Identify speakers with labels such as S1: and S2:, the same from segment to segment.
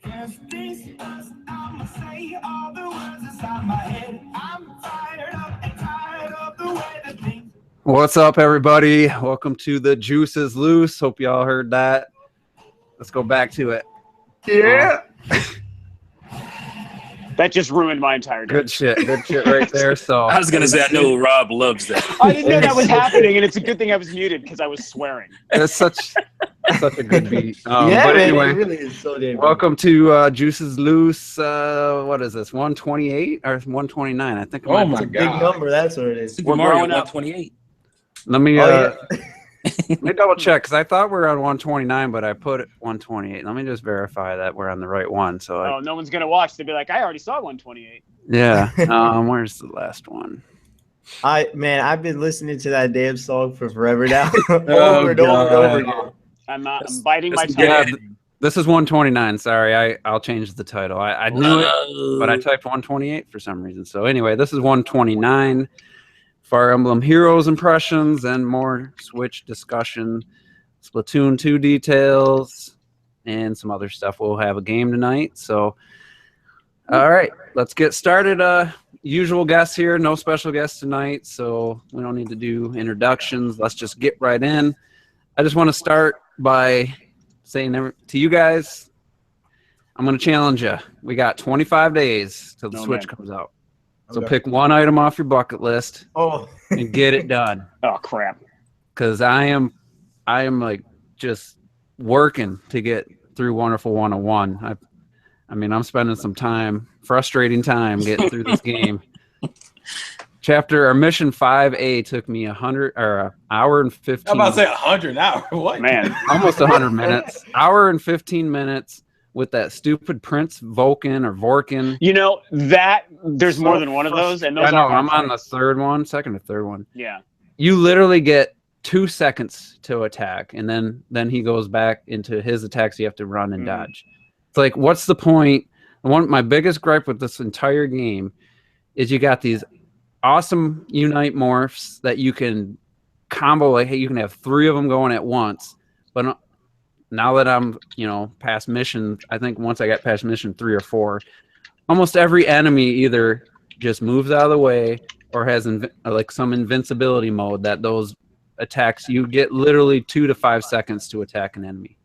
S1: 'Cause this is, I'ma say all the words inside my head. I'm fired up and tired of the way that things.
S2: What's up, everybody? Welcome to the Juice is Loose. Hope y'all heard that. Let's go back to it.
S3: Yeah.
S4: That just ruined my entire day.
S2: Good shit right there. So
S3: I was gonna say I know Rob loves that.
S4: I didn't know that was happening, and it's a good thing I was muted because I was swearing.
S2: it's such a good beat.
S5: Yeah,
S2: but
S5: man,
S2: anyway,
S5: it really is so damn good.
S2: welcome to Juice is Loose. What is this? 128 or 129? I think.
S3: Oh my
S5: Big
S3: god.
S5: number, that's what it is.
S4: We're
S3: Mario
S4: growing up.
S3: 128.
S2: Let me
S5: Oh,
S2: let me double check because I thought we were on 129, but I put 128. Let me just verify that we're on the right one. So
S4: Oh, no one's gonna watch. They'll be like, I already saw 128.
S2: yeah. Where's the last one?
S5: I've been listening to that damn song for forever now. over
S3: Oh,
S5: and over and over again.
S4: I'm biting my
S3: That's
S4: tongue.
S2: Yeah,
S3: good.
S2: this is 129. Sorry, I'll change the title. I knew it, but I typed 128 for some reason. So anyway, this is 129. Fire Emblem Heroes impressions and more Switch discussion, Splatoon 2 details, and some other stuff. We'll have a game tonight. So, all right, let's get started. Usual guests here, no special guests tonight, so we don't need to do introductions. Let's just get right in. I just want to start by saying to you guys, I'm going to challenge you. We got 25 days till the Switch comes out. So
S5: Okay.
S2: pick one item off your bucket list
S5: Oh,
S2: and get it done.
S4: Oh crap!
S2: Because I am like just working to get through Wonderful 101. I mean, I'm spending some time, frustrating time, getting through this game. Mission 5A took me 1hour and 15.
S3: I'm about to say 100 now. What?
S4: Man,
S2: Almost 100 minutes. Hour and 15 minutes with that stupid Prince Vulcan or Vorkin.
S4: you know that there's
S2: So
S4: more than one of those, and those
S2: I know.
S4: are
S2: I'm on the second or third one.
S4: Yeah.
S2: You literally get 2 seconds to attack, and then he goes back into his attacks. You have to run and dodge. It's like, what's the point? My biggest gripe with this entire game is you got these awesome Unite morphs that you can combo. Like, hey, you can have 3 of them going at once. But now that I'm, past mission, I think once I got past mission 3 or 4, almost every enemy either just moves out of the way or has some invincibility mode that those attacks, you get literally 2 to 5 seconds to attack an enemy.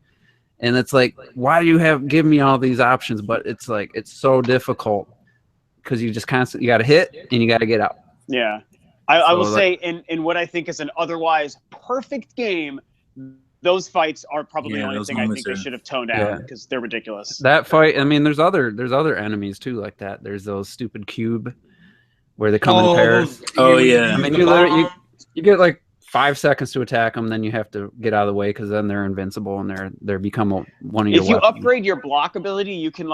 S2: And it's like, why do you give me all these options? But it's like, it's so difficult because you just constantly, you got to hit and you got to get out.
S4: Yeah. I will say in what I think is an otherwise perfect game, those fights are probably the only thing I think they should have toned down because they're ridiculous.
S2: That fight, I mean, there's other enemies too like that. There's those stupid cube where they come in pairs.
S3: Oh yeah.
S2: I mean, you get like 5 seconds to attack them, then you have to get out of the way because then they're invincible and they're become one of your.
S4: If you
S2: weapons.
S4: upgrade your block ability, you can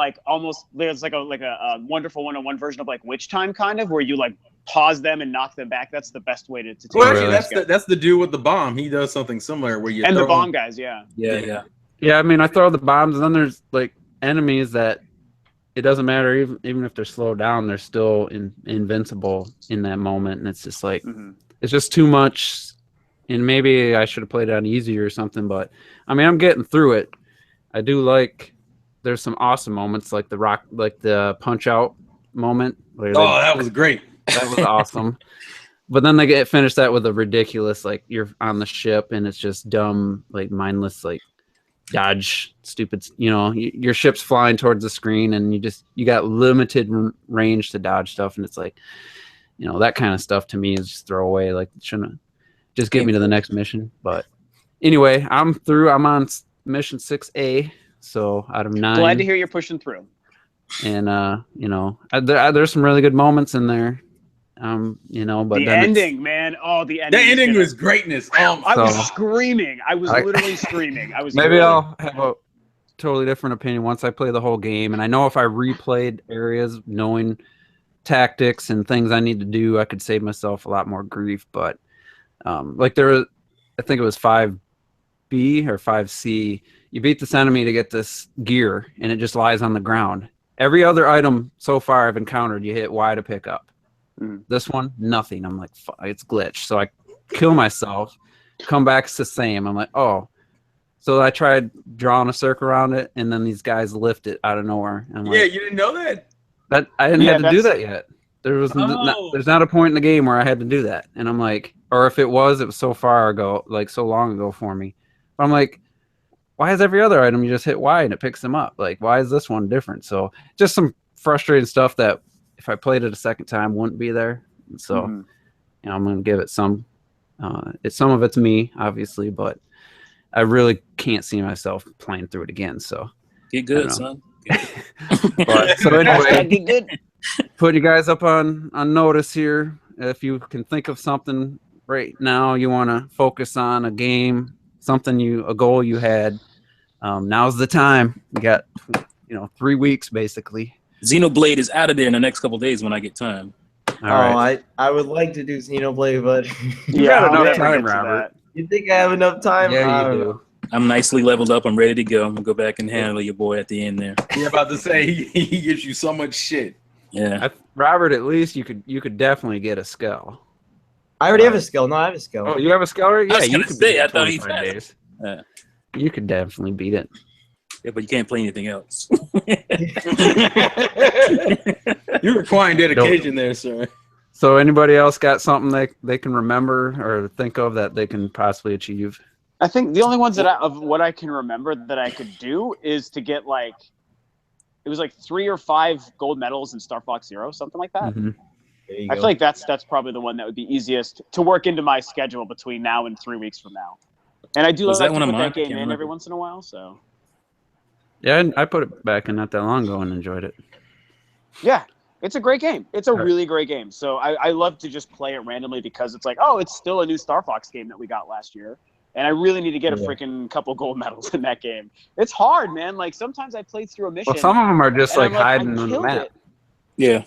S4: there's like a Wonderful 101 version of like Witch Time kind of where you like pause them and knock them back. That's the best way to take
S3: Well,
S4: it.
S3: actually, that's the dude with the bomb. He does something similar where you
S4: And
S3: throw
S4: the bomb
S3: him.
S4: guys, yeah.
S3: Yeah.
S2: Yeah, I mean, I throw the bombs, and then there's like enemies that it doesn't matter even if they're slowed down, they're still invincible in that moment, and it's just like it's just too much. And maybe I should have played it on easy or something, but I mean, I'm getting through it. I do like. There's some awesome moments like the punch out moment.
S3: That was great.
S2: That was awesome. But then they finish that with a ridiculous, like you're on the ship and it's just dumb, like mindless, like dodge, stupid. Your ship's flying towards the screen and you got limited range to dodge stuff, and it's like, that kind of stuff to me is just throwaway. Like, shouldn't just get me to the next mission. But anyway, I'm through. I'm on mission 6A, so out of 9.
S4: Glad to hear you're pushing through.
S2: And there's some really good moments in there. But
S4: the ending, man. Oh, the ending.
S3: The ending was greatness.
S4: I was screaming. I was literally screaming.
S2: Maybe I'll have a totally different opinion once I play the whole game. And I know if I replayed areas, knowing tactics and things I need to do, I could save myself a lot more grief. But I think it was 5B or 5C. You beat this enemy to get this gear, and it just lies on the ground. Every other item so far I've encountered, you hit Y to pick up. This one, nothing. I'm like, it's glitched. So I kill myself, come back, it's the same. I'm like, oh. So I tried drawing a circle around it, and then these guys lift it out of nowhere. And I'm
S3: Yeah,
S2: like,
S3: you didn't know that?
S2: that I didn't
S4: Yeah,
S2: have to do
S4: that's-
S2: that yet. There was
S3: Oh.
S2: there's not a point in the game where I had to do that. And I'm like, or if it was so far ago, like so long ago for me. But I'm like, why is every other item you just hit Y and it picks them up? Like, why is this one different? So just some frustrating stuff that if I played it a second time wouldn't be there. So
S4: Mhm.
S2: you know, I'm gonna give it some. Some of it's me, obviously, but I really can't see myself playing through it again. So
S6: Get good, son.
S2: but, so anyway,
S4: Get good.
S2: put you guys up on notice here. If you can think of something right now you want to focus on, a game, a goal you had, now's the time. You got 3 weeks basically.
S6: Xenoblade is out of there in the next couple of days when I get time.
S2: All right.
S5: I would like to do Xenoblade, but
S2: You got
S4: I'll
S2: enough
S4: never
S2: time,
S4: get to
S2: Robert.
S4: that.
S5: you think I have enough time?
S2: Yeah,
S5: I
S2: you
S5: don't
S2: do.
S5: know.
S6: I'm nicely leveled up. I'm ready to go. I'm gonna go back and handle your boy at the end there.
S3: You're about to say he gives you so much shit.
S6: Yeah.
S2: Robert, at least you could definitely get a skull.
S5: I already have a skill. No, I have a skill.
S2: Oh, you have a skull already?
S6: I was
S2: Yeah,
S6: gonna
S2: you could
S6: say,
S2: beat it
S6: I
S2: in
S6: thought he
S2: 25
S6: had-
S2: days.
S6: Yeah.
S2: You could definitely beat it.
S6: Yeah, but you can't play anything else.
S3: You're requiring dedication there, sir.
S2: So anybody else got something they can remember or think of that they can possibly achieve?
S4: I think the only ones of what I can remember that I could do is to get it was 3 or 5 gold medals in Star Fox Zero, something like that.
S2: Mhm.
S5: There you
S4: I
S5: go.
S4: feel like that's probably the one that would be easiest to work into my schedule between now and 3 weeks from now. And I do
S6: Was
S4: like
S6: that
S4: to
S6: one of
S4: put
S6: mine? I
S4: that game
S6: can't
S4: in every
S6: remember.
S4: once in a while. So
S2: Yeah, I put it back in not that long ago and enjoyed it.
S4: yeah, it's a great game. It's a
S2: Right.
S4: really great game. So I love to just play it randomly because it's like, oh, it's still a new Star Fox game that we got last year. And I really need to get a
S5: Yeah.
S4: freaking couple gold medals in that game. It's hard, man. Like sometimes I played through a mission.
S2: Well, some of them are just
S4: and
S2: like
S4: I'm I
S2: hiding on the
S4: killed
S2: map.
S4: it.
S6: Yeah.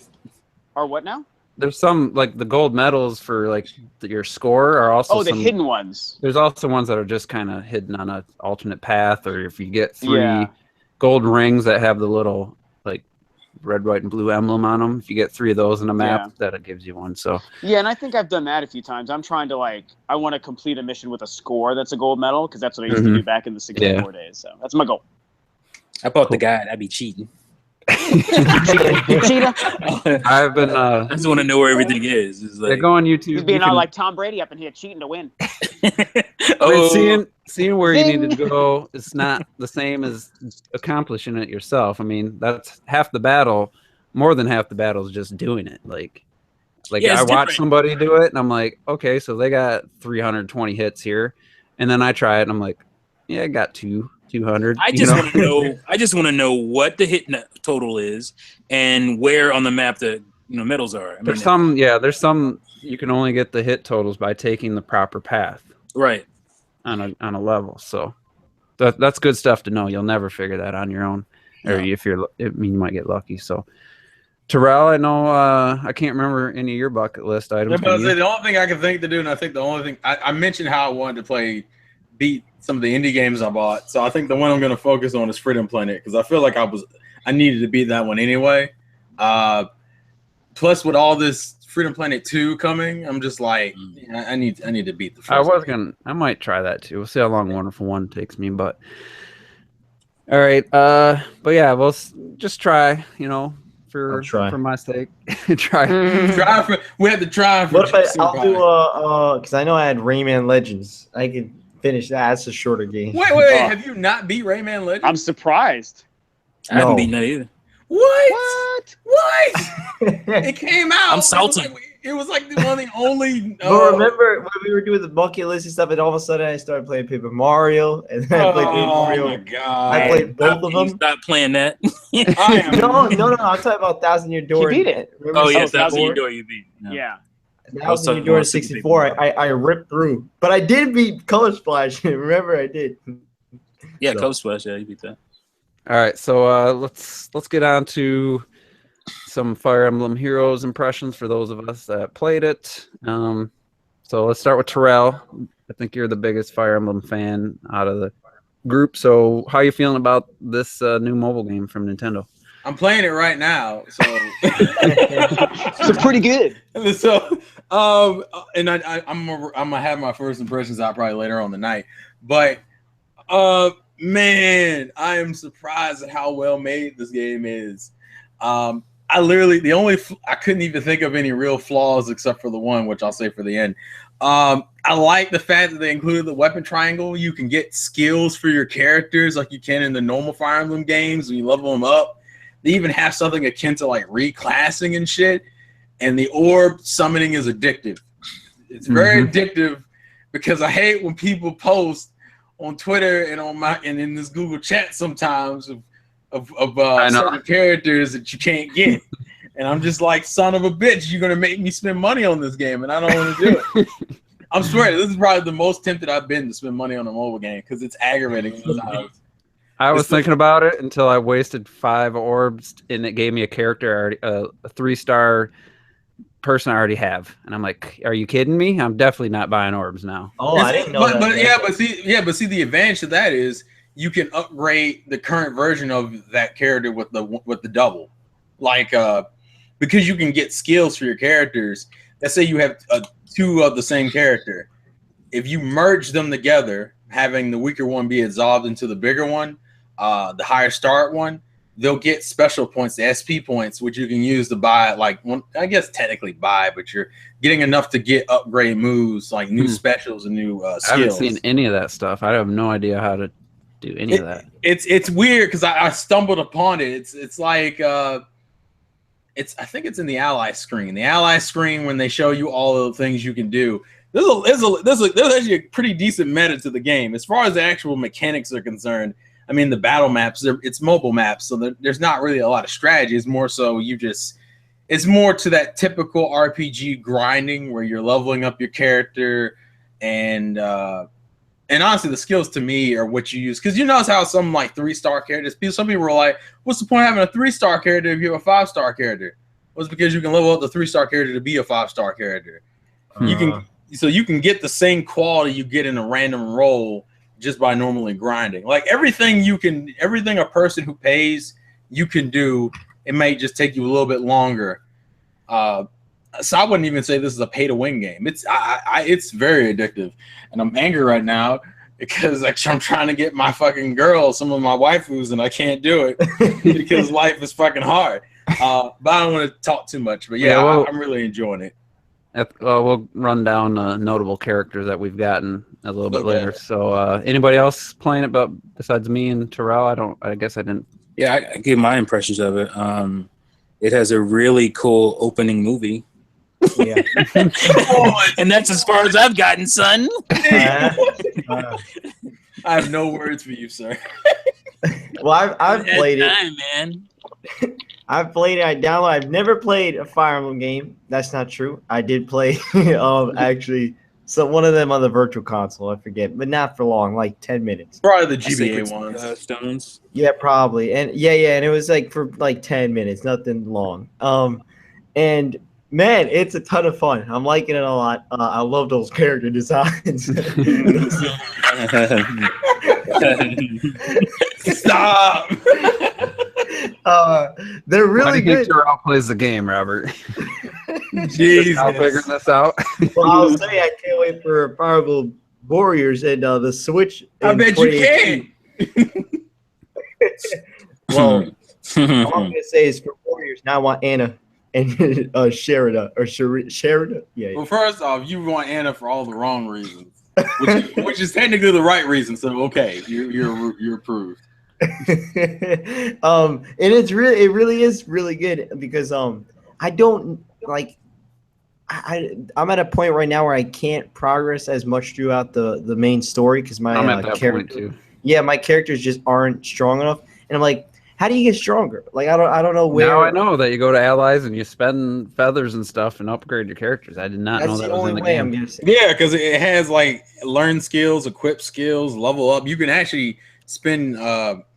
S4: Or what now?
S2: There's some like the gold medals for like your score are also
S4: Oh, the
S2: some,
S4: hidden ones.
S2: There's also ones that are just kind of hidden on an alternate path, or if you get 3
S4: Yeah.
S2: gold rings that have the little like red, white, and blue emblem on them. If you get 3 of those in a map, that it gives you one. So
S4: Yeah, and I think I've done that a few times. I'm trying to I want to complete a mission with a score that's a gold medal because that's what I used to do back in the 64 days. So that's my goal.
S6: I bought the guide. I'd be cheating.
S4: Cheetah.
S2: I've been
S6: I just want to know where everything is. It's like,
S2: go on YouTube.
S4: He's being
S2: you
S4: all
S2: can-
S4: like Tom Brady up in here cheating to win.
S2: seeing where you
S4: Ding.
S2: needed to go is not the same as accomplishing it yourself. I mean, that's half the battle. More than half the battle is just doing it. Like
S6: Yeah,
S2: I
S6: it's
S2: watch
S6: different.
S2: somebody do it, and I'm like, okay, so they got 320 hits here, and then I try it, and I'm like, yeah, I got 200.
S6: I just want to know. I just want to know what the hit total is and where on the map the medals are. I
S2: There's
S6: mean,
S2: there's some you can only get the hit totals by taking the proper path
S6: right.
S2: on a level. So that's good stuff to know. You'll never figure that on your own, or
S6: No.
S2: if you're, I mean, you might get lucky. So, Terrell, I know I can't remember any of your bucket list items.
S3: Yeah, but
S2: Can you?
S3: the only thing I can think to do, and I think the only thing I mentioned how I wanted to beat some of the indie games I bought. So I think the one I'm going to focus on is Freedom Planet because I feel like I needed to beat that one anyway. Plus, with all this Freedom Planet 2 coming, I'm just like, I need to beat the first.
S2: I might try that too. We'll see how long Wonderful 1 takes me, but all right. But yeah, we'll just try.
S5: I'll try.
S2: For my sake, try.
S3: We had to try.
S5: What if I'll do because I know I had Rayman Legends. I could finish that. That's a shorter game.
S3: Wait! Have you not beat Rayman Legends?
S4: I'm surprised.
S6: I haven't
S5: No.
S6: beaten that either.
S3: What? It came out.
S6: I'm salty.
S3: It was like one of the only.
S5: But remember when we were doing the bucket list and stuff, and all of a sudden I started playing Paper Mario, and then I played Paper Mario.
S3: my god!
S5: I played both of them.
S6: Stop playing that.
S3: I am
S5: No. I'm talking about Thousand Year Door.
S4: beat it.
S5: Remember
S6: Oh yes,
S5: 64?
S6: that's what you do. You beat. No.
S4: Yeah.
S5: Thousand Year Door in 64. I ripped through, but I did beat Color Splash. Remember, I did.
S6: Yeah,
S5: So.
S6: Coast Splash. Yeah, you beat that.
S2: All right, so let's get on to some Fire Emblem Heroes impressions for those of us that played it. So let's start with Terrell. I think you're the biggest Fire Emblem fan out of the group. So how are you feeling about this new mobile game from Nintendo?
S3: I'm playing it right now, so
S4: So pretty good.
S3: so and I'm gonna have my first impressions out probably later on the night, but Man, I am surprised at how well made this game is. I literally I couldn't even think of any real flaws except for the one, which I'll say for the end. I like the fact that they included the weapon triangle. You can get skills for your characters like you can in the normal Fire Emblem games when you level them up. They even have something akin to like reclassing and shit. And the orb summoning is addictive. It's very addictive because I hate when people post on Twitter and in this Google chat sometimes of certain characters that you can't get. And I'm just like, son of a bitch, you're gonna make me spend money on this game, and I don't want to do it. I'm swearing, this is probably the most tempted I've been to spend money on a mobile game because it's aggravating sometimes.
S2: I was thinking about it until I wasted 5 orbs, and it gave me a character, a 3-star person I already have, and I'm like, are you kidding me? I'm definitely not buying orbs now.
S5: Oh, I didn't know that.
S3: But see, the advantage to that is you can upgrade the current version of that character with the double, like because you can get skills for your characters. Let's say you have 2 of the same character. If you merge them together, having the weaker one be absorbed into the bigger one, the higher start one, they'll get special points, the SP points, which you can use to buy, I guess technically buy, but you're getting enough to get upgrade moves, like new specials and new skills.
S2: I haven't seen any of that stuff. I have no idea how to do any of that.
S3: It's weird because I stumbled upon it. It's like I think it's in the ally screen. The ally screen, when they show you all of the things you can do, there's actually a pretty decent meta to the game as far as the actual mechanics are concerned. I mean, the battle maps, it's mobile maps, so there's not really a lot of strategy. It's more so it's more to that typical RPG grinding where you're leveling up your character, and honestly, the skills to me are what you use. Because you notice how some like 3-star characters, some people are like, what's the point of having a 3-star character if you have a 5-star character? Well, it's because you can level up the 3-star character to be a 5-star character. You can get the same quality you get in a random role just by normally grinding. Like everything a person who pays you can do, it may just take you a little bit longer. So I wouldn't even say this is a pay to win game. It's very addictive, and I'm angry right now because I'm trying to get my fucking girl some of my waifus and I can't do it because life is fucking hard. But I don't want to talk too much. But I'm really enjoying it.
S2: We'll run down notable characters that we've gotten a little bit later. So anybody else playing it besides me and Terrell? I guess I didn't.
S6: Yeah, I give my impressions of it. It has a really cool opening movie.
S5: Yeah.
S6: And that's as far as I've gotten, son.
S3: I have no words for you, sir.
S5: Well, I've played it.
S6: Man.
S5: I've played it. I downloaded. I've never played a Fire Emblem game. That's not true. I did play actually one of them on the virtual console. I forget, but not for long, like 10 minutes.
S3: Probably the GBA ones.
S6: Stones.
S5: Yeah, probably. And and it was like for like 10 minutes, nothing long. And man, it's a ton of fun. I'm liking it a lot. I love those character designs.
S3: Stop.
S5: They're really good.
S2: Terrell plays the game, Robert.
S3: Jesus.
S2: I'll figure this out.
S5: Well, I'll say I can't wait for Fire Emblem Warriors and the Switch.
S3: I bet you can.
S5: Well, all I'm gonna say is for Warriors, now I want Anna and Sherida or Sherida. Yeah.
S3: Well, first off, you want Anna for all the wrong reasons, which is technically the right reason. So okay, you're approved.
S5: And it really is really good because I don't like I'm at a point right now where I can't progress as much throughout the main story because my character, my characters just aren't strong enough, and I'm like, how do you get stronger? Like I don't know where.
S2: Now I know that you go to allies and you spend feathers and stuff and upgrade your characters. I did not know that was in the game.
S3: Yeah, because it has like learn skills, equip skills, level up. You can actually spend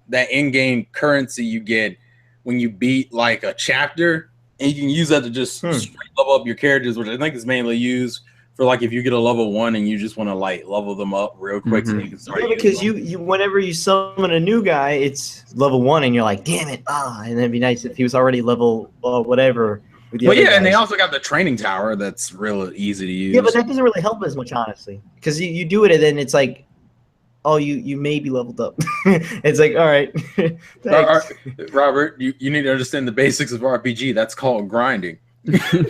S3: that in-game currency you get when you beat like a chapter, and you can use that to just straight level up your characters, which I think is mainly used for like if you get a level 1 and you just want to like level them up real quick so you can start.
S5: Yeah, because you whenever you summon a new guy, it's level 1 and you're like, damn it, and then it'd be nice if he was already level whatever.
S3: Well, yeah, and they also got the training tower that's real easy to use.
S5: Yeah, but that doesn't really help as much, honestly, because you do it and then it's like oh, you may be leveled up. It's like, all right,
S3: Robert, you need to understand the basics of RPG. That's called grinding.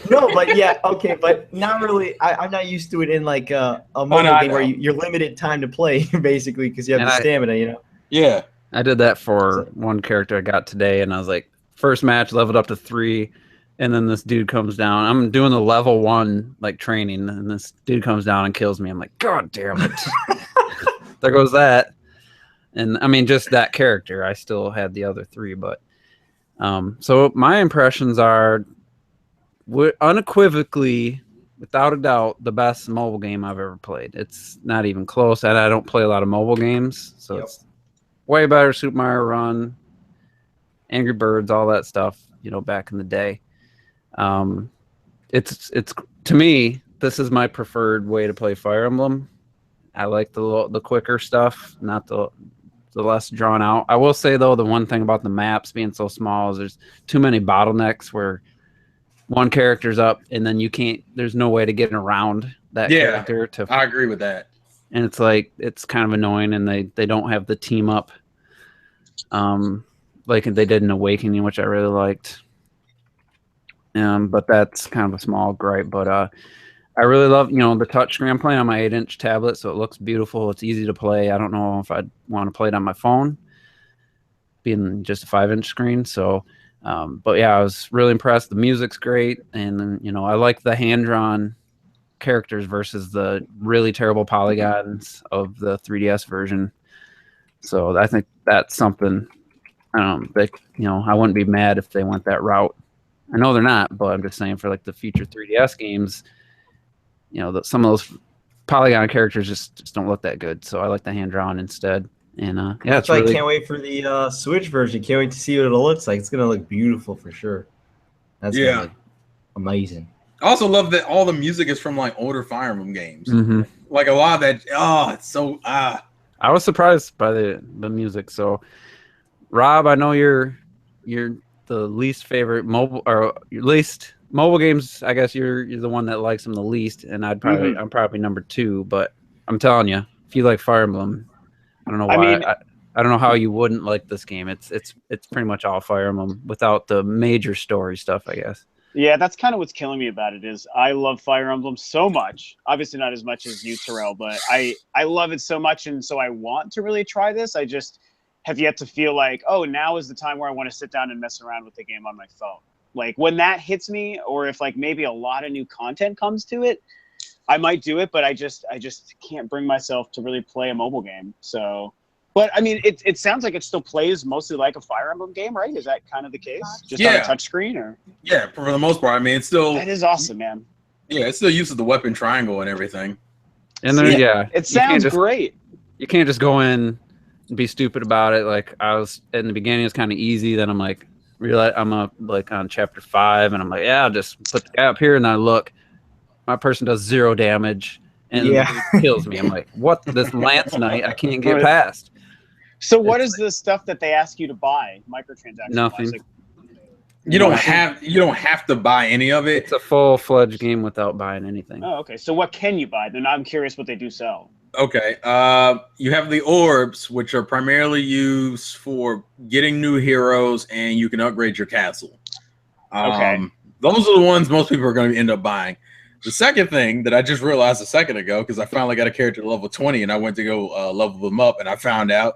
S5: No, but yeah, okay, but not really. I'm not used to it in like a mobile game where you're limited time to play, basically, because you have the stamina, you know?
S3: Yeah.
S2: I did that for one character I got today, and I was like, first match, leveled up to 3, and then this dude comes down. I'm doing the level 1, like, training, and this dude comes down and kills me. I'm like, God damn it. There goes that. And, I mean, just that character. I still had the other 3, but... so my impressions are... unequivocally, without a doubt, the best mobile game I've ever played. It's not even close, and I don't play a lot of mobile games, so it's way better. Super Mario Run, Angry Birds, all that stuff, you know, back in the day. It's to me, this is my preferred way to play Fire Emblem. I like the quicker stuff, not the less drawn out. I will say though, the one thing about the maps being so small is there's too many bottlenecks where one character's up and then there's no way to get around that character.
S3: I agree with that.
S2: And it's like, it's kind of annoying, and they don't have the team up like they did in Awakening, which I really liked. But that's kind of a small gripe. But I really love, you know, the touchscreen. I'm playing on my 8-inch tablet, so it looks beautiful. It's easy to play. I don't know if I'd want to play it on my phone, being just a 5-inch screen. So but yeah, I was really impressed. The music's great, and you know, I like the hand-drawn characters versus the really terrible polygons of the 3DS version. So I think that's something that, you know, I wouldn't be mad if they went that route. I know they're not, but I'm just saying for like the future 3DS games, you know, some of those polygon characters just don't look that good. So I like the hand-drawn instead. And yeah,
S5: I can't wait for the Switch version. Can't wait to see what it looks like. It's gonna look beautiful for sure. That's gonna look amazing.
S3: I also love that all the music is from like older Fire Emblem games.
S2: Mm-hmm.
S3: Like a lot of that. Oh, it's so I
S2: was surprised by the music. So, Rob, I know you're the least favorite mobile, or your least mobile games. I guess you're the one that likes them the least, and I'm probably number 2. But I'm telling you, if you like Fire Emblem, I don't know why. I mean, I don't know how you wouldn't like this game. It's pretty much all Fire Emblem without the major story stuff, I guess.
S4: Yeah, that's kind of what's killing me about it is I love Fire Emblem so much. Obviously not as much as you, Terrell, but I love it so much, and so I want to really try this. I just have yet to feel like, oh, now is the time where I want to sit down and mess around with the game on my phone. Like when that hits me, or if like maybe a lot of new content comes to it, I might do it, but I just can't bring myself to really play a mobile game. So, but I mean, it sounds like it still plays mostly like a Fire Emblem game, right? Is that kind of the case? Just on a touchscreen, or?
S3: Yeah, for the most part. I mean, it's still
S4: that is awesome, man.
S3: Yeah, it still uses the weapon triangle and everything.
S2: And then
S4: it sounds great.
S2: You can't just go in and be stupid about it. Like I was in the beginning, it's kind of easy. Then I'm like, realize I'm up like on chapter 5, and I'm like, yeah, I'll just put the guy up here, and I look. My person does 0 damage and it kills me. I'm like, what? This Lance Knight, I can't get past.
S4: So what is the stuff that they ask you to buy? Microtransactions?
S2: Nothing.
S4: Like,
S3: you don't have to buy any of it.
S2: It's a full-fledged game without buying anything.
S4: Oh, okay. So what can you buy? Then I'm curious what they do sell.
S3: Okay. You have the orbs, which are primarily used for getting new heroes, and you can upgrade your castle.
S4: Okay.
S3: Those are the ones most people are going to end up buying. The second thing that I just realized a second ago, because I finally got a character to level 20, and I went to go level them up, and I found out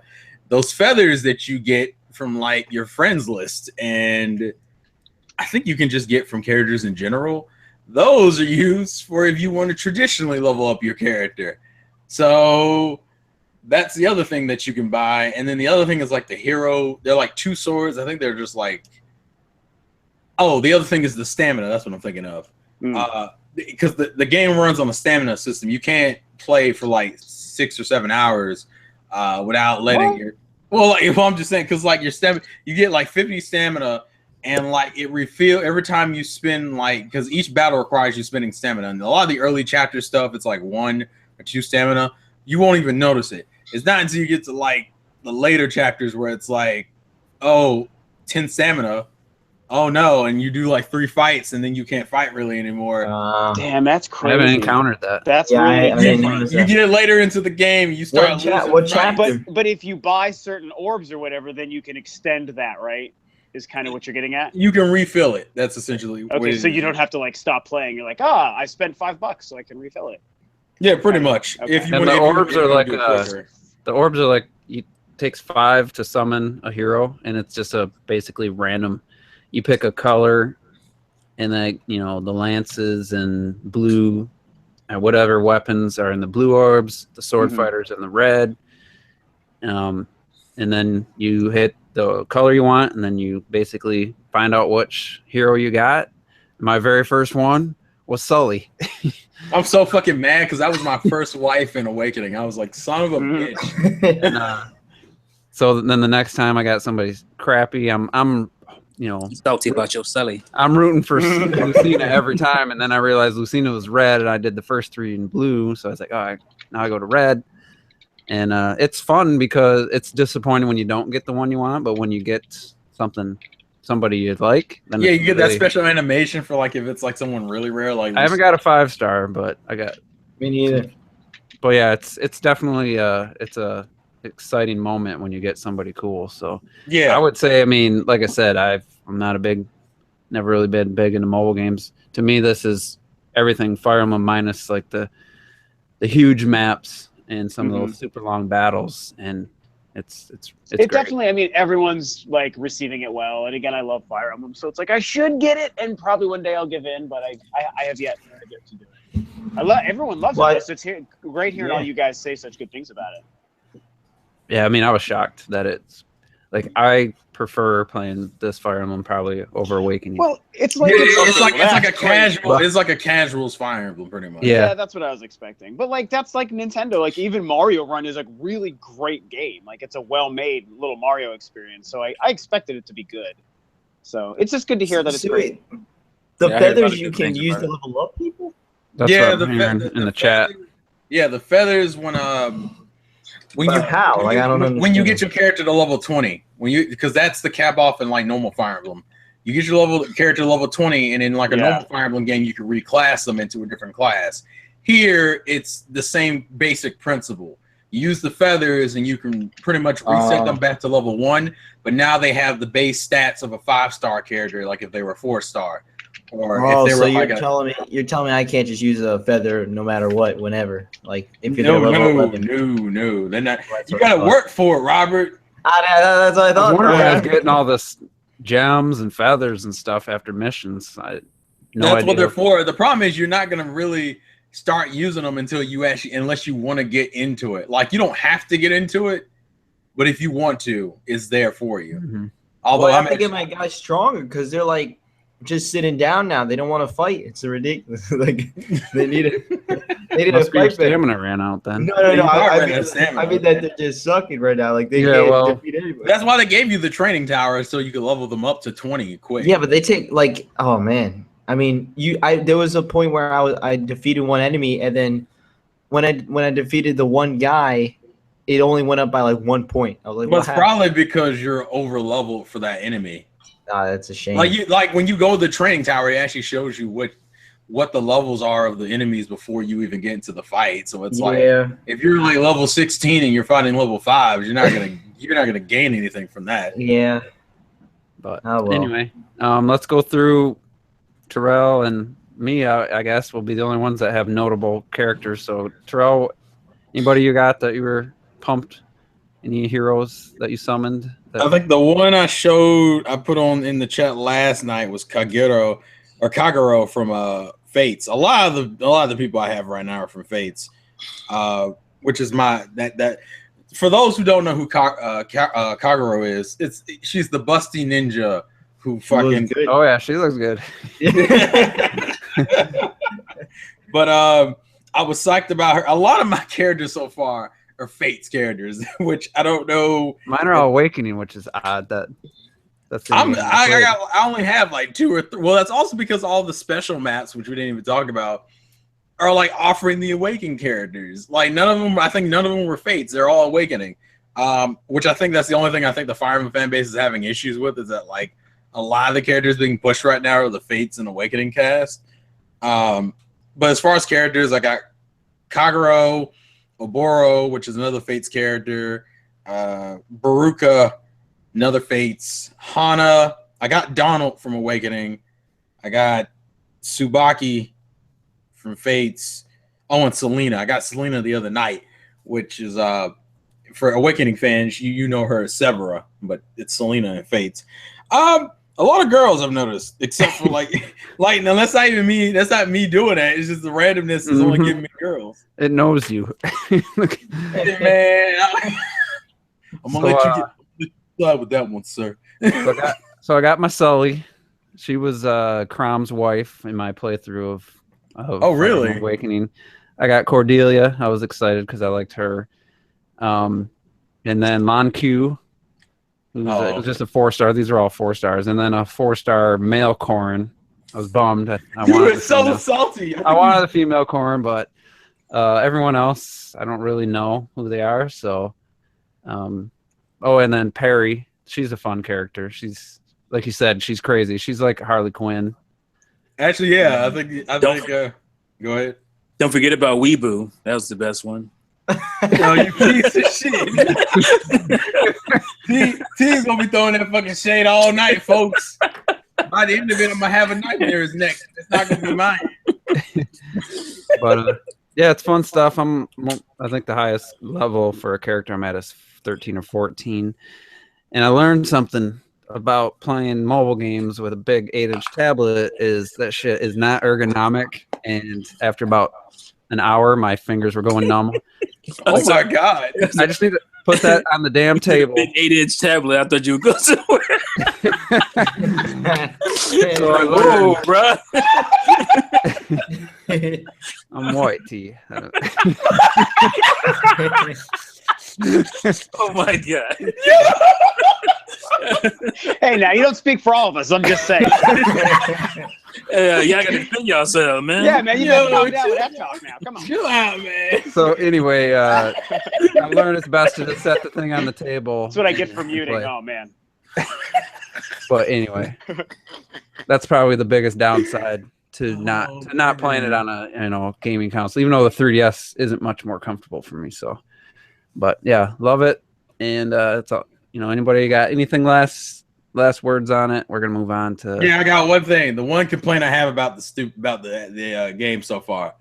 S3: those feathers that you get from like your friends list, and I think you can just get from characters in general. Those are used for if you want to traditionally level up your character. So that's the other thing that you can buy. And then the other thing is like the hero. They're like 2 swords. I think they're just like. Oh, the other thing is the stamina. That's what I'm thinking of. Because the game runs on a stamina system. You can't play for like 6 or 7 hours without letting your. Well, like, I'm just saying, because like your stamina, you get like 50 stamina, and like it refill every time you spend, like, because each battle requires you spending stamina. And a lot of the early chapter stuff, it's like 1 or 2 stamina. You won't even notice it. It's not until you get to like the later chapters where it's like, oh, 10 stamina. oh no, and you do like 3 fights and then you can't fight really anymore.
S4: Damn, that's
S2: I
S4: crazy.
S2: haven't encountered that.
S4: That's
S5: Yeah,
S4: really
S5: I didn't
S4: different.
S5: notice
S3: You
S5: that.
S3: get later into the game, you start losing
S5: what
S3: fights.
S5: chapter?
S4: But if you buy certain orbs or whatever, then you can extend that, right? Is kind of what you're getting at.
S3: You can refill it. That's essentially what
S4: Okay,
S3: it
S4: so
S3: is.
S4: you don't have to like stop playing. You're like, I spent $5, so I can refill it.
S3: Yeah, pretty much.
S4: Okay.
S3: If you
S2: And
S3: want
S2: the
S3: to,
S2: orbs are like
S3: do it quicker.
S2: the orbs are like it takes 5 to summon a hero, and it's just a basically random. You pick a color, and then the lances and blue, and whatever weapons are in the blue orbs. The sword fighters in the red. And then you hit the color you want, and then you basically find out which hero you got. My very first one was Sully.
S3: I'm so fucking mad because that was my first wife in Awakening. I was like, son of a bitch.
S2: And, so then the next time I got somebody crappy, I'm
S6: Salty about your Sully.
S2: I'm rooting for Lucina every time, and then I realized Lucina was red, and I did the first 3 in blue, so I was like, all right, now I go to red. And it's fun because it's disappointing when you don't get the one you want, but when you get somebody you'd like, then
S3: Yeah, you get that special animation for like if it's like someone really rare. Like
S2: I haven't got a 5-star, but I got.
S5: Me neither.
S2: But yeah, it's definitely it's a exciting moment when you get somebody cool. So
S3: yeah,
S2: I would say, I mean, like I said, I'm not never really been big into mobile games. To me, this is everything Fire Emblem minus like the huge maps and some of those super long battles, and it's great.
S4: Definitely. I mean, everyone's like receiving it well, and again, I love Fire Emblem, so it's like I should get it, and probably one day I'll give in, but I have yet to get to do it. Everyone loves it, so it's great hearing all you guys say such good things about it.
S2: Yeah, I mean, I was shocked that it's like I prefer playing this Fire Emblem probably over Awakening.
S4: Well, it's like
S3: it's like a casual. It's like a casual's Fire Emblem, pretty much.
S2: Yeah,
S4: that's what I was expecting. But like that's like Nintendo. Like even Mario Run is a really great game. Like it's a well-made little Mario experience. So I expected it to be good. So it's just good to hear that it's great.
S5: The feathers you can use to level up people.
S2: That's what I'm hearing in the chat.
S3: Yeah, the feathers when you get your character to level 20, because that's the cap off in like normal Fire Emblem. You get your character to level 20, and in like a normal Fire Emblem game, you can reclass them into a different class. Here, it's the same basic principle. You use the feathers, and you can pretty much reset them back to level 1. But now they have the base stats of a 5-star character, like if they were 4-star. Or if they were
S5: you're telling me I can't just use a feather no matter what, whenever. Like if you're
S3: no, they're not. You gotta work for it, Robert.
S5: That's what I thought.
S2: I wonder why I was getting all this gems and feathers and stuff after missions.
S3: That's what they're for. The problem is you're not gonna really start using them until unless you want to get into it. Like you don't have to get into it, but if you want to, it's there for you. Although
S5: I have to get my guys stronger because they're like just sitting down now. They don't want to fight. It's ridiculous. Like they need a fight.
S2: Stamina ran out then.
S5: No. I mean that they're just sucking right now. Like they can't defeat anybody.
S3: That's why they gave you the training tower so you could level them up to 20 quick.
S5: Yeah, but they take like, oh man. I mean, there was a point where I defeated one enemy, and then when I defeated the one guy, it only went up by like 1 point. I was like,
S3: but it's probably because you're over leveled for that enemy.
S5: That's a shame.
S3: Like when you go to the training tower, it actually shows you what the levels are of the enemies before you even get into the fight. So it's like if you're like level 16 and you're fighting level 5, you're not gonna gain anything from that.
S5: Yeah.
S2: But anyway, let's go through Terrell and me. I guess will be the only ones that have notable characters. So Terrell, anybody you got that you were pumped? Any heroes that you summoned?
S3: I think the one I put on in the chat last night was Kagero from Fates. A lot of the people I have right now are from Fates, which is that. For those who don't know who Kagero is, she's the busty ninja who fucking.
S2: Oh yeah, she looks good.
S3: But I was psyched about her. A lot of my characters so far are Fates characters, which I don't know.
S2: Mine are all Awakening, which is odd.
S3: I only have like 2 or 3. Well, that's also because all the special maps, which we didn't even talk about, are like offering the Awakening characters. Like none of them were Fates. They're all Awakening. Which I think that's the only thing I think the Fire Emblem fan base is having issues with, is that like a lot of the characters being pushed right now are the Fates and Awakening cast. But as far as characters, I got Kagero, Oboro, which is another Fates character, Baruka, another Fates, Hana. I got Donald from Awakening. I got Tsubaki from Fates. Oh, and Selena. I got Selena the other night, which is for Awakening fans, you know her as Severa, but it's Selena in Fates. A lot of girls I've noticed, except for like now that's not even me. That's not me doing that. It's just the randomness is only giving me girls.
S2: It knows you.
S3: Hey, man, I'm gonna let you get with that one, sir.
S2: So I got my Sully. She was Crom's wife in my playthrough of
S3: Oh, really?
S2: Awakening. I got Cordelia. I was excited because I liked her. And then Monq, who's it was just a 4-star. These are all 4 stars. And then a 4-star male Corrin. I was bummed. I
S3: you were so salty.
S2: I wanted a female Corrin, but everyone else, I don't really know who they are. So, and then Perry. She's a fun character. She's, like you said, she's crazy. She's like Harley Quinn.
S3: Actually, yeah, I think go ahead.
S6: Don't forget about Weeaboo. That was the best one.
S3: Yo, you piece of shit. T's gonna be throwing that fucking shade all night, folks. By the end of it, I'm gonna have a nightmare is next. It's not gonna be mine.
S2: But yeah, it's fun stuff. I think the highest level for a character I'm at is 13 or 14. And I learned something about playing mobile games with a big 8-inch tablet is that shit is not ergonomic. And after about an hour, my fingers were going numb.
S3: Oh my God.
S2: I just need to put that on the damn table.
S6: Big 8-inch tablet. I thought you would go somewhere.
S2: So
S6: whoa, bro.
S2: I'm white, T.
S6: Oh my God.
S4: Hey, now you don't speak for all of us. I'm just saying.
S6: Y'all gotta defend yourself, man.
S4: Yeah, man. You gotta calm down with that talk now. Come on.
S3: Chill out, man.
S2: So anyway, I learned it's best to just set the thing on the table.
S4: That's what I get from muting. Oh man.
S2: But anyway, that's probably the biggest downside to not playing it on a gaming console, even though the 3DS isn't much more comfortable for me. So, but yeah, love it. And it's all, anybody got anything last words on it? We're gonna move on to.
S3: Yeah, I got one thing. The one complaint I have about the game so far.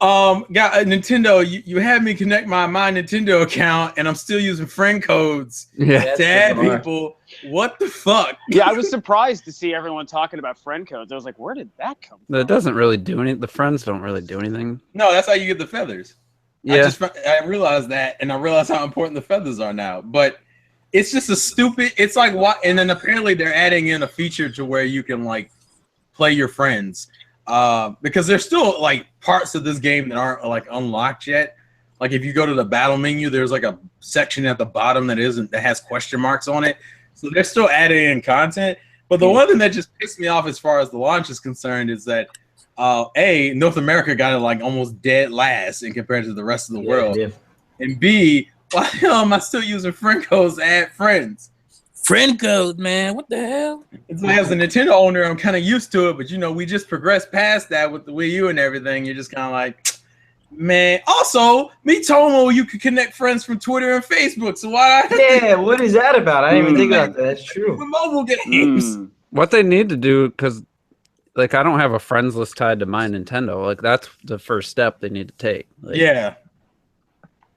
S3: Got Nintendo. You had me connect my Nintendo account, and I'm still using friend codes to add people. What the fuck?
S4: Yeah, I was surprised to see everyone talking about friend codes. I was like, where did that come from?
S2: It doesn't really do anything. The friends don't really do anything.
S3: No, that's how you get the feathers.
S2: Yeah,
S3: I realized that, and I realized how important the feathers are now. But it's just a stupid. It's like what? And then apparently they're adding in a feature to where you can like play your friends, because there's still like parts of this game that aren't like unlocked yet. Like if you go to the battle menu, there's like a section at the bottom that has question marks on it. So they're still adding in content. But the one thing that just pissed me off as far as the launch is concerned is that North America got it like almost dead last in compared to the rest of the world. Yeah. And B, why the hell am I still using friend codes to add friends?
S6: Friend code, man. What the hell?
S3: It's like as a Nintendo owner, I'm kind of used to it, but we just progressed past that with the Wii U and everything. You're just kind of like, man. Also, Miitomo, you can connect friends from Twitter and Facebook. So why?
S5: What is that about? I didn't even think about that. That's true.
S3: With mobile games.
S2: What they need to do, because like I don't have a friends list tied to my Nintendo. Like that's the first step they need to take. Like,
S3: yeah.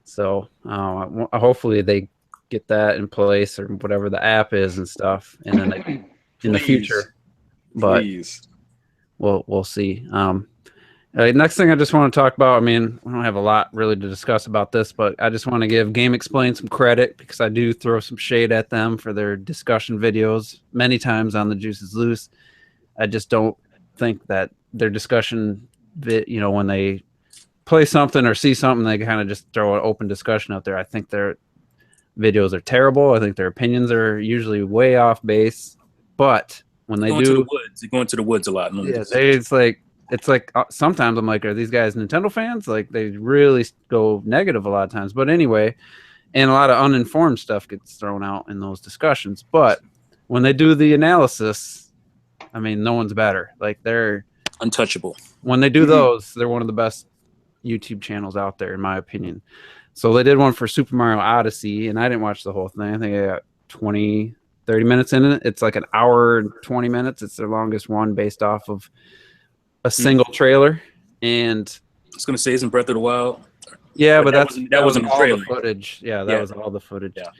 S2: So hopefully they get that in place or whatever the app is and stuff, and then in the future. But we'll see. Next thing I just want to talk about. I mean, I don't have a lot really to discuss about this, but I just want to give Game Explain some credit because I do throw some shade at them for their discussion videos many times on the Juice is Loose. I just don't think that their discussion when they play something or see something, they kind of just throw an open discussion out there. I think their videos are terrible. I think their opinions are usually way off base. But when they
S6: they're going to the woods a lot.
S2: Yeah, it's like sometimes I'm like, are these guys Nintendo fans? Like they really go negative a lot of times. But anyway, and a lot of uninformed stuff gets thrown out in those discussions. But when they do the analysis, I mean, no one's better. Like they're
S6: untouchable.
S2: When they do those, they're one of the best YouTube channels out there, in my opinion. So they did one for Super Mario Odyssey, and I didn't watch the whole thing. I think I got 20, 30 minutes in it. It's like an hour and 20 minutes. It's their longest one based off of a single trailer. And
S6: I was going to say, isn't Breath of the Wild?
S2: Yeah, but
S6: that wasn't
S2: all
S6: trailer.
S2: the footage. Yeah, that was all the footage.
S6: Yeah.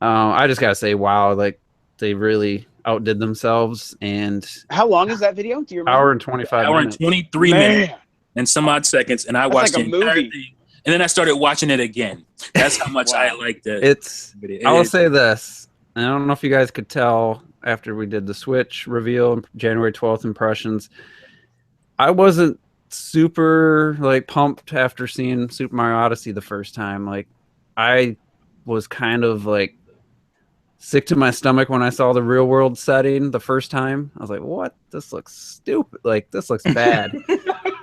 S2: I just got to say, wow, like they really outdid themselves. And
S4: how long is that video? Do you remember?
S2: Hour and 25
S6: hour
S2: minutes.
S6: And 23 minutes and some odd seconds. And I watched
S4: like
S6: the entire thing. And then I started watching it again. That's how much I liked it.
S2: I will say this. I don't know if you guys could tell after we did the Switch reveal, January 12th impressions. I wasn't super like pumped after seeing Super Mario Odyssey the first time. Like I was kind of like sick to my stomach when I saw the real world setting the first time. I was like, what? This looks stupid. Like this looks bad.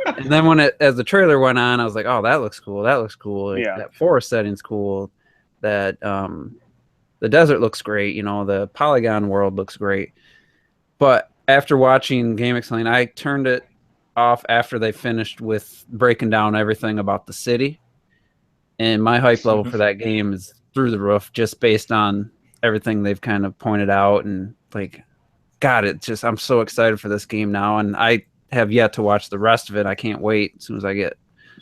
S2: And then as the trailer went on, I was like, oh, that looks cool. That looks cool. Like, that forest setting's cool. That the desert looks great. You know, the polygon world looks great. But after watching Game Explain, I turned it off after they finished with breaking down everything about the city. And my hype level for that game is through the roof just based on everything they've kind of pointed out. And like, God, I'm so excited for this game now. And I have yet to watch the rest of it. I can't wait as soon as I get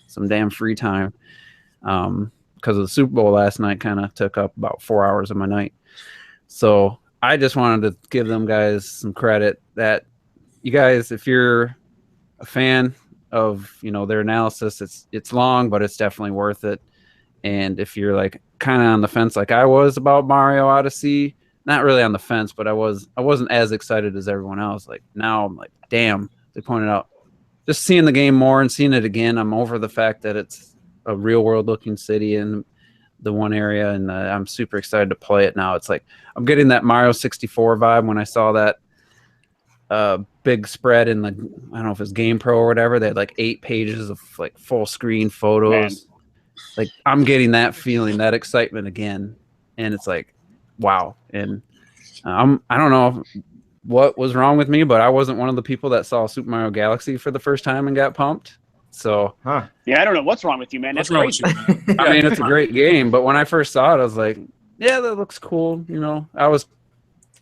S2: some damn free time. Because of the Super Bowl last night kind of took up about 4 hours of my night. So I just wanted to give them guys some credit that you guys, if you're a fan of, you know, their analysis, it's long, but it's definitely worth it. And if you're like kind of on the fence like I was about Mario Odyssey, not really on the fence, but I wasn't as excited as everyone else. Like now I'm like, damn, they pointed out just seeing the game more and seeing it again. I'm over the fact that it's a real world looking city in the one area. And I'm super excited to play it now. It's like, I'm getting that Mario 64 vibe when I saw that big spread in the, I don't know if it's Game Pro or whatever. They had like 8 pages of like full screen photos. Man. Like I'm getting that feeling, that excitement again. And it's like, wow. And I don't know what was wrong with me, but I wasn't one of the people that saw Super Mario Galaxy for the first time and got pumped. So,
S4: yeah, I don't know what's wrong with you, man. That's
S6: wrong with you.
S2: I mean, it's a great game, but when I first saw it, I was like, yeah, that looks cool. You know, I was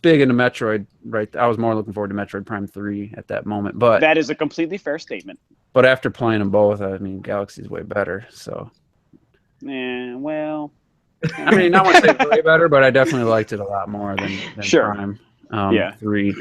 S2: big into Metroid, right? I was more looking forward to Metroid Prime 3 at that moment, but
S4: that is a completely fair statement.
S2: But after playing them both, I mean, Galaxy's way better. So,
S4: yeah, well,
S2: I mean, I wouldn't say way better, but I definitely liked it a lot more than Prime 3.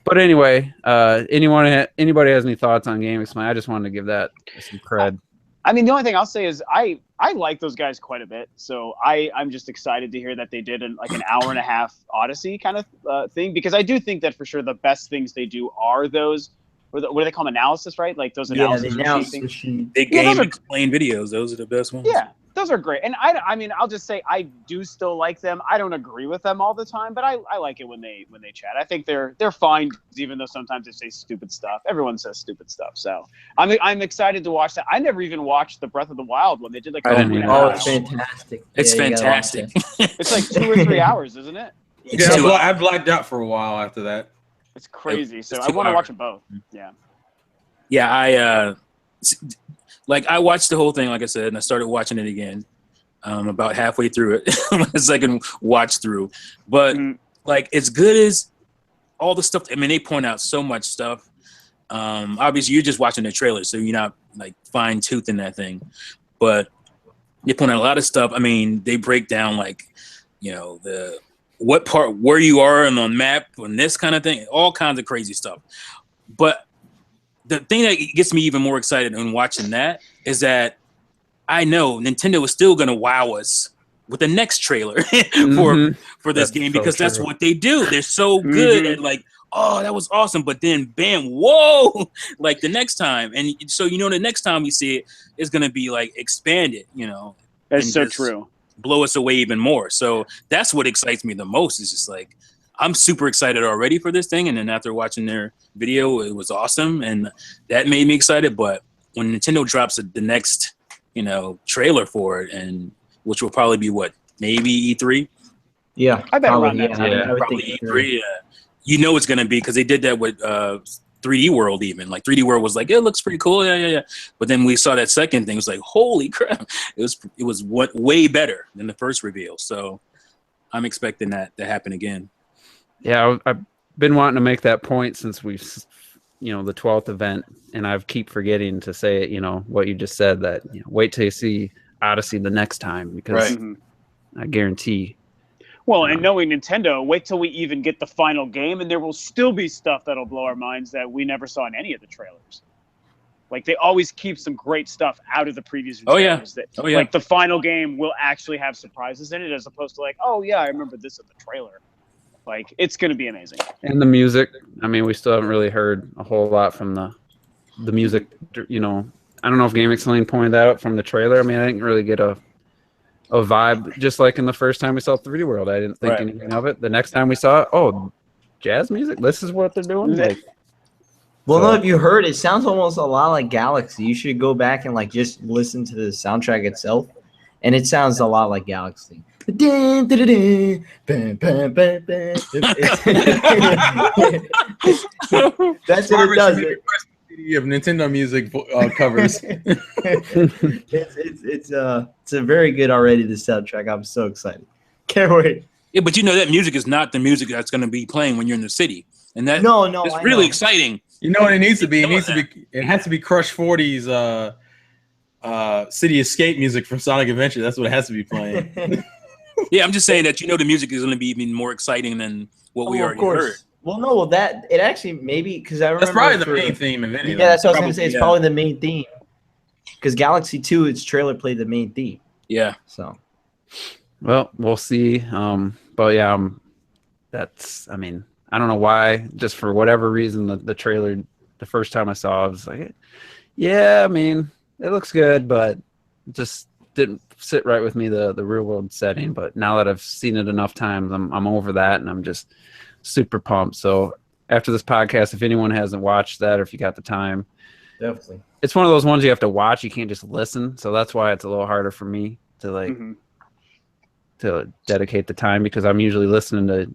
S2: But anyway, anybody has any thoughts on Game Explain? I just wanted to give that some cred.
S4: I mean, the only thing I'll say is I like those guys quite a bit. So I'm just excited to hear that they did an hour and a half Odyssey kind of thing, because I do think that for sure the best things they do are those, what do they call them, analysis, right? Like those analysis
S6: machines. Big game explain videos. Those are the best ones.
S4: Yeah. Those are great. And I mean, I'll just say I do still like them. I don't agree with them all the time, but I like it when they chat. I think they're fine, even though sometimes they say stupid stuff. Everyone says stupid stuff. So I'm excited to watch that. I never even watched the Breath of the Wild one. They did like
S5: it's fantastic.
S6: It's fantastic.
S4: It's like 2 or 3 hours, isn't it?
S3: Yeah, I blacked out for a while after that.
S4: It's crazy. So I want to watch them both. Yeah.
S6: Yeah, I watched the whole thing, like I said, and I started watching it again about halfway through it, my second watch through. But like, as good as all the stuff, I mean, they point out so much stuff. Obviously, you're just watching the trailer, so you're not like fine toothing that thing. But they point out a lot of stuff. I mean, they break down like, you know, what part where you are on the map and this kind of thing, all kinds of crazy stuff. But the thing that gets me even more excited in watching that is that I know Nintendo is still going to wow us with the next trailer for this game, because that's what they do. They're so good at like, oh, that was awesome, but then bam, whoa, like the next time. And so, you know, the next time we see it is going to be like expanded, you know.
S4: That's so true.
S6: Blow us away even more. So that's what excites me the most. Is just like, I'm super excited already for this thing, and then after watching their video, it was awesome, and that made me excited. But when Nintendo drops the next, you know, trailer for it, and which will probably be what, maybe E3,
S5: Yeah,
S4: I bet
S5: probably,
S4: around that
S5: yeah,
S4: time.
S5: I would
S6: Probably
S5: think
S6: E3. You know it's gonna be because they did that with 3D World. Even like 3D World was like, it looks pretty cool, yeah. But then we saw that second thing. It was like, holy crap! It was way better than the first reveal. So I'm expecting that to happen again.
S2: Yeah, I've been wanting to make that point since we've, the 12th event, and I keep forgetting to say it. What you just said, that wait till you see Odyssey the next time, because I guarantee.
S4: Well, and knowing Nintendo, wait till we even get the final game, and there will still be stuff that'll blow our minds that we never saw in any of the trailers. Like, they always keep some great stuff out of the previous trailers. Like, the final game will actually have surprises in it, as opposed to like, oh yeah, I remember this in the trailer. Like, it's going to be amazing.
S2: And the music, I mean, we still haven't really heard a whole lot from the music. I don't know if Game Explain pointed that out from the trailer. I mean, I didn't really get a vibe, just like in the first time we saw 3D World. I didn't think anything of it. The next time we saw it, oh, jazz music, this is what they're doing.
S5: No, if you heard it, sounds almost a lot like Galaxy. You should go back and like just listen to the soundtrack itself, and it sounds a lot like Galaxy. That's what it does.
S3: Of Nintendo music covers.
S5: It's a very good already. The soundtrack. I'm so excited. Can't wait.
S6: Yeah, but that music is not the music that's going to be playing when you're in the city, and that it's really exciting.
S3: You know what it needs to be? It has to be Crush 40's City Escape music from Sonic Adventure. That's what it has to be playing.
S6: Yeah, I'm just saying that the music is going to be even more exciting than what we already heard.
S5: Well, no, that it actually maybe because I remember
S3: that's probably the main theme of it.
S5: Yeah, that's what I was gonna say. It's probably the main theme because Galaxy 2, its trailer played the main theme.
S6: Yeah.
S5: So,
S2: well, we'll see. But yeah, that's. I mean, I don't know why. Just for whatever reason, the trailer, the first time I saw it, I was like, yeah, I mean, it looks good, but it just didn't sit right with me, the real world setting. But now that I've seen it enough times, I'm over that, and I'm just super pumped. So after this podcast, if anyone hasn't watched that, or if you got the time,
S5: definitely,
S2: it's one of those ones you have to watch. You can't just listen. So that's why it's a little harder for me to to dedicate the time, because I'm usually listening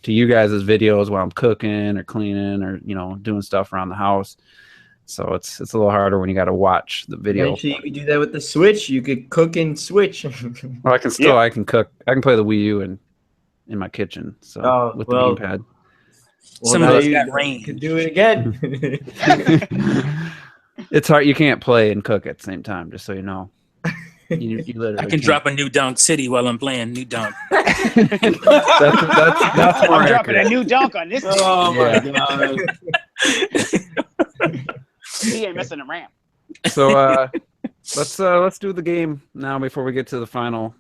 S2: to you guys' videos while I'm cooking or cleaning or doing stuff around the house. So it's a little harder when you got to watch the video.
S5: Actually, you could do that with the Switch. You could cook and Switch.
S2: Well, I can cook. I can play the Wii U in my kitchen. So with the gamepad.
S5: Well, some of us got range. Could do it again.
S2: It's hard. You can't play and cook at the same time. Just so you know. You literally
S6: I can drop a New Donk City while I'm playing New Donk.
S2: that's more
S4: I'm
S2: accurate.
S4: dropping a new dunk on this.
S6: Oh my god!
S4: He ain't missing a ramp.
S2: So let's do the game now before we get to the final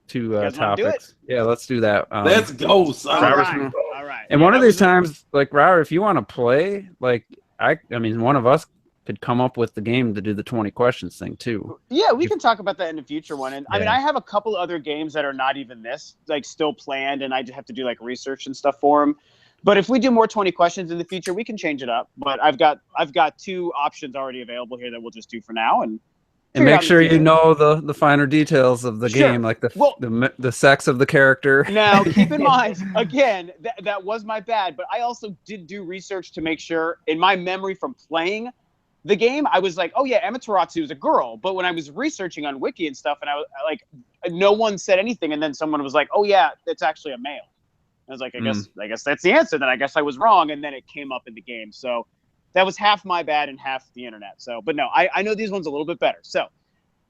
S2: two topics. Yeah, let's do that.
S3: Let's go, son.
S4: All right.
S2: And one of these times, like Robert, if you want to play, like I mean, one of us could come up with the game to do the 20 questions thing too.
S4: Yeah, we can talk about that in the future one. And I mean, I have a couple other games that are not even this, like still planned, and I just have to do like research and stuff for them. But if we do more 20 questions in the future, we can change it up. But I've got two options already available here that we'll just do for now, and
S2: make sure you know the finer details of the game, like the sex of the character.
S4: Now, keep in mind, again, that was my bad, but I also did do research to make sure, in my memory from playing the game, I was like, oh yeah, Amaterasu is a girl. But when I was researching on Wiki and stuff, and I was like, no one said anything, and then someone was like, oh yeah, it's actually a male. I was like, I guess that's the answer. Then I guess I was wrong, and then it came up in the game. So that was half my bad and half the internet. So, but no, I know these ones a little bit better. So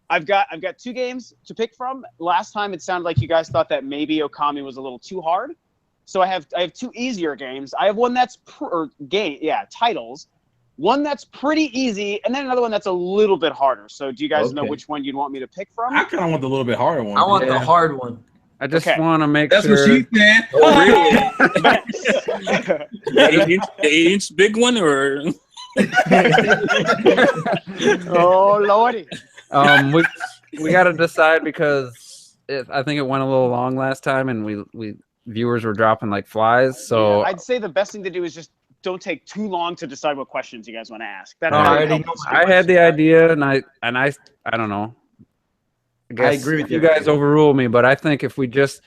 S4: I've got two games to pick from. Last time it sounded like you guys thought that maybe Okami was a little too hard. So I have two easier games. I have one that's titles. One that's pretty easy, and then another one that's a little bit harder. So do you guys know which one you'd want me to pick from?
S3: I kind of want the little bit harder one.
S5: I want the hard one.
S2: I just want to make
S3: sure. That's what she said.
S6: Oh, really? the 8-inch big one, or?
S4: Oh, Lordy.
S2: We got to decide, because I think it went a little long last time, and we viewers were dropping like flies. So
S4: I'd say the best thing to do is just don't take too long to decide what questions you guys want to ask.
S2: I had the idea, and I don't know. I agree with you. You guys overrule me, but I think if we just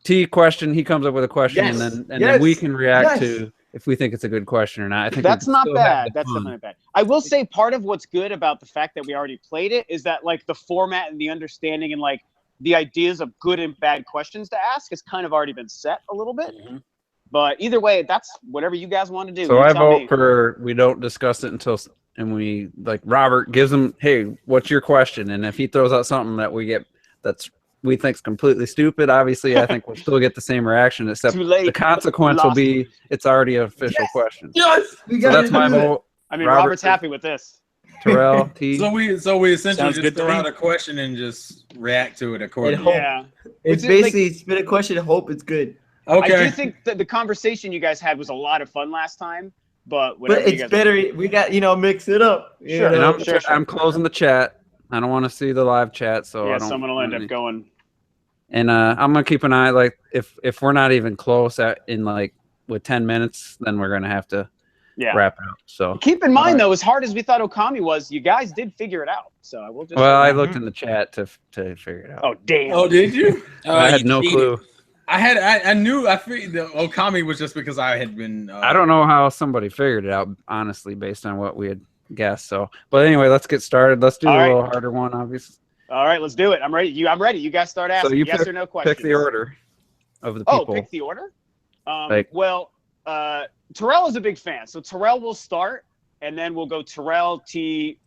S2: T question. He comes up with a question,
S5: Yes.
S2: and then we can react
S5: Yes.
S2: to if we think it's a good question or not. I think
S4: That's
S2: we
S4: not
S2: still have
S4: bad.
S2: the
S4: That's
S2: fun.
S4: definitely not bad. I will say part of what's good about the fact that we already played it is that like the format and the understanding and like the ideas of good and bad questions to ask has kind of already been set a little bit.
S6: Mhm.
S4: But either way, that's whatever you guys want to do.
S2: So
S4: You
S2: I
S4: tell
S2: vote
S4: me.
S2: for we don't discuss it until and we like Robert gives him, hey, what's your question? And if he throws out something that we think's completely stupid, obviously I think we'll still get the same reaction, except
S4: Too late.
S2: the consequence will
S4: Lost.
S2: be it's already an official
S5: Yes.
S2: question.
S3: Yes.
S5: We
S2: So
S5: gotta
S2: that's my
S5: do it.
S2: vote.
S4: I mean,
S2: Robert
S4: Robert's
S2: says-
S4: happy with this.
S2: Terrell, T.
S3: So we essentially
S6: Sounds
S3: just
S6: good to
S3: throw
S6: me.
S3: out a question and just react to it accordingly.
S5: Hope.
S4: Yeah.
S5: It's
S4: Which is, like-
S5: basically spit a question. Hope it's good.
S4: I do
S3: Okay.
S4: think that the conversation you guys had was a lot of fun last time, but
S5: But
S4: whatever you
S5: it's
S4: guys
S5: better. We got mix it up. you
S4: Sure.
S2: And
S5: know?
S2: I'm closing the chat. I don't want to see the live chat, so
S4: Yeah,
S2: I don't.
S4: someone will end up going.
S2: And I'm gonna keep an eye. Like if we're not even close in like with 10 minutes, then we're gonna have to
S4: Yeah.
S2: wrap it up. So
S4: Keep in mind, though, as hard as we thought Okami was, you guys did figure it out. So I will just.
S2: well, I
S4: say that.
S2: looked in the chat to figure it out.
S4: Oh damn!
S3: Oh, did you?
S2: I had
S6: you
S2: no
S6: cheated.
S2: clue.
S3: I knew. I figured the Okami was just because I had been.
S2: I don't know how somebody figured it out, honestly, based on what we had guessed. So, but anyway, let's get started. Let's do
S4: All
S2: a
S4: right.
S2: little harder one, obviously.
S4: All right, let's do it. I'm ready. I'm ready. You guys start asking
S2: you
S4: yes or no questions.
S2: Pick the order of the
S4: Oh,
S2: people.
S4: pick the order.
S2: Like-
S4: Well, Terrell is a big fan, so Terrell will start, and then we'll go Terrell, T.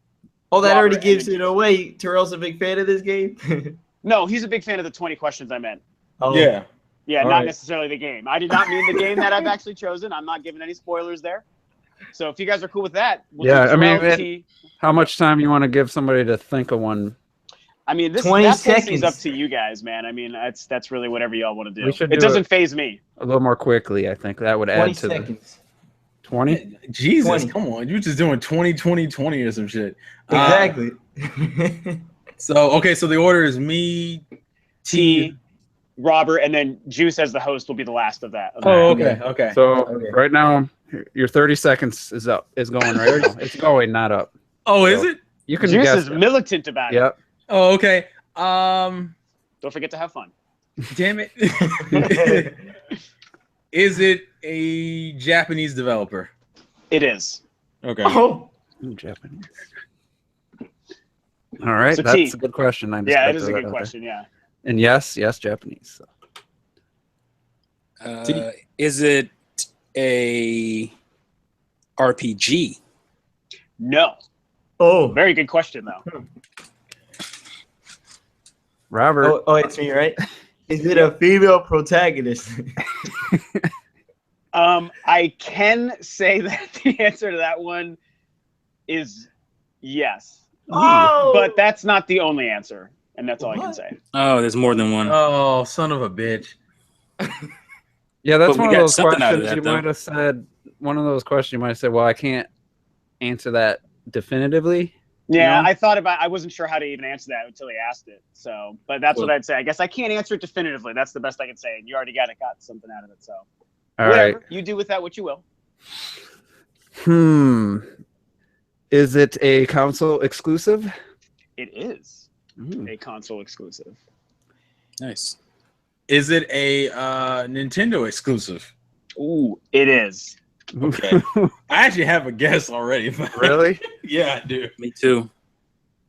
S5: Oh, that
S4: Robert,
S5: already
S4: and
S5: gives
S4: then-
S5: it away. Terrell's a big fan of this game.
S4: No, he's a big fan of the 20 questions I meant.
S5: Oh.
S3: Yeah.
S4: Yeah,
S5: All
S4: not
S5: right.
S4: necessarily the game. I did not mean the game that I've actually chosen. I'm not giving any spoilers there. So if you guys are cool with that, we'll
S2: Yeah,
S4: do
S2: I mean,
S4: Terrell, T.
S2: How much time you want to give somebody to think of one?
S4: I mean, this
S5: 20
S4: that's seconds up
S5: seconds.
S4: to you guys, man. I mean, that's really whatever y'all want to do.
S2: We should
S4: It
S2: do
S4: doesn't
S2: it-
S4: phase me.
S2: A little more quickly, I think that would
S5: 20
S2: add to
S5: seconds.
S2: the 20.
S3: Jesus,
S5: 20.
S3: come on. You're just doing 20, 20, 20 or some shit.
S5: Exactly.
S3: So the order is me,
S4: T, Robert, and then Juice as the host will be the last of that.
S3: Oh, okay.
S2: So
S5: Okay.
S2: right now, your 30 seconds is going right now. It's going, not up.
S3: Oh, is it?
S2: You can
S4: Juice
S2: guess.
S4: is militant about it.
S2: Yep.
S3: Oh, okay.
S4: Don't forget to have fun.
S3: Damn it. Is it a Japanese developer?
S4: It is.
S3: Okay.
S5: Oh,
S2: Ooh, Japanese. All right,
S4: So
S2: that's
S4: T.
S2: a good question. I just
S4: Yeah,
S2: got
S4: it is
S2: to
S4: a
S2: that
S4: good
S2: out there.
S4: question. Yeah.
S2: And yes, Japanese. So.
S6: Is it a RPG?
S4: No.
S5: oh,
S4: Very good question, though.
S2: Robert,
S5: it's me, right? Is it a female protagonist?
S4: I can say that the answer to that one is yes,
S5: Oh,
S4: but that's not the only answer, and that's all I can
S5: What?
S4: say.
S6: Oh, there's more than one.
S3: Oh, son of a bitch.
S2: yeah, that's
S6: But we
S2: one of
S6: got
S2: those
S6: something out of
S2: questions
S6: that,
S2: you
S6: though.
S2: might have said. One of those questions you might have said, "Well, I can't answer that definitively."
S4: Yeah,
S2: No?
S4: I thought about. I wasn't sure how to even answer that until he asked it. So, but that's what I'd say. I guess I can't answer it definitively. That's the best I can say. And you already got something out of it. So,
S2: All
S4: whatever.
S2: right.
S4: You do with that what you will.
S2: Is it a console exclusive?
S4: It is
S2: Ooh.
S4: a console exclusive.
S6: Nice.
S3: Is it a Nintendo exclusive?
S4: Ooh, it is.
S3: Okay. I actually have a guess already.
S2: Really?
S3: Yeah, I do.
S6: Me too.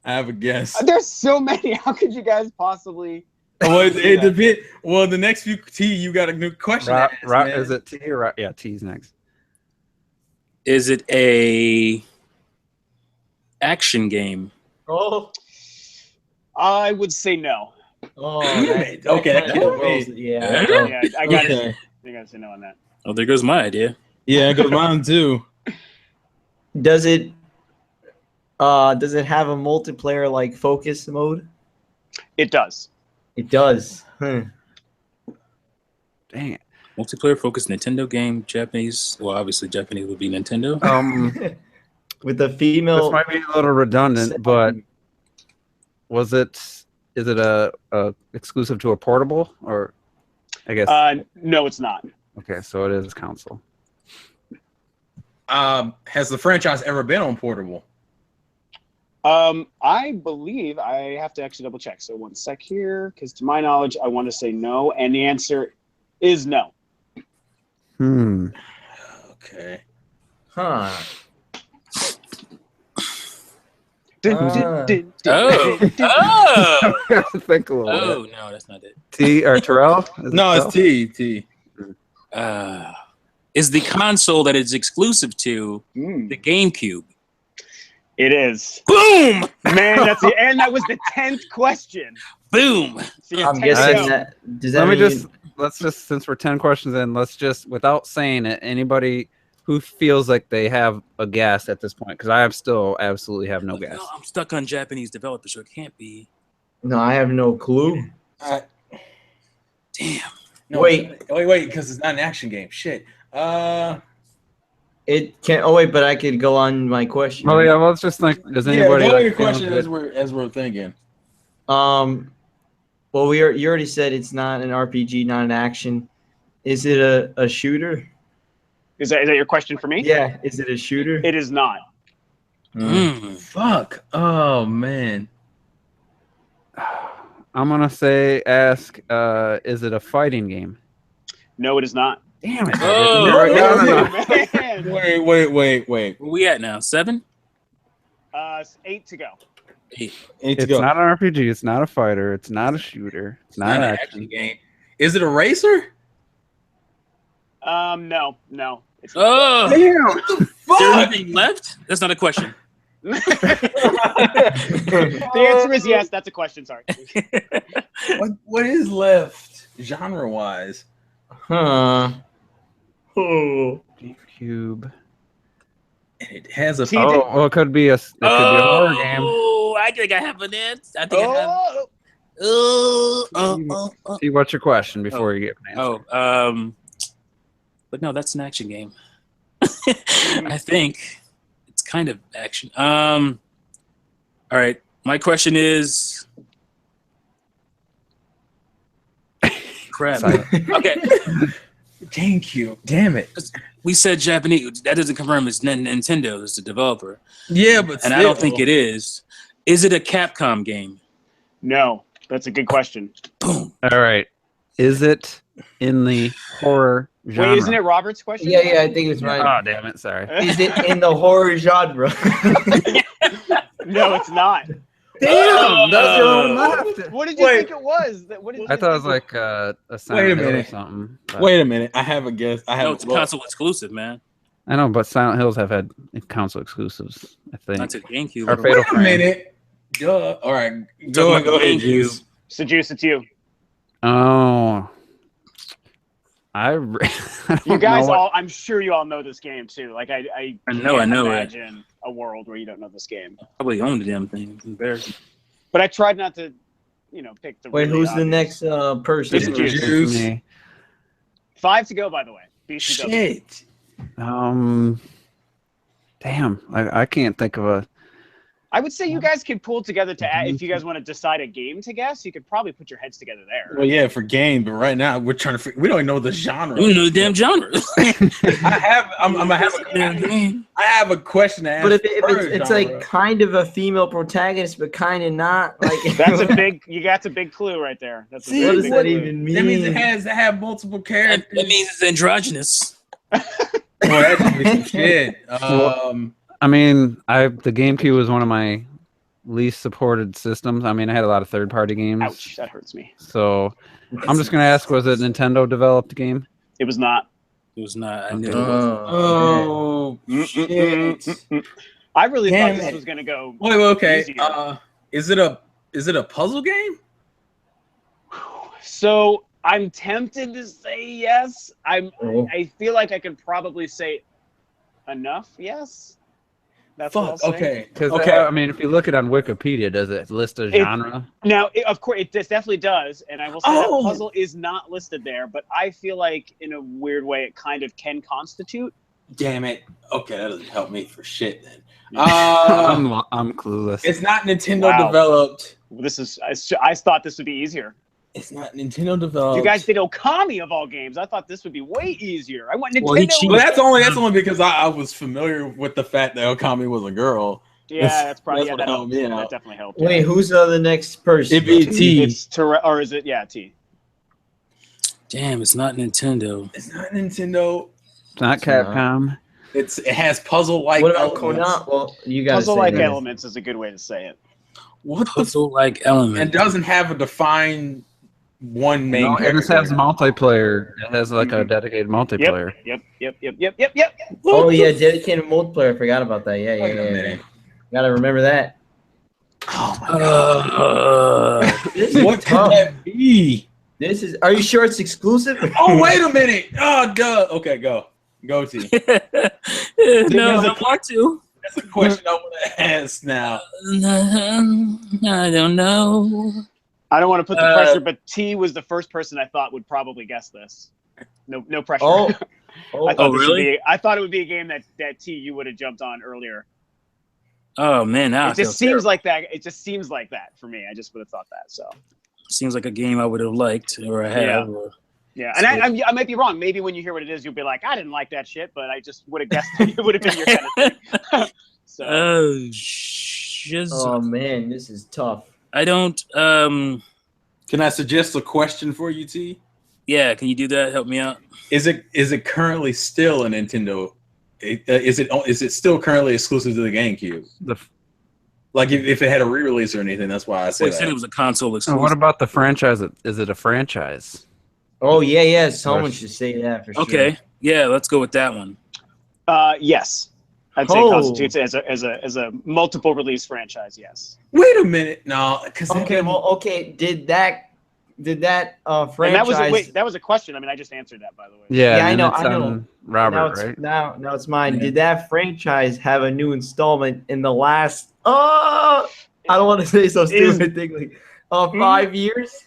S3: I have a guess.
S4: There's so many. How could you guys possibly?
S3: Well, it
S4: Yeah.
S3: depends. Well, the next few T, you got a new question. to ask, man.
S2: Is it T or yeah? T's next.
S6: Is it a action game?
S5: oh,
S4: I would say no.
S5: oh.
S3: Okay, that
S5: kinda
S3: killed
S5: rolls-
S3: me.
S5: Yeah.
S6: Yeah.
S4: Yeah, I got it.
S3: Okay.
S4: I gotta say no on that.
S6: Oh, there goes my idea.
S3: Yeah, because mine too.
S5: Does it have a multiplayer like focus mode?
S4: It does.
S5: It does.
S2: Dang it.
S6: Multiplayer focused Nintendo game, Japanese. Well, obviously Japanese would be Nintendo.
S5: With the
S2: This
S5: female.
S2: might be a little redundant, but is it a exclusive to a portable or? I guess.
S4: No, it's not.
S2: Okay, so it is console.
S3: Has the franchise ever been on portable?
S4: I believe I have to actually double check. So one sec here, because to my knowledge, I want to say no, and the answer is no.
S3: Okay.
S5: Huh.
S6: Oh.
S2: Think a little
S6: Oh,
S2: bit.
S6: no, that's not it.
S2: T or Terrell?
S3: No, it's T.
S6: Is the console that it's exclusive to the GameCube?
S4: It is.
S6: Boom!
S4: Man, and that was the 10th question.
S6: Boom!
S4: So you have
S5: I'm
S4: 10 to
S5: guessing
S4: go.
S5: that. Does that
S2: Let me
S5: mean
S2: let's just, since we're 10 questions in, let's just, without saying it, anybody who feels like they have a guess at this point, because I still absolutely have no guess.
S6: No, I'm stuck on Japanese developers, so it can't be.
S5: No, I have no clue.
S6: Damn.
S3: No,
S5: Wait,
S3: because it's not an action game. Shit.
S5: it can't. Oh wait, but I could go on my question.
S2: Oh yeah, let's just think. Does
S3: Yeah,
S2: anybody
S3: go
S2: like
S3: your question
S2: feeling
S3: as we're thinking.
S5: Well, you already said it's not an RPG, not an action. Is it a shooter?
S4: Is that your question for me?
S5: Yeah. Is it a shooter?
S4: It is not.
S3: Fuck. Oh man.
S2: I'm gonna say, ask, is it a fighting game?
S4: No, it is not.
S2: Damn it!
S6: Oh,
S4: Man.
S3: Wait.
S6: Where we at now? 7?
S4: 8 to go.
S6: 8.
S2: It's not an RPG. It's not a fighter. It's not a shooter. It's not an action
S3: game. Is it a racer?
S4: No. It's not.
S6: Oh!
S3: Damn.
S6: Is there anything left? That's not a question.
S4: The answer is yes. That's a question. Sorry.
S3: What is left genre wise?
S5: Huh. Oh.
S2: GameCube.
S3: It has a.
S2: Well, it could be a horror game.
S6: Oh, I think I have an answer. I think I have.
S2: See, what's your question before you get an answer?
S6: But no, that's an action game. I think it's kind of action. All right, my question is. Crap. Okay.
S3: GameCube. Damn it.
S6: We said Japanese. That doesn't confirm it's Nintendo. It's the developer.
S3: Yeah, but
S6: I don't think it is. Is it a Capcom game?
S4: No, that's a good question.
S6: Boom.
S2: All right. Is it in the horror genre?
S4: Wait, isn't it Robert's question?
S5: Yeah, I think it was mine.
S2: Oh, damn it. Sorry.
S5: Is it in the horror genre?
S4: No, it's not.
S2: Damn, that's the one left.
S4: What did you think it was?
S2: I thought it was like a Silent Hill or something. But
S3: Wait a minute. I have a guess.
S6: No, it's a console exclusive, man.
S2: I know, but Silent Hills have had console exclusives, I think.
S6: Not to the GameCube.
S2: Or Fatal
S3: Wait a
S2: Frame.
S3: minute. Duh. All right.
S6: Go
S3: ahead,
S6: GameCube.
S3: Juice.
S4: So, Juice, it's you.
S2: Oh.
S4: You guys I'm sure you all know this game too. Like I
S6: know it.
S4: Imagine a world where you don't know this game.
S6: Probably own the damn thing. It's embarrassing.
S4: But I tried not to, pick the.
S5: Wait,
S4: really
S5: who's the
S4: obvious.
S5: next person?
S4: It's
S3: Juice.
S2: Me.
S4: 5 to go, by the way. BCW.
S3: Shit.
S2: Damn, I can't think of a.
S4: I would say you guys could pull together to add, if you guys want to decide a game to guess, you could probably put your heads together there.
S3: Well, yeah, for game, but right now we're trying to. We don't even know the genre.
S6: We don't know the damn genre.
S3: I have a question to ask.
S5: But if it's like kind of a female protagonist, but kind of not. Like
S4: That's a big clue right there. That's a
S3: See,
S5: what
S4: big
S5: does that
S4: clue.
S5: even mean?
S3: That means it have multiple characters.
S6: That means it's androgynous.
S3: Boy, that should be some shit.
S2: I mean, the GameCube was one of my least supported systems. I mean, I had a lot of third-party games.
S4: Ouch, that hurts me.
S2: So I'm just gonna ask: was it a Nintendo-developed game?
S4: It was not.
S6: It was not. I knew.
S3: Oh shit!
S4: I really
S3: Damn
S4: thought this
S3: it.
S4: was gonna go.
S3: Wait, okay.
S4: easier.
S3: Is it a puzzle game?
S4: So I'm tempted to say yes.
S5: Oh.
S4: I feel like I could probably say enough yes. That's what I'll
S3: Fuck.
S4: say.
S3: Okay.
S2: Because
S3: Okay.
S2: I mean, if you look it on Wikipedia, does it list a genre?
S4: Now, of course, it definitely does, and I will say
S3: Oh.
S4: that puzzle is not listed there. But I feel like, in a weird way, it kind of can constitute.
S3: Damn it. Okay, that doesn't help me for shit then.
S2: I'm clueless.
S3: It's not Nintendo
S4: Wow.
S3: developed.
S4: This is. I thought this would be easier.
S3: It's not Nintendo developed.
S4: You guys did Okami of all games. I thought this would be way easier. I want Nintendo.
S6: Well, he cheated.
S3: Well, that's only because I was familiar with the fact that Okami was a girl.
S4: Yeah, that's probably
S3: That's what
S4: that
S3: helped
S4: helped.
S3: me out.
S4: That definitely helped.
S5: Wait, who's the next person?
S3: It'd be T.
S4: It's or is it? Yeah, T.
S6: Damn, it's not Nintendo.
S3: It's not Nintendo.
S2: It's not Capcom.
S3: It has puzzle-like
S5: What about
S3: elements.
S5: Konami? Well, you got
S4: Puzzle-like elements is a good way to say it.
S3: What the
S6: Puzzle-like element.
S3: and doesn't have a defined one main
S2: No,
S3: character.
S2: it just has multiplayer. It has like a dedicated multiplayer.
S4: Yep.
S5: Oh yeah, dedicated multiplayer. I forgot about that. Yeah.
S3: Wait a minute.
S5: Gotta remember that.
S3: Oh my god.
S5: This is
S3: What could
S5: tough.
S3: that be?
S5: This is. Are you sure it's exclusive?
S3: Oh, wait a minute. Oh, duh. Okay, go. Go, T.
S6: No, I want to.
S3: That's a question I want to ask now.
S6: I don't know.
S4: I don't want to put the pressure, but T was the first person I thought would probably guess this. No pressure.
S5: Oh,
S4: I thought this would
S6: really?
S4: I thought it would be a game that T you would have jumped on earlier.
S6: Oh man, now
S4: It just seems like that. It just seems like that for me. I just would have thought that. So
S6: seems like a game I would have liked or I have.
S4: yeah, and I might be wrong. Maybe when you hear what it is, you'll be like, I didn't like that shit, but I just would have guessed it would have been your kind of thing. So
S6: Oh shit!
S5: oh man, this is tough.
S6: I don't.
S3: Can I suggest a question for you, T?
S6: Yeah, can you do that? Help me out.
S3: Is it currently still a Nintendo? Is it still currently exclusive to the GameCube? Like if it had a re-release or anything, that's why I said
S6: They said it was a console
S2: Oh,
S6: exclusive.
S2: what about the franchise? Is it a franchise?
S5: Oh yeah. Someone should say that for sure.
S6: Okay, yeah, let's go with that one.
S4: yes. I'd say it constitutes as a multiple release franchise, yes.
S3: Wait a minute, no, because
S5: Okay. Did that franchise?
S4: And that was a question. I mean, I just answered that, by the way.
S2: Yeah,
S5: Yeah, I
S2: and
S5: know,
S2: it's
S5: I know.
S2: on Robert,
S5: now it's,
S2: right?
S5: Now it's mine.
S6: Yeah.
S5: Did that franchise have a new installment in the last? Oh, I don't want to say so stupid thing. 5 years.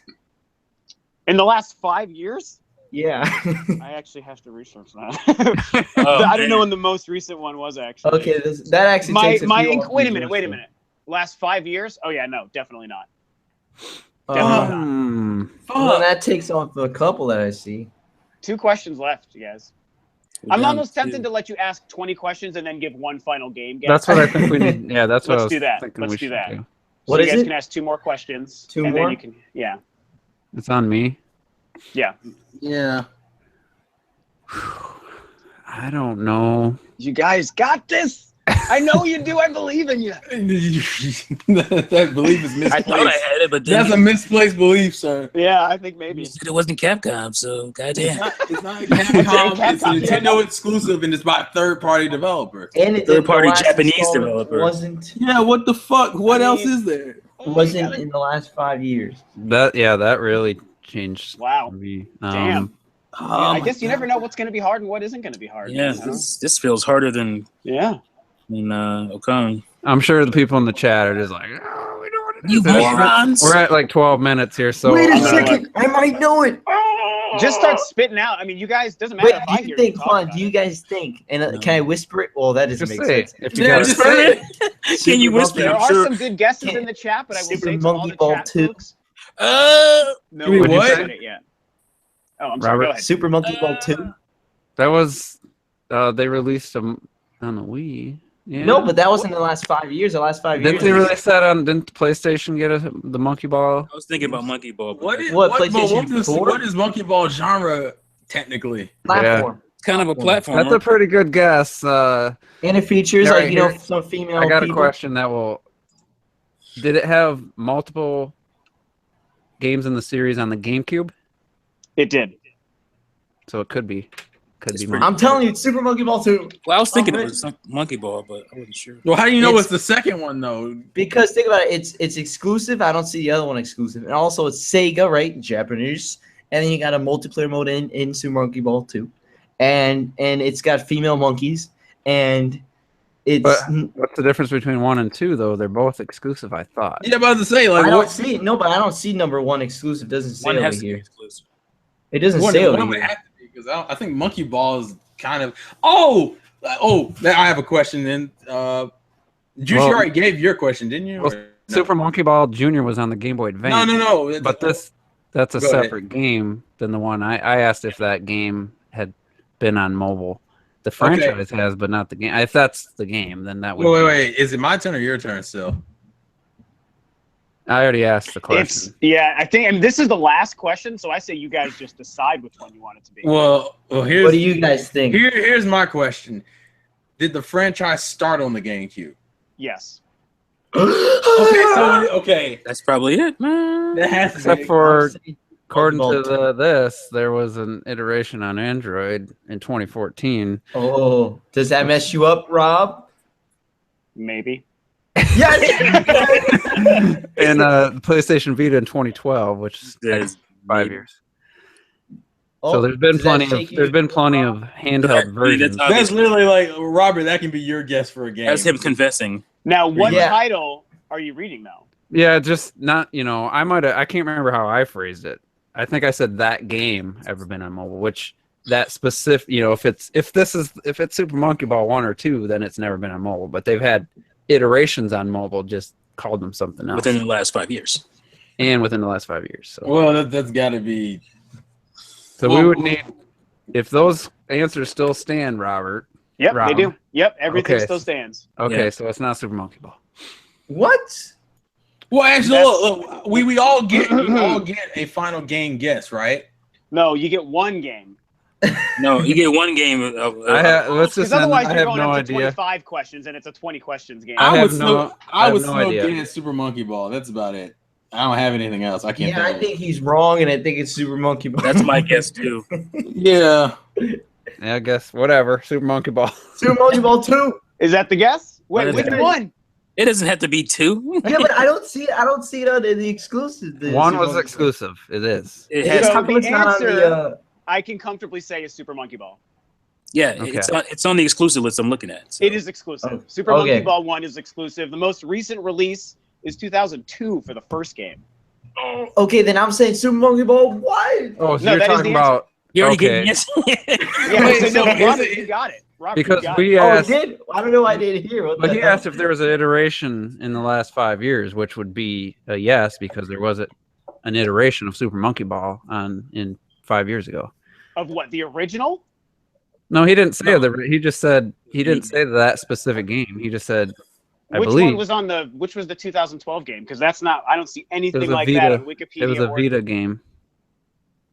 S4: In the last 5 years?
S5: Yeah.
S4: I actually have to research that. I don't know when the most recent one was actually.
S5: Okay, that actually takes a few
S4: wait a minute. Last 5 years? Oh yeah, no, definitely not.
S5: Well, that takes off a couple that I see.
S4: 2 questions left, you guys. I'm almost tempted to let you ask 20 questions and then give one final game guess.
S2: That's what I think we need. Yeah, that's what I was
S4: do that.
S2: thinking
S4: Let's
S2: we
S4: do
S2: should
S4: that.
S2: do.
S4: So you guys can ask 2 more questions.
S5: 2
S4: and
S5: more?
S4: then you can, yeah.
S2: It's on me.
S4: Yeah.
S3: yeah.
S2: I don't know.
S4: You guys got this. I know you do. I believe in you.
S3: That belief is misplaced.
S6: I thought I had it, but then
S3: That's a misplaced belief, sir.
S4: Yeah, I think
S6: you
S4: maybe.
S6: said it wasn't Capcom, so goddamn.
S3: It's not Capcom. It's a Nintendo exclusive, and it's by a third-party developer.
S5: And it
S6: Third-party
S5: the last
S6: Japanese
S5: installment
S6: developer.
S5: wasn't
S3: Yeah, what the fuck? What else is there?
S5: in the last 5 years.
S2: That really changed.
S4: Wow.
S2: Me.
S4: Damn. I guess you never know what's going to be hard and what isn't going to be hard.
S6: Yeah, this feels harder than Okami.
S2: I'm sure the people in the chat are just like, oh, we know what it is.
S6: You morons!
S2: We're at like 12 minutes here, so
S5: Wait a second, I might know it.
S4: Just start spitting out. I mean, you guys, doesn't matter
S5: Wait,
S4: if I
S5: do you
S4: hear
S5: think?
S4: you
S5: Hold on,
S4: talk
S5: do you
S4: about
S5: guys think? And can I whisper it? Well, that doesn't
S2: just
S5: make
S2: say it.
S5: sense.
S2: If you
S3: Yeah,
S2: got
S3: just
S2: it.
S3: say
S6: it. Can you whisper?
S4: There
S6: I'm
S4: are
S6: sure.
S4: some good guesses in the chat, but I will
S5: Super
S4: say to all
S5: Monkey
S4: the
S5: Ball
S4: chat
S5: 2.
S4: folks,
S3: Give me
S4: one
S3: what?
S4: has said it yet. Oh, I'm sorry.
S2: Robert?
S4: Go ahead.
S5: Super Monkey Ball 2.
S2: That was they released them on the Wii. Yeah.
S5: No, but that wasn't in the last 5 years. The last 5 years.
S2: Didn't they release that on? Didn't PlayStation get the Monkey Ball?
S6: I was thinking about Monkey Ball.
S3: What is
S5: PlayStation 4?
S3: what is Monkey Ball genre technically?
S5: Platform.
S6: It's kind of a platform.
S2: That's a pretty good guess.
S5: And it features
S2: Yeah, right,
S5: some female.
S2: I got
S5: people.
S2: a question that will. Did it have multiple games in the series on the GameCube?
S4: It did.
S2: So it could be. Could be.
S5: I'm telling you, it's Super Monkey Ball 2.
S6: Well, I was thinking
S5: Oh,
S6: it was some Monkey Ball, but I wasn't sure.
S3: Well, how do you know
S5: It's-
S3: it's the second one though?
S5: Because think about it, it's exclusive. I don't see the other one exclusive, and also it's Sega, right? Japanese, and then you got a multiplayer mode in Super Monkey Ball 2, and it's got female monkeys, and it's.
S2: But what's the difference between 1 and 2 though? They're both exclusive. I thought.
S3: Yeah, about to say like
S5: I don't
S3: what?
S5: see no, but I don't see number 1 exclusive. Doesn't say
S6: One
S5: over
S6: has to be
S5: here.
S6: exclusive.
S5: It doesn't
S3: One,
S5: say
S3: one
S5: over
S3: would
S5: here.
S3: have to be because I think Monkey Ball is kind of. Oh. I have a question then. Juicy
S2: Well-
S3: already gave your question, didn't you?
S2: Well,
S3: Or no?
S2: Super Monkey Ball Jr. was on the Game Boy Advance.
S3: No.
S2: But that's a
S3: Go ahead.
S2: separate game than the one I asked if that game had been on mobile. The franchise has, but not the game. If that's the game, then that would.
S3: Wait. Is it my turn or your turn still?
S2: I already asked the question.
S4: I think, and this is the last question, so I say you guys just decide which one you want it to be.
S3: Well, here's
S5: What do you guys think?
S3: Here's my question: did the franchise start on the GameCube?
S4: Yes.
S3: Okay,
S6: That's probably it, man.
S3: that has to
S2: Except
S3: be.
S2: for, according
S5: Pokeball
S2: to this, there was an iteration on Android in 2014.
S5: Oh, does that mess you up, Rob?
S4: Maybe.
S5: Yes.
S2: And PlayStation Vita in 2012, which is 5 years. So there's been plenty of handheld versions.
S3: That's literally like Robert. That can be your guess for a game.
S6: That's him confessing.
S4: Now, what title are you reading though?
S2: Yeah, just not. I can't remember how I phrased it. I think I said that game ever been on mobile, which that specific. If it's Super Monkey Ball 1 or 2, then it's never been on mobile. But they've had iterations on mobile, just called them something else
S6: within the last 5 years.
S2: And within the last 5 years. So.
S3: Well, that's got to be.
S2: So we would need, if those answers still stand, Robert.
S4: Yep, they do. Yep, everything still stands.
S2: Okay, so it's not Super Monkey Ball.
S5: What?
S3: Well, actually, look, we all get a final game guess, right?
S4: No, you get one game.
S6: No, you get one game.
S4: Because otherwise you're going up to 25 questions, and it's a 20 questions game.
S3: I would still guess Super Monkey Ball. That's about it. I don't have anything else. I can't.
S5: Yeah, I think he's wrong, and I think it's Super Monkey Ball.
S6: That's my guess too.
S3: Yeah.
S2: Yeah, I guess whatever. Super Monkey Ball.
S5: Super Monkey Ball 2.
S4: Is that the guess? Wait, which one?
S6: It doesn't have to be 2.
S5: Yeah, but I don't see it on the exclusive.
S2: 1 was exclusive. It is.
S6: It has.
S4: So the answer I can comfortably say is Super Monkey Ball.
S6: Yeah, it's on the exclusive list I'm looking at. So.
S4: It is exclusive. Super Monkey Ball 1 is exclusive. The most recent release is 2002 for the first game.
S5: Okay, then I'm saying Super Monkey Ball 1.
S2: Oh, so you're talking about.
S6: You already gave me
S4: Robert, you got it. Robert,
S2: because we asked.
S5: I don't know. I didn't hear.
S2: But he asked if there was an iteration in the last 5 years, which would be a yes, because there was an iteration of Super Monkey Ball in 5 years ago.
S4: Of what, the original?
S2: No, he didn't say he just said he didn't say that specific game. He just said,
S4: which one was which was the 2012 game? Because that's not. I don't see anything like that on Wikipedia.
S2: It was a Vita game.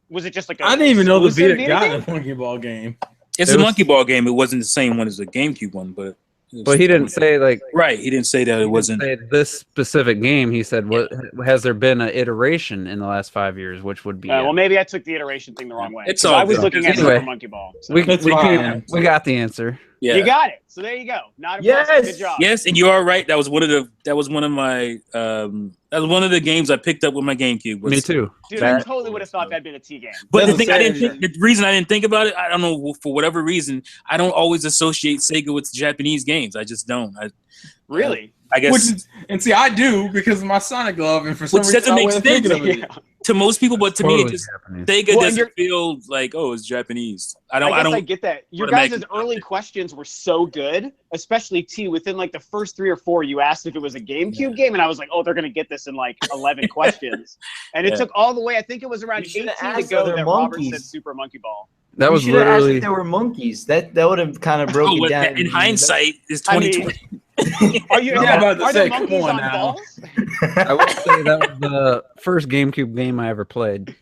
S4: Was it just like
S3: I didn't even know the Vita got a Monkey Ball game.
S6: It's a Monkey Ball game. It wasn't the same one as the GameCube one, but
S2: he didn't say
S6: right. He didn't say that it wasn't
S2: this specific game. He said, "What has there been an iteration in the last 5 years?" Which would be
S4: well, maybe I took the iteration thing the wrong way.
S6: It's all
S4: I was looking at Super Monkey Ball. So.
S2: We got the answer.
S6: Yeah.
S4: You got it. So there you go. Not impressive. Good job.
S6: Yes, and you are right. That was one of my that was one of the games I picked up with my GameCube.
S2: Me too.
S4: Dude, I totally would have thought that'd been a T game.
S6: But the reason I didn't think about it, I don't know, for whatever reason, I don't always associate Sega with Japanese games. I just don't.
S4: Really?
S6: I guess.
S3: I do because of my Sonic Glove, and for some reason,
S6: doesn't make sense to most people, but to me, it just Sega doesn't feel like, oh, it's Japanese. I
S4: get that. Your guys' early questions were so good, especially T. Within like the first 3 or 4, you asked if it was a GameCube game, and I was like, oh, they're gonna get this in like 11 questions, and it took all the way. I think it was around 18 to go that Robert said Super Monkey Ball.
S2: That was literally.
S5: Asked if there were monkeys. That would have kind of broken down.
S6: In hindsight, is 2020.
S4: Are you about to say, come on now?
S2: I would say that was the first GameCube game I ever played,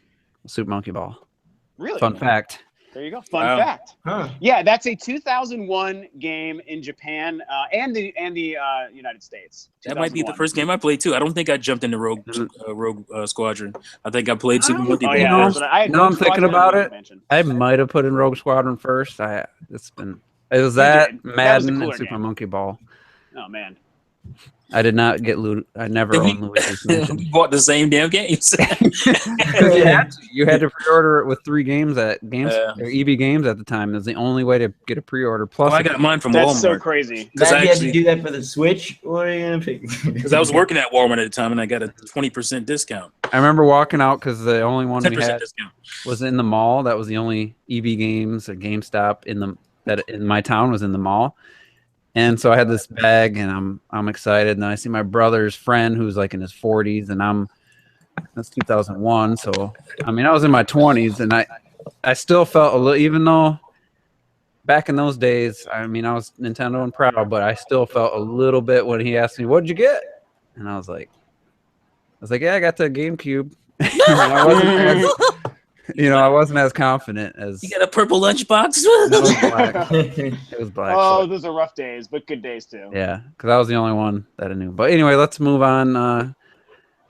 S2: Super Monkey Ball.
S4: Really?
S2: Fun fact.
S4: There you go. Fun fact. Huh. Yeah, that's a 2001 game in Japan and the United States.
S6: That might be the first game I played too. I don't think I jumped into Rogue Squadron. I think I played Super Monkey Ball.
S2: Now I'm thinking about it. I might have put in Rogue Squadron first. It was that Madden and Super Monkey Ball.
S4: Oh man.
S2: I did not get loot. I never owned Luigi's Mansion.
S6: We bought the same damn games.
S2: You had to pre-order it with 3 games at EB Games at the time. That's the only way to get a pre-order. Plus,
S6: I got mine from Walmart.
S4: That's so crazy.
S5: Because I had to do that for the Switch. What are you gonna pick?
S6: Because I was working at Walmart at the time, and I got a 20% discount.
S2: I remember walking out because the only one we had
S6: discount
S2: was in the mall. That was the only EB Games or GameStop that in my town was in the mall. And so I had this bag, and I'm excited. And I see my brother's friend who's like in his 40s, and that's 2001. So I mean, I was in my 20s, and I still felt a little, even though back in those days, I mean, I was Nintendo and proud, but I still felt a little bit when he asked me, "What'd you get?" And I was like, was like, yeah, I got the GameCube. I wasn't I wasn't as confident as.
S6: You got a purple lunchbox?
S2: No, it was black. It was black.
S4: Oh, those are rough days, but good days too.
S2: Yeah, because I was the only one that I knew. But anyway, let's move on.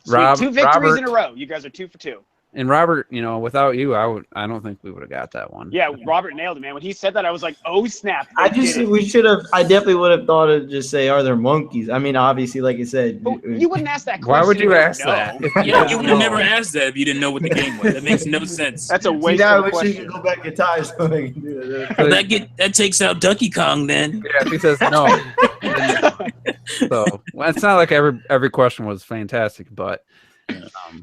S4: Sweet. 2 victories in a row. You guys are 2 for 2.
S2: And Robert, without you, I don't think we would have got that one.
S4: Yeah, Robert nailed it, man. When he said that, I was like, oh snap!
S5: I definitely would have thought of just say, are there monkeys? I mean, obviously, like I said,
S4: but you wouldn't ask that question.
S2: Why would you ask that?
S6: Yeah, you would have never asked that if you didn't know what the game was. That makes no sense.
S4: That's a waste of a question.
S5: You could go back in time so I can do that.
S6: Well, that takes out Donkey Kong then.
S2: Yeah, if he says no. So it's not like every question was fantastic, but.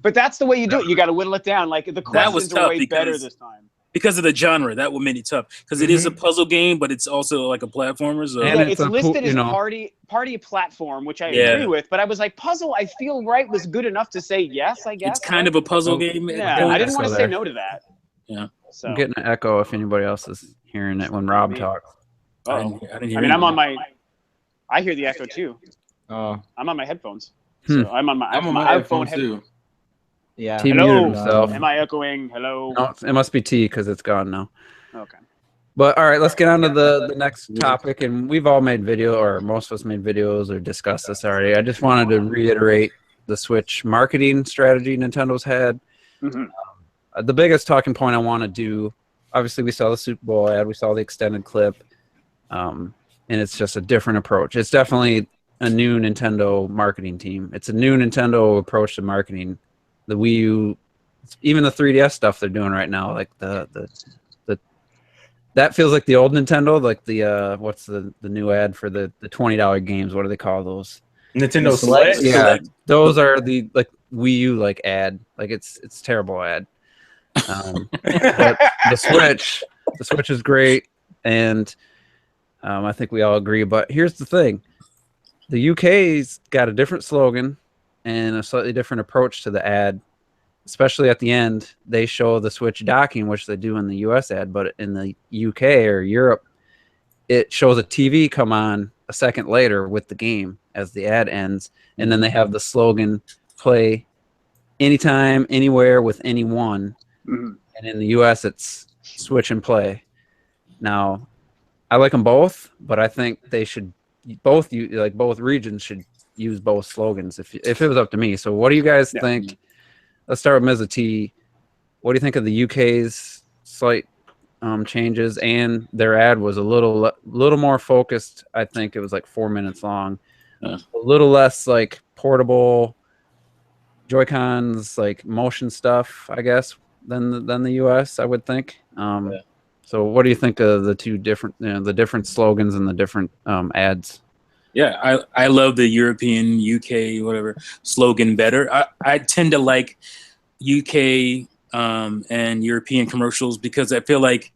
S4: But that's the way you do it. You got to whittle it down. Like the questions are way better this time.
S6: Because of the genre, that would make it tough. Because it is a puzzle game, but it's also like a platformer. So.
S2: And
S4: yeah, it's listed as party platform, which I agree with. But I was like, puzzle, I feel right was good enough to say yes, I guess.
S6: It's kind of a puzzle game.
S4: Yeah, I didn't want to say no to that.
S6: Yeah.
S4: So.
S2: I'm getting an echo if anybody else is hearing it when Rob talks.
S6: I didn't hear
S4: I'm on my. I hear the echo too.
S5: Oh.
S4: I'm on my headphones. So I'm on my iPhone
S3: too.
S5: Yeah.
S2: T
S4: Hello.
S2: muted himself.
S4: Am I echoing? Hello.
S2: No, it must be T because it's gone now.
S4: Okay.
S2: But all right, let's get on to the next topic. And we've all made or most of us made videos or discussed this already. I just wanted to reiterate the Switch marketing strategy Nintendo's had. The biggest talking point I want to do, obviously we saw the Super Bowl ad, we saw the extended clip, and it's just a different approach. It's definitely a new Nintendo marketing team. It's a new Nintendo approach to marketing. The Wii U, even the 3DS stuff they're doing right now, like the that feels like the old Nintendo, like the what's the new ad for the $20 games? What do they call those?
S3: Nintendo Select.
S2: Yeah, those are the like Wii U like ad. Like it's terrible ad. But the Switch is great, and I think we all agree. But here's the thing: the UK's got a different slogan and a slightly different approach to the ad, especially at the end. They show the Switch docking, which they do in the US ad, but in the UK or Europe, it shows a TV come on a second later with the game as the ad ends, and then they have the slogan, play anytime, anywhere with anyone. And in the US, it's switch and play. Now, I like them both, but I think they should both regions should use both slogans if it was up to me. So what do you guys think? Let's start with Ms. T. What do you think of the UK's slight changes? And their ad was a little more focused. I think it was like 4 minutes long. A little less like portable Joy-Cons, like motion stuff, I guess, than the US, I would think. So what do you think of the two different, the different slogans and the different ads?
S6: Yeah, I love the European, UK, whatever slogan better. I tend to like UK and European commercials because I feel like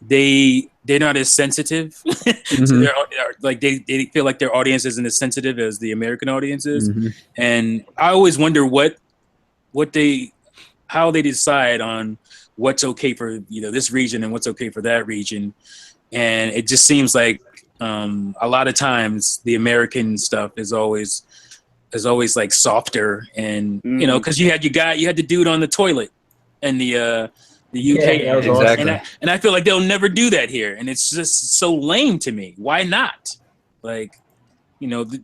S6: they're not as sensitive. So like they feel like their audience isn't as sensitive as the American audience is. And I always wonder how they decide on what's okay for this region and what's okay for that region. And it just seems like a lot of times the American stuff is always like softer, and because you had the dude on the toilet and the UK,
S2: exactly.
S6: And I feel like they'll never do that here, and it's just so lame to me. Why not? Like,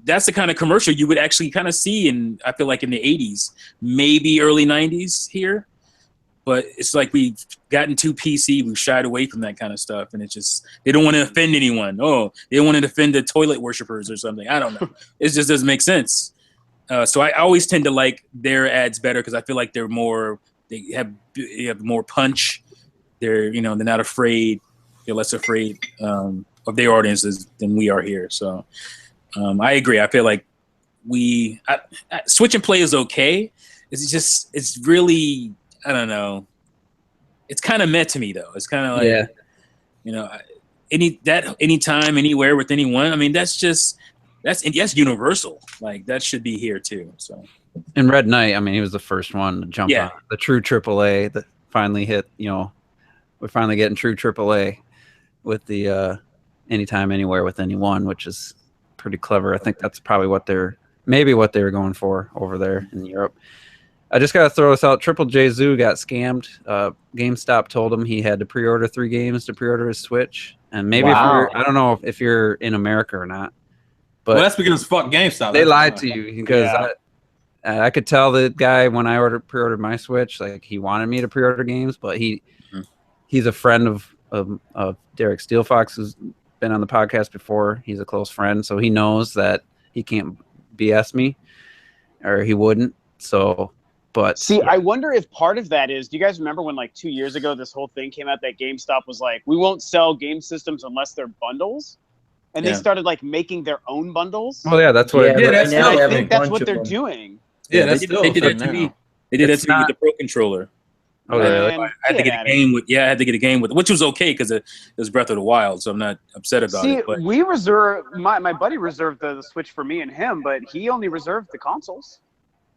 S6: that's the kind of commercial you would actually kind of see I feel like in the 80s, maybe early 90s here. But it's like we've gotten too PC. We've shied away from that kind of stuff. And it's just, they don't want to offend anyone. Oh, they don't want to offend the toilet worshipers or something. I don't know. It just doesn't make sense. So I always tend to like their ads better because I feel like they have more punch. They're not afraid. They're less afraid of their audiences than we are here. So I agree. I feel like Switch and Play is okay. It's really, I don't know. It's kind of meh to me though. It's kind of like, anytime, anywhere with anyone. I mean, that's universal. Like that should be here too. So.
S2: And Red Knight, I mean, he was the first one to jump on the true AAA that finally hit. We're finally getting true AAA with the anytime, anywhere with anyone, which is pretty clever. I think that's probably what they're maybe what they were going for over there in Europe. I just got to throw this out. Triple J Zoo got scammed. GameStop told him he had to pre-order 3 games to pre-order his Switch. And maybe if I don't know if you're in America or not. But
S3: well, that's because fuck GameStop.
S2: They lied to you because I could tell the guy when I pre-ordered my Switch, like he wanted me to pre-order games, but he's a friend of Derek Steelfox, who's been on the podcast before. He's a close friend, so he knows that he can't BS me, or he wouldn't. So, but
S4: see, I wonder if part of that is. Do you guys remember when like 2 years ago this whole thing came out that GameStop was like, we won't sell game systems unless they're bundles, and they started like making their own bundles.
S2: Well, yeah, that's what.
S4: I think that's what they're doing.
S3: Yeah,
S6: they did that to me. They did that to me with the Pro Controller.
S2: Oh, really?
S6: I had to get a game with. Yeah, I had to get a game with, which was okay because it was Breath of the Wild, so I'm not upset about it. But
S4: we reserved. My buddy reserved the Switch for me and him, but he only reserved the consoles,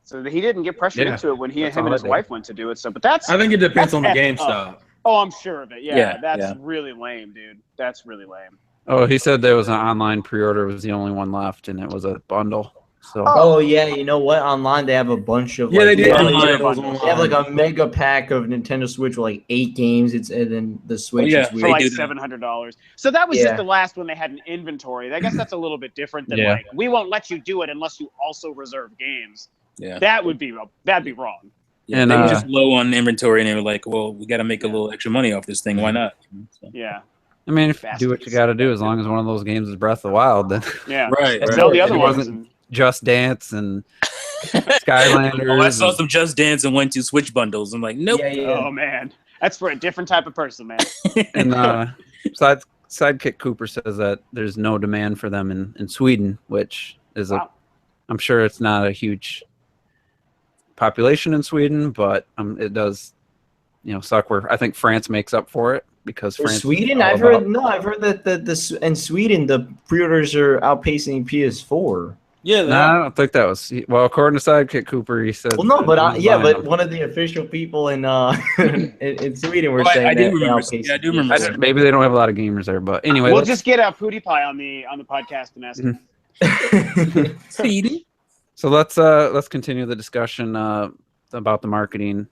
S4: so he didn't get pressured into it when him and his wife went to do it. So, but I
S3: think it depends on the GameStop.
S4: Oh, I'm sure of it. Yeah, that's really lame, dude. That's really lame.
S2: Oh, he said there was an online pre-order. It was the only one left, and it was a bundle. So.
S5: Oh yeah, you know what? Online they have a bunch of
S3: they do.
S5: They have like a mega pack of Nintendo Switch with like 8 games. And then the Switch is weird.
S4: For like $700. So that was just the last one they had an inventory. I guess that's a little bit different than like we won't let you do it unless you also reserve games. Yeah, that'd be wrong.
S6: Yeah, and they were just low on inventory, and they were like, "Well, we got to make a little extra money off this thing. Why not?"
S4: So. Yeah.
S2: I mean, if you do what you got to do, as long as one of those games is Breath of the Wild, then
S6: right.
S4: Sell the other ones.
S2: Just Dance and Skylanders.
S6: Oh, I saw some Just Dance and went to Switch bundles. I'm like, nope.
S4: Oh man, that's for a different type of person, man.
S2: And Sidekick Cooper says that there's no demand for them in Sweden, which is I'm sure it's not a huge population in Sweden, but it does, suck where I think France makes up for it. Because France
S5: Sweden, I've heard that in Sweden the pre-orders are outpacing PS4.
S3: Yeah,
S2: I don't think that was according to Sidekick Cooper, he said.
S5: Well, no, but one of the official people in in Sweden were saying that.
S6: I do remember.
S2: Maybe they don't have a lot of gamers there, but anyway,
S4: we'll just get a Pootie Pie on the podcast and ask him.
S6: Sweden.
S2: So let's continue the discussion about the marketing.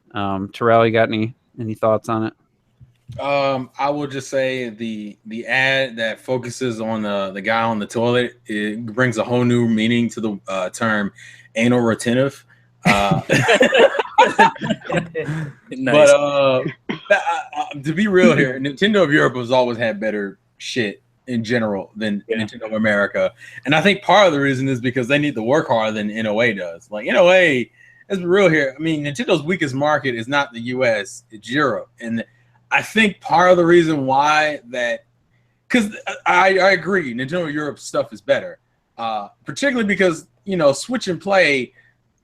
S2: Terrell, you got any thoughts on it?
S3: I will just say the ad that focuses on the guy on the toilet, it brings a whole new meaning to the term anal retentive.
S6: Nice.
S3: But to be real here, Nintendo of Europe has always had better shit in general than Nintendo of America, and I think part of the reason is because they need to work harder than NOA does. Like NOA, let's be real here. I mean, Nintendo's weakest market is not the US, it's Europe, and I think part of the reason why because I agree, Nintendo Europe stuff is better, particularly because, Switch and Play,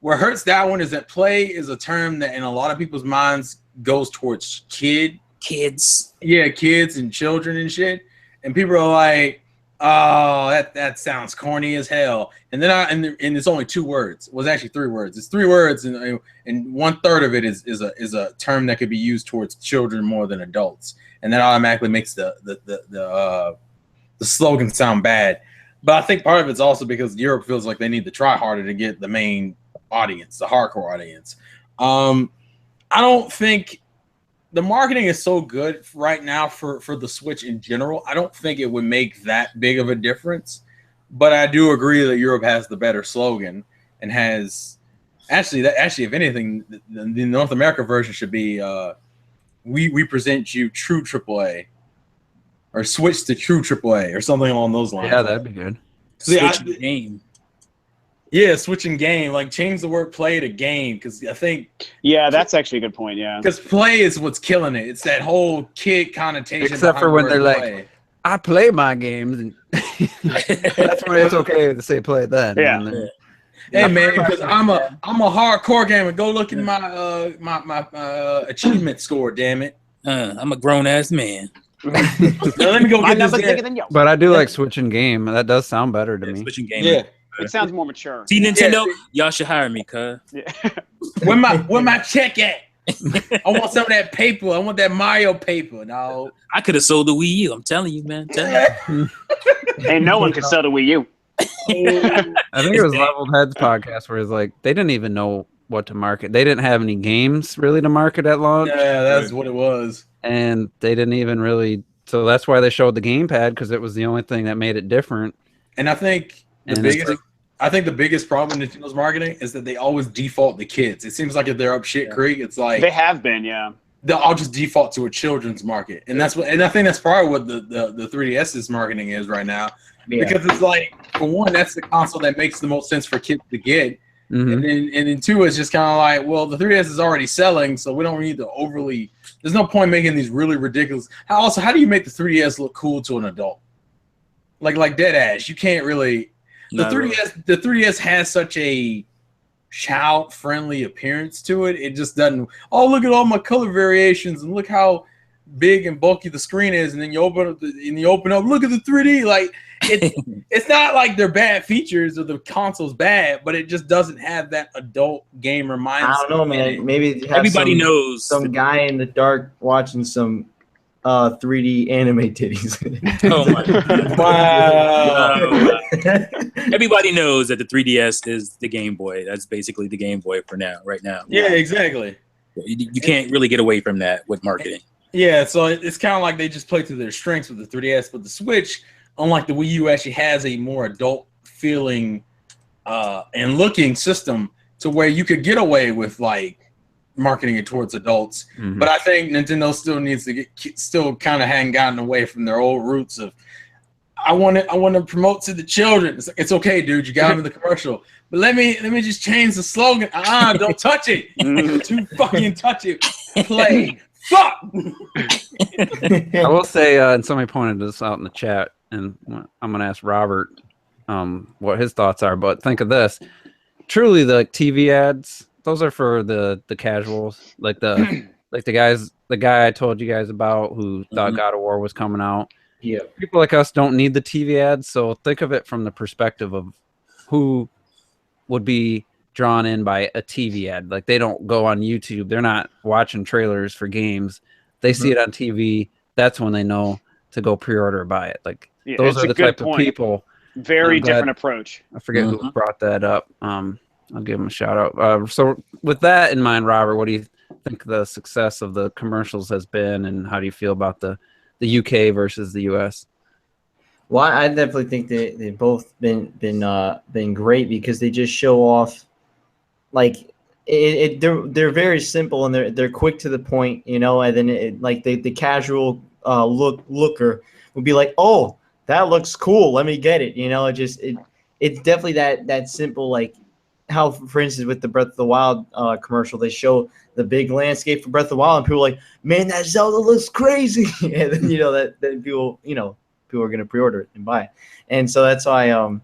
S3: what hurts that one is that play is a term that in a lot of people's minds goes towards kids. Yeah, kids and children and shit. And people are like, oh, that sounds corny as hell. And then and it's only 2 words. Well, it's actually 3 words. It's 3 words, and 1/3 of it is a term that could be used towards children more than adults, and that automatically makes the slogan sound bad. But I think part of it's also because Europe feels like they need to try harder to get the main audience, the hardcore audience. I don't think the marketing is so good right now for the Switch in general. I don't think it would make that big of a difference. But I do agree that Europe has the better slogan and has actually, if anything, the North America version should be we present you true AAA, or switch to true AAA, or something along those lines.
S2: Yeah, that'd be good.
S6: Switching game.
S3: Yeah, switching game. Like change the word play to game, because I think.
S4: Yeah, that's actually a good point. Yeah,
S3: because play is what's killing it. It's that whole kid connotation.
S2: Except for when they're like, I play my games, and that's when it's okay to say play then.
S4: Yeah.
S3: Hey man, because I'm a hardcore gamer. Go look at my my achievement score. Damn it.
S6: I'm a grown ass man.
S3: Now, let me go get this.
S2: But I do like switching game. That does sound better to me.
S6: Switching game.
S3: Yeah.
S4: It sounds more mature.
S6: See, Nintendo, y'all should hire me, cuz.
S4: Yeah.
S3: Where my check at? I want some of that paper. I want that Mario paper. No,
S6: I could have sold the Wii U. I'm telling you, man.
S4: Hey, no one can sell the Wii U.
S2: I think it was Leveled Heads podcast where it's like they didn't even know what to market. They didn't have any games really to market at launch.
S3: Yeah, that's what it was.
S2: And they didn't even really. So that's why they showed the gamepad, because it was the only thing that made it different.
S3: And I think the biggest problem with Nintendo's marketing is that they always default to kids. It seems like if they're up shit creek, it's like
S4: they have been, yeah.
S3: I'll just default to a children's market, and that's what. And I think that's probably what the 3DS's marketing is right now, because it's like, for one, that's the console that makes the most sense for kids to get, and then two, it's just kind of like, well, the 3DS is already selling, so we don't need to overly. There's no point making these really ridiculous. How do you make the 3DS look cool to an adult? Like dead ass, you can't really. The 3DS has such a child-friendly appearance to it. It just doesn't. Oh, look at all my color variations, and look how big and bulky the screen is. And then you open up, look at the 3D. Like it's not like they're bad features or the console's bad, but it just doesn't have that adult gamer mindset.
S5: I don't know, man. Maybe
S6: everybody knows
S5: some guy in the dark watching some 3D anime titties.
S6: Oh my God. Wow. Everybody knows that the 3DS is the Game Boy. That's basically the Game Boy right now.
S3: Yeah, exactly.
S6: You can't really get away from that with marketing.
S3: Yeah, so it's kind of like they just play to their strengths with the 3DS, but the Switch, unlike the Wii U, actually has a more adult feeling and looking system to where you could get away with like marketing it towards adults. But I think Nintendo still needs to kind of hadn't gotten away from their old roots of I want to promote to the children. It's okay, dude. You got them in the commercial, but let me just change the slogan. Don't touch it. Too fucking touch it. Play. Fuck.
S2: I will say, and somebody pointed this out in the chat, and I'm gonna ask Robert what his thoughts are. But think of this: truly, the TV ads. Those are for the casuals, like the guy I told you guys about who thought God of War was coming out.
S5: Yeah,
S2: people like us don't need the TV ads, so think of it from the perspective of who would be drawn in by a TV ad. Like they don't go on YouTube, they're not watching trailers for games. They see it on TV. That's when they know to go pre-order or buy it. Like those are the type of people.
S4: Very different approach.
S2: I forget who brought that up. I'll give him a shout out. So with that in mind, Robert, what do you think the success of the commercials has been, and how do you feel about the UK versus the US?
S5: Well, I definitely think they've both been great, because they just show off, like they're very simple and they're quick to the point, and then like the casual looker would be like, oh, that looks cool, let me get it. It's definitely that simple, like how, for instance, with the Breath of the Wild commercial, they show the big landscape for Breath of the Wild, and people are like, man, that Zelda looks crazy. And then then people are gonna pre-order it and buy it. And so that's why and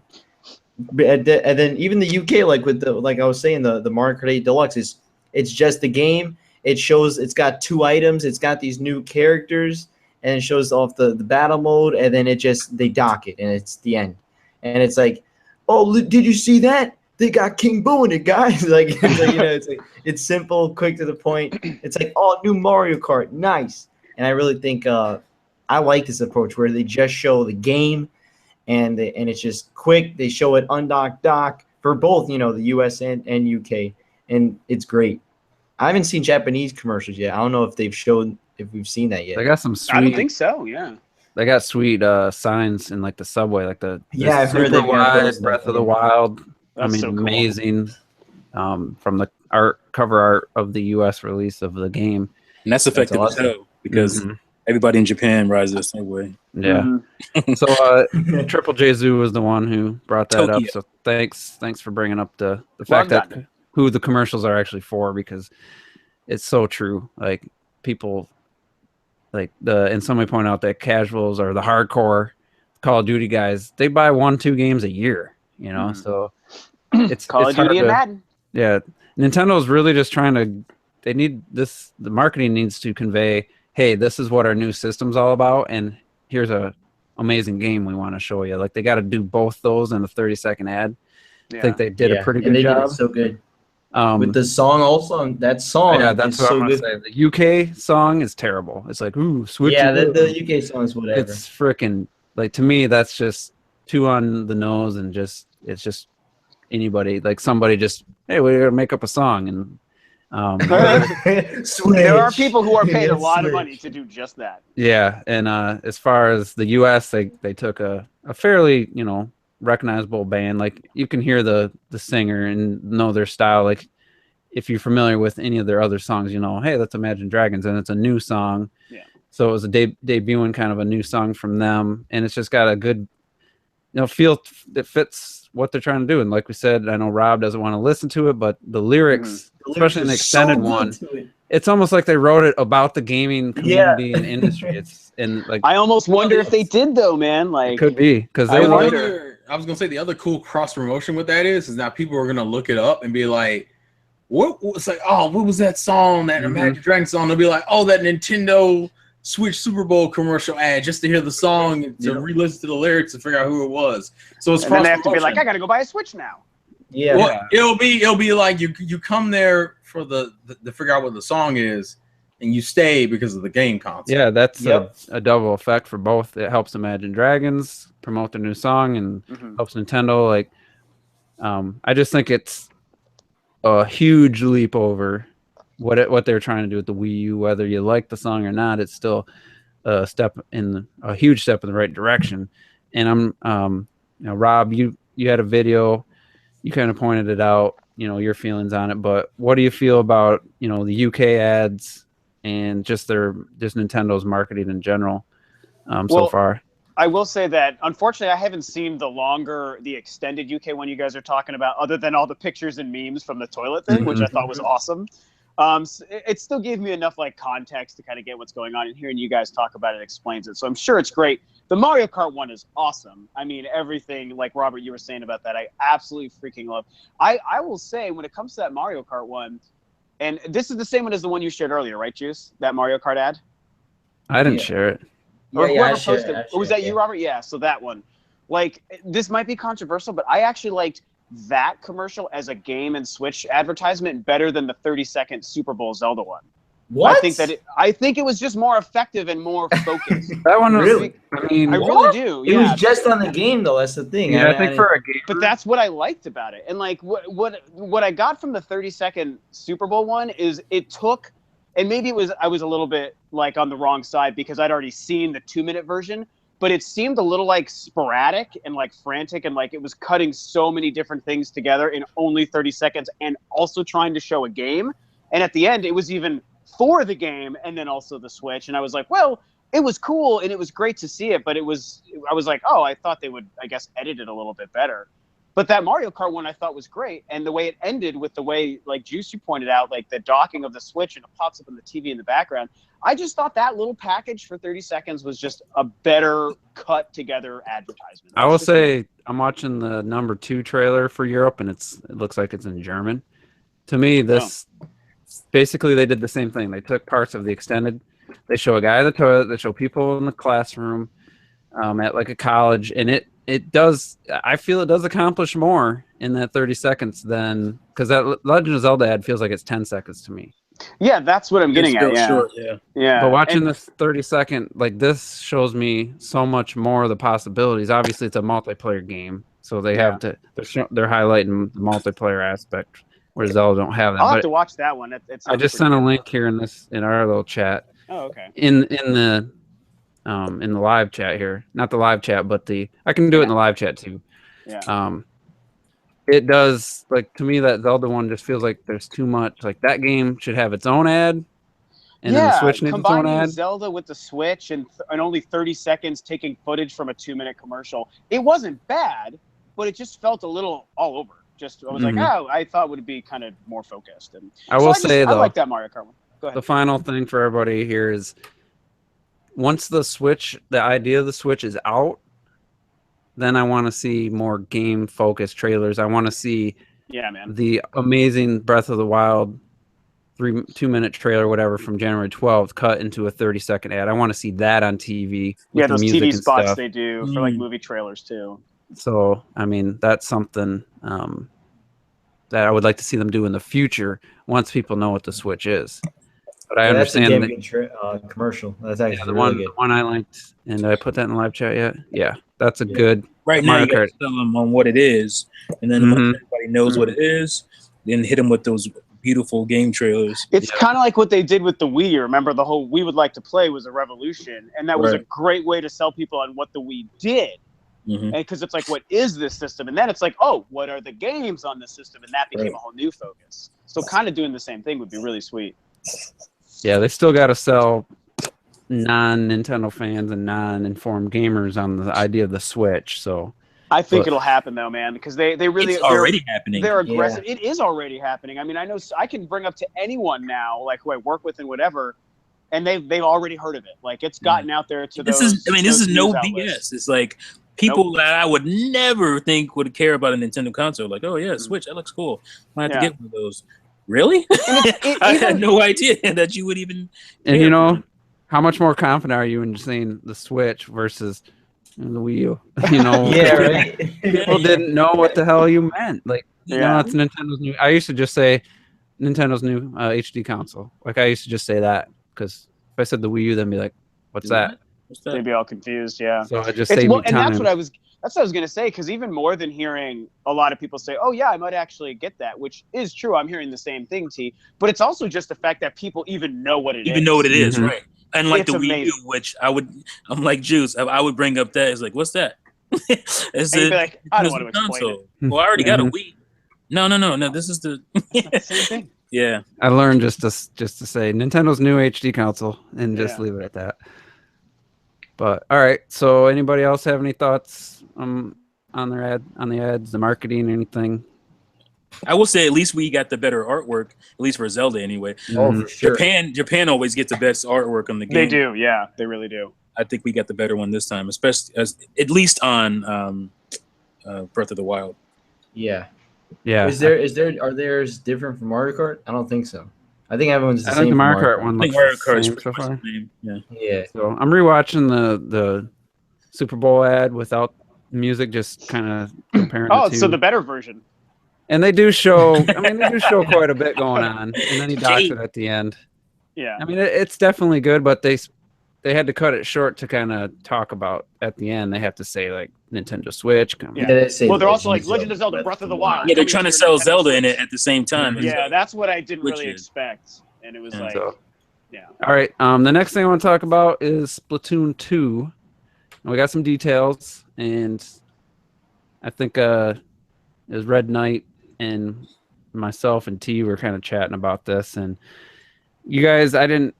S5: then even the UK, like I was saying, the Mario Kart 8 Deluxe it's just the game. It shows it's got 2 items, it's got these new characters, and it shows off the battle mode, and then they dock it, and it's the end. And it's like, oh, did you see that? They got King Boo in it, guys. It's simple, quick to the point. It's like, oh, new Mario Kart, nice. And I really think I like this approach where they just show the game, and it's just quick. They show it undock, dock for both, the US and UK, and it's great. I haven't seen Japanese commercials yet. I don't know if we've seen that yet.
S2: They got some sweet.
S4: I don't think so. Yeah.
S2: They got sweet signs in like the subway, like
S5: I've heard they
S2: wide Breath of the Wild.
S4: That's so cool.
S2: Amazing. From the cover art of the U.S. release of the game,
S6: and that's effective as hell, because everybody in Japan rides the same way.
S2: Yeah. So Triple J Zoo was the one who brought that up. So thanks for bringing up the fact that who the commercials are actually for, because it's so true. Like people, and somebody pointed out that casuals or the hardcore Call of Duty guys, they buy 1-2 games a year. So it's
S4: Call of Duty and Madden.
S2: Yeah, Nintendo's really just trying to. They need this. The marketing needs to convey, hey, this is what our new system's all about, and here's a amazing game we want to show you. Like they got to do both those in a 30-second ad. I think they did a pretty good job.
S5: Did it so good. With the song also, that song.
S2: Yeah, that's what I'm gonna say. The UK song is terrible. It's like, ooh, switch.
S5: Yeah, the UK song is whatever.
S2: It's freaking, like, to me, that's just too on the nose and just it's just anybody, like somebody just, hey, we're gonna make up a song, and
S4: there are people who are paid a lot of money to do just that.
S2: Yeah, and as far as the U.S., they took a fairly, you know, recognizable band. Like you can hear the singer and know their style. Like if you're familiar with any of their other songs, you know, hey, that's Imagine Dragons, and it's a new song.
S4: Yeah.
S2: So it was a debuting kind of a new song from them, and it's just got a good, you know, feel that fits what they're trying to do. And like we said, I know Rob doesn't want to listen to it, but the lyrics, especially in the extended one, it's almost like they wrote it about the gaming community and industry. It's and like
S4: I almost wonder if they did though, man. Like
S2: it could be because
S3: I
S2: they
S3: wonder. I was gonna say the other cool cross promotion with that is now people are gonna look it up and be like, "What was like? Oh, what was that song? That Imagine Dragons song?" They'll be like, "Oh, that Nintendo Switch Super Bowl commercial ad," just to hear the song and to re-listen to the lyrics and figure out who it was. So it's
S4: and then they have to be like, "I gotta go buy a Switch now."
S5: Yeah.
S3: Well, it'll be like you come there for the figure out what the song is, and you stay because of the game console.
S2: Yeah, that's a double effect for both. It helps Imagine Dragons promote their new song and helps Nintendo. Like, I just think it's a huge leap over what they're trying to do with the Wii U. Whether you like the song or not, it's still a huge step in the right direction. And I'm, you know, Rob, you had a video, you kind of pointed it out, you know, your feelings on it. But what do you feel about, you know, the UK ads and just Nintendo's marketing in general so far?
S4: I will say that, unfortunately, I haven't seen the extended UK one you guys are talking about, other than all the pictures and memes from the toilet thing, which I thought was awesome. So it still gave me enough like context to kind of get what's going on, and hearing you guys talk about it explains it. So I'm sure it's great. The Mario Kart one is awesome. I mean, everything like Robert, you were saying about that, I absolutely freaking love. I will say when it comes to that Mario Kart one, and this is the same one as the one you shared earlier, right, Juice? That Mario Kart ad?
S2: I didn't share it.
S4: Or whoever posted it. Was that you, Robert? Yeah, so that one. Like, this might be controversial, but I actually liked that commercial as a game and Switch advertisement better than the 30-second Super Bowl Zelda one.
S5: What?
S4: I think it was just more effective and more focused.
S2: That one was,
S5: really?
S2: I mean,
S4: I really do.
S5: It
S4: Yeah.
S5: was just on the game, though. That's the thing.
S2: Yeah, I think for a game.
S4: But that's what I liked about it. And like what I got from the 30-second Super Bowl one is it took, and maybe I was a little bit like on the wrong side because I'd already seen the 2-minute version, but it seemed a little like sporadic and like frantic, and like it was cutting so many different things together in only 30 seconds and also trying to show a game. And at the end, it was even for the game and then also the Switch. And I was like, well, it was cool and it was great to see it, but I was like, oh, I thought they would, I guess, edit it a little bit better. But that Mario Kart one I thought was great. And the way it ended with the way, like Juice, you pointed out, like the docking of the Switch and it pops up on the TV in the background. I just thought that little package for 30 seconds was just a better cut together advertisement.
S2: I will say I'm watching the #2 trailer for Europe, and it looks like it's in German. To me, basically they did the same thing. They took parts of the extended. They show a guy in the toilet. They show people in the classroom at like a college, and it does. I feel it does accomplish more in that 30 seconds than, because that Legend of Zelda ad feels like it's 10 seconds to me.
S4: Yeah, that's what I'm getting at. Yeah.
S6: Short,
S4: Yeah.
S2: But watching this 30-second, like this shows me so much more of the possibilities. Obviously, it's a multiplayer game, so they have to. They're highlighting the multiplayer aspect, where Zelda don't have that.
S4: I'll have to watch that one.
S2: I just sent a link here in our little chat.
S4: Oh, okay.
S2: In the live chat here, not the live chat, but I can do it in the live chat too.
S4: Yeah.
S2: It does, like, to me, that Zelda one just feels like there's too much. Like, that game should have its own ad, and then the Switch needs its own ad.
S4: Zelda with the Switch and only 30 seconds taking footage from a 2-minute commercial. It wasn't bad, but it just felt a little all over. I was like, oh, I thought it would be kind of more focused. And
S2: I will say, though,
S4: I like that Mario Kart one. Go ahead.
S2: The final thing for everybody here is, once the idea of the Switch is out, then I want to see more game-focused trailers. I want to see the amazing Breath of the Wild 2-minute trailer, whatever, from January 12th, cut into a 30-second ad. I want to see that on TV.
S4: Yeah, those TV spots
S2: stuff.
S4: they do for like movie trailers too.
S2: So, I mean, that's something that I would like to see them do in the future once people know what the Switch is. But I
S5: Yeah, that's a
S2: understand
S5: damn good commercial. That's actually
S2: the
S5: really good.
S2: one I liked, and I put that in the live chat yet. Yeah, that's a
S5: Yeah.
S2: good
S6: Right now,
S2: Mario
S6: you got
S2: Kart.
S6: to tell them on what it is, and then once
S2: Mhm.
S6: everybody knows what it is, then hit them with those beautiful game trailers.
S4: It's kind of like what they did with the Wii. You remember the whole "We Would Like to Play" was a revolution, and that was a
S6: Right.
S4: great way to sell people on what the Wii did.
S6: Mhm.
S4: And because it's like, what is this system? And then it's like, oh, what are the games on this system? And that became
S6: Right.
S4: a whole new focus. So kind of doing the same thing would be really sweet.
S2: Yeah, they still got to sell non-Nintendo fans and non-informed gamers on the idea of the Switch. So
S4: I think
S2: But-
S4: it'll happen though, man, because they really
S6: It's already happening.
S4: they're aggressive. It is already happening. I mean, I know I can bring up to anyone now, like who I work with and whatever, and they've already heard of it. Like it's gotten out there to
S6: This
S4: those.
S6: is, I mean, this
S4: those
S6: is no
S4: news
S6: BS.
S4: outlets.
S6: It's like people that I would never think would care about a Nintendo console. Like, oh yeah, Switch, that looks cool. I have to get one of those. Really? I had no idea that you would even.
S2: And you know, how much more confident are you in saying the Switch versus the Wii U? You know,
S5: Yeah, right.
S2: people didn't know what the hell you meant. Like, you know, it's Nintendo's new. I used to just say Nintendo's new HD console. Like, I used to just say that because if I said the Wii U, then be like, "What's that?"
S4: They'd be all confused. Yeah.
S2: So I just say, and
S4: that's what I was going to say. Because even more than hearing a lot of people say, "Oh yeah, I might actually get that," which is true. I'm hearing the same thing, T. But it's also just the fact that people even know what it is.
S6: Even know what it is, right? And like
S4: It's
S6: the Wii
S4: amazing.
S6: U, which I'm like Juice. I would bring up that. It's like, what's that? It's
S4: And you'd be like, I don't want to explain
S6: console. Well, I already got a Wii. No. This is the
S4: same thing.
S6: Yeah.
S2: I learned just to say Nintendo's new HD console and just leave it at that. But all right, so anybody else have any thoughts on the ads, the marketing, anything?
S6: I will say at least we got the better artwork, at least for Zelda anyway.
S5: Oh, for sure.
S6: Japan always gets the best artwork on the game.
S4: They do, yeah, they really do.
S6: I think we got the better one this time, especially at least on Breath of the Wild.
S5: Yeah.
S2: Yeah.
S5: Are theirs different from Mario Kart? I don't think so. I think everyone's the
S2: I
S5: same.
S2: think the
S5: for
S2: Mario Kart one
S6: I think
S2: looks
S6: Mario
S2: the
S6: Kart's
S2: same
S6: pretty
S2: so
S6: much
S2: far.
S6: the same. Yeah.
S5: Yeah.
S2: So I'm rewatching the Super Bowl ad without music, just kind of comparing.
S4: Oh,
S2: the two.
S4: so the better version.
S2: And they do show. I mean, they do show quite a bit going on, and then he docks it at the end.
S4: Yeah.
S2: I mean, it's definitely good, but they had to cut it short to kind of talk about at the end. They have to say like Nintendo Switch.
S4: Yeah.
S5: they say
S4: Well, they're also like Legend of Zelda, Breath of the Wild.
S6: Yeah, they're trying to sell Zelda in it at the same time. It's
S4: Yeah,
S6: like,
S4: that's what I didn't
S6: Which
S4: really
S6: is-
S4: expect, and it was
S6: Yeah.
S4: like,
S2: So,
S4: yeah.
S2: all right. The next thing I want to talk about is Splatoon 2. And we got some details, and I think it was Red Knight and myself and T were kind of chatting about this, and you guys, I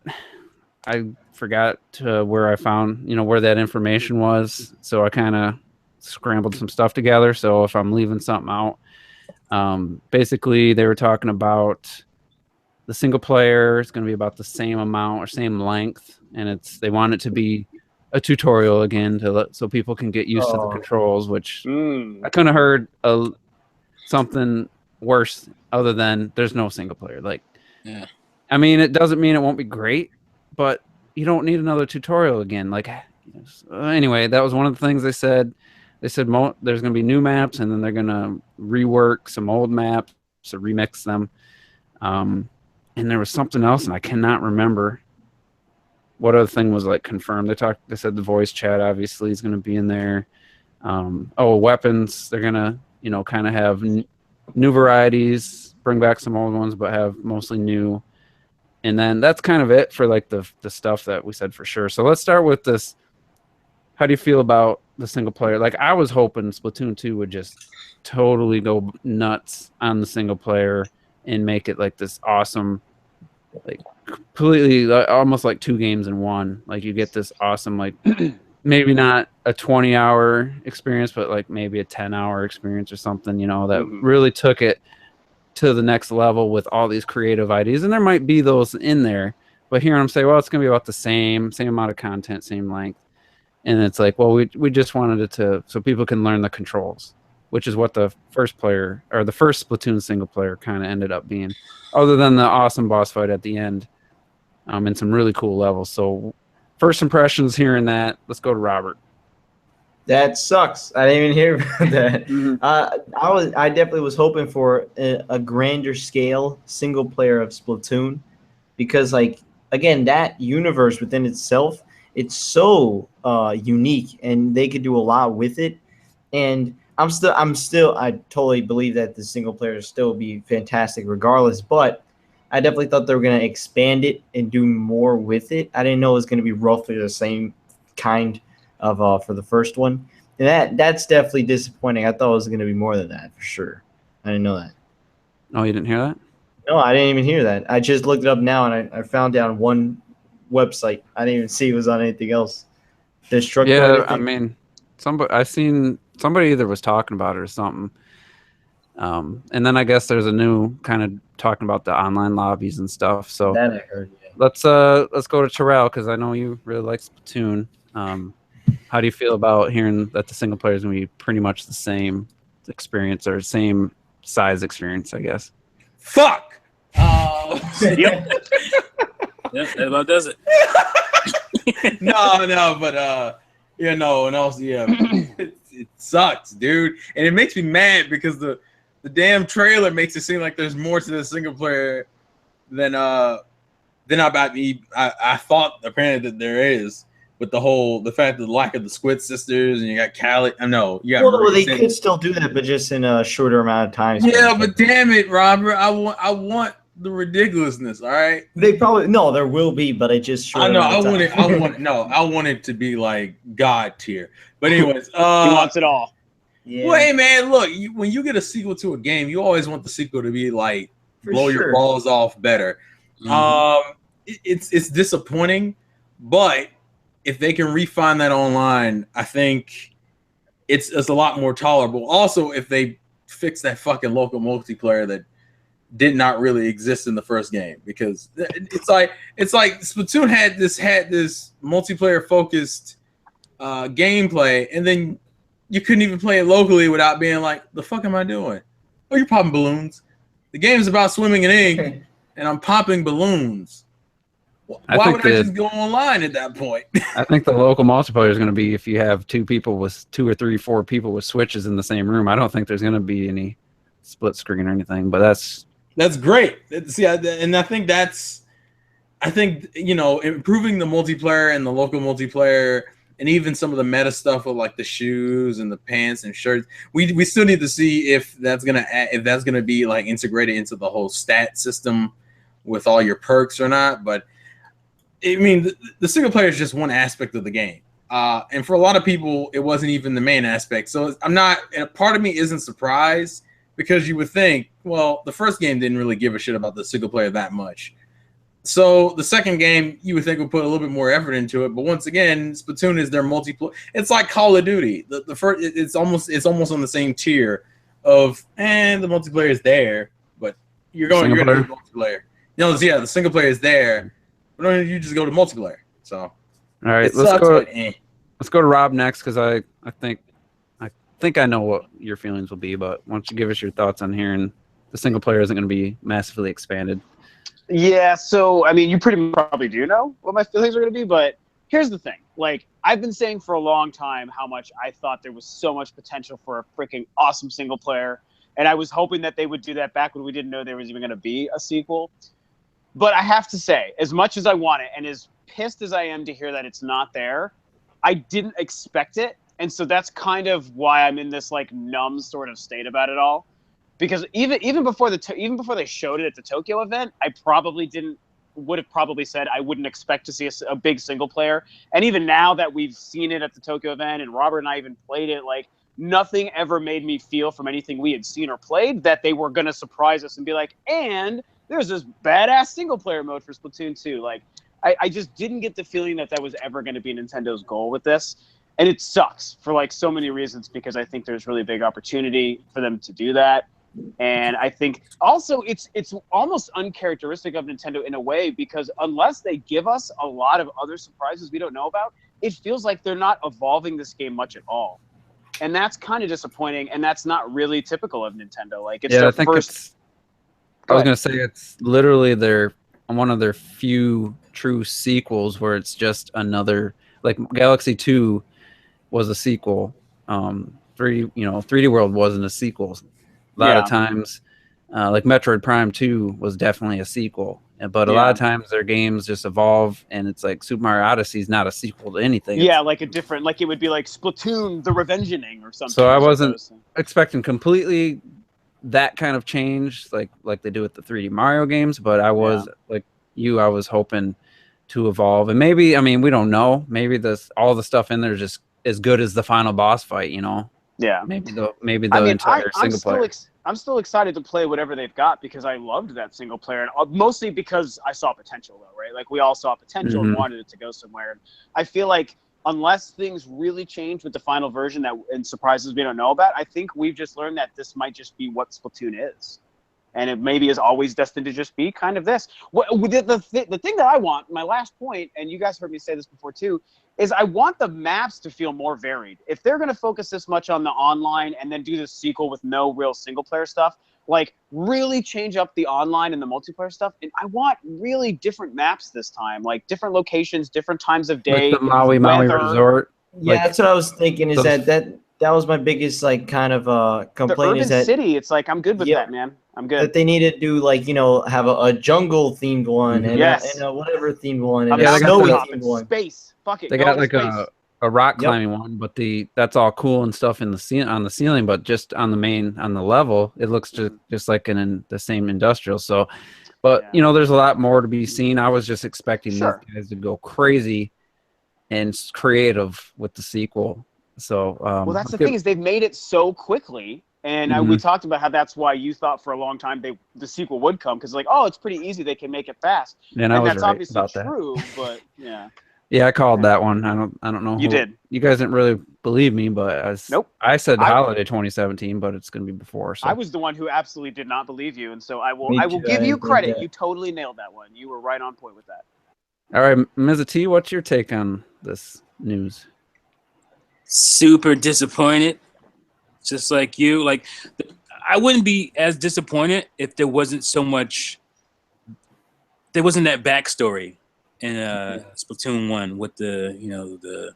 S2: forgot where I found, where that information was, so I kind of scrambled some stuff together. So if I'm leaving something out, basically they were talking about the single player is going to be about the same amount or same length, and they want it to be a tutorial again so people can get used to the controls, which I couldn't have heard something worse other than there's no single player. Like,
S6: Yeah.
S2: I mean, it doesn't mean it won't be great, but you don't need another tutorial again. Like, anyway, that was one of the things they said. They said there's going to be new maps, and then they're going to rework some old maps or remix them. And there was something else, and I cannot remember what other thing was like confirmed. They said the voice chat obviously is going to be in there. Weapons, they're going to, kind of have new varieties, bring back some old ones, but have mostly new. And then that's kind of it for like the stuff that we said for sure. So let's start with this. How do you feel about the single player? Like, I was hoping Splatoon 2 would just totally go nuts on the single player and make it like this awesome, like completely almost like two games in one. Like, you get this awesome, like maybe not a 20-hour experience, but like maybe a 10-hour experience or something, that really took it to the next level with all these creative ideas. And there might be those in there, but hearing them say, well, it's going to be about the same amount of content, same length. And it's like, well, we just wanted it to, so people can learn the controls, which is what the first Splatoon single player kind of ended up being, other than the awesome boss fight at the end, and some really cool levels. So first impressions hearing that, let's go to Robert.
S5: That sucks. I didn't even hear about that. I definitely was hoping for a grander scale single player of Splatoon, because like again, that universe within itself, it's so unique, and they could do a lot with it. And I totally believe that the single player still be fantastic regardless. But I definitely thought they were going to expand it and do more with it. I didn't know it was going to be roughly the same kind of for the first one. And that's definitely disappointing. I thought it was going to be more than that for sure. I didn't know that.
S2: Oh, you didn't hear that?
S5: No, I didn't even hear that. I just looked it up now, and I found it on one website. I didn't even see it was on anything else.
S2: Yeah, I mean, somebody either was talking about it or something. And then I guess there's a new kind of talking about the online lobbies and stuff. So
S5: that I heard. Yeah.
S2: Let's go to Terrell, because I know you really like Splatoon. How do you feel about hearing that the single player is going to be pretty much the same experience or same size experience, I guess?
S3: Fuck!
S6: Yep. That about does it.
S3: No, but and also, yeah, it sucks, dude. And it makes me mad because the damn trailer makes it seem like there's more to the single player than I thought apparently that there is. With the fact that the lack of the Squid sisters, and you got Callie. No, you got.
S5: Well, they could still do that, but just in a shorter amount of time.
S3: Yeah, but damn it, Robert, I want the ridiculousness. All right.
S5: They probably there will be, but I just.
S3: I know. I want it to be like God tier. But anyways,
S4: he wants it all.
S3: Yeah. Well, hey man, look, when you get a sequel to a game, you always want the sequel to be like blow your balls off better. Mm-hmm. It's disappointing, but if they can refine that online, I think it's a lot more tolerable. Also, if they fix that fucking local multiplayer that did not really exist in the first game, because it's like Splatoon had this multiplayer focused gameplay, and then you couldn't even play it locally without being like, the fuck am I doing? Oh, you're popping balloons. The game is about swimming in ink, and I'm popping balloons. Why would I just go online at that point?
S2: I think the local multiplayer is going to be if you have two or three, 4 people with switches in the same room. I don't think there's going to be any split screen or anything, but that's
S3: great. See, and I think improving the multiplayer and the local multiplayer, and even some of the meta stuff with like the shoes and the pants and shirts. We still need to see if that's gonna be like integrated into the whole stat system with all your perks or not, but. I mean, the single player is just one aspect of the game. And for a lot of people, it wasn't even the main aspect. So part of me isn't surprised, because you would think, well, the first game didn't really give a shit about the single player that much. So the second game, you would think would put a little bit more effort into it. But once again, Splatoon is their multiplayer. It's like Call of Duty. The first, it's almost on the same tier of, the multiplayer is there, but you're going to do multiplayer. The single player is there. Why don't you just go to multiplayer? So,
S2: all right, let's go to Rob next, because I think I know what your feelings will be, but why don't you give us your thoughts on hearing the single player isn't going to be massively expanded?
S4: Yeah, so I mean, you probably do know what my feelings are going to be, but here's the thing: like I've been saying for a long time how much I thought there was so much potential for a freaking awesome single player, and I was hoping that they would do that back when we didn't know there was even going to be a sequel. But I have to say, as much as I want it, and as pissed as I am to hear that it's not there, I didn't expect it. And so that's kind of why I'm in this like numb sort of state about it all. Because even before they showed it at the Tokyo event, I would have probably said I wouldn't expect to see a big single player. And even now that we've seen it at the Tokyo event, and Robert and I even played it, like nothing ever made me feel from anything we had seen or played that they were going to surprise us and be like, and there's this badass single player mode for Splatoon 2. Like, I just didn't get the feeling that was ever going to be Nintendo's goal with this. And it sucks for like so many reasons, because I think there's really big opportunity for them to do that. And I think also it's almost uncharacteristic of Nintendo in a way, because unless they give us a lot of other surprises we don't know about, it feels like they're not evolving this game much at all. And that's kind of disappointing, and that's not really typical of Nintendo. Like, it's their first...
S2: I was going to say it's literally one of their few true sequels where it's just another, like Galaxy 2 was a sequel. 3D World wasn't a sequel. A lot of times, like Metroid Prime 2 was definitely a sequel. But a lot of times their games just evolve, and it's like Super Mario Odyssey is not a sequel to anything.
S4: Yeah, like a different, like it would be like Splatoon: The Revengeing or something.
S2: So I wasn't expecting completely that kind of change, like they do with the 3D Mario games. But I was like you, I was hoping to evolve, and maybe, I mean, we don't know. Maybe all the stuff in there is just as good as the final boss fight. You know?
S4: Yeah.
S2: Maybe the entire single player.
S4: I'm still excited to play whatever they've got because I loved that single player, and mostly because I saw potential, though, right? Like we all saw potential and wanted it to go somewhere. And I feel like unless things really change with the final version and surprises we don't know about, I think we've just learned that this might just be what Splatoon is, and it maybe is always destined to just be kind of this. The thing that I want, my last point, and you guys heard me say this before too, is I want the maps to feel more varied. If they're going to focus this much on the online and then do the sequel with no real single player stuff, like really change up the online and the multiplayer stuff. And I want really different maps this time, like different locations, different times of day.
S2: Like the Maui Resort.
S5: Yeah,
S2: like,
S5: that's what I was thinking. Is that was my biggest like kind of complaint.
S4: The urban
S5: is that
S4: city. It's like I'm good with that, man. I'm good.
S5: That they need to do like, you know, have a jungle themed one and a whatever themed one and a snowy themed one.
S4: Space. Fuck it.
S2: They got like a rock climbing one, but that's all cool and stuff on the ceiling, but just on the level, it looks just like in the same industrial. So, but you know, there's a lot more to be seen. I was just expecting these guys to go crazy and creative with the sequel. So,
S4: well, that's the thing is they've made it so quickly. And we talked about how that's why you thought for a long time the sequel would come, because like, oh, it's pretty easy, they can make it fast.
S2: And
S4: I
S2: was
S4: that's
S2: right
S4: obviously
S2: about
S4: true,
S2: that.
S4: but yeah.
S2: Yeah, I called that one. I don't know.
S4: You did.
S2: You guys didn't really believe me, but I said holiday 2017, but it's going to be before. So.
S4: I was the one who absolutely did not believe you, and so I will give you credit. You totally nailed that one. You were right on point with that.
S2: All right, Ms. T, what's your take on this news?
S6: Super disappointed, just like you. Like, I wouldn't be as disappointed if there wasn't that backstory in Splatoon 1 with the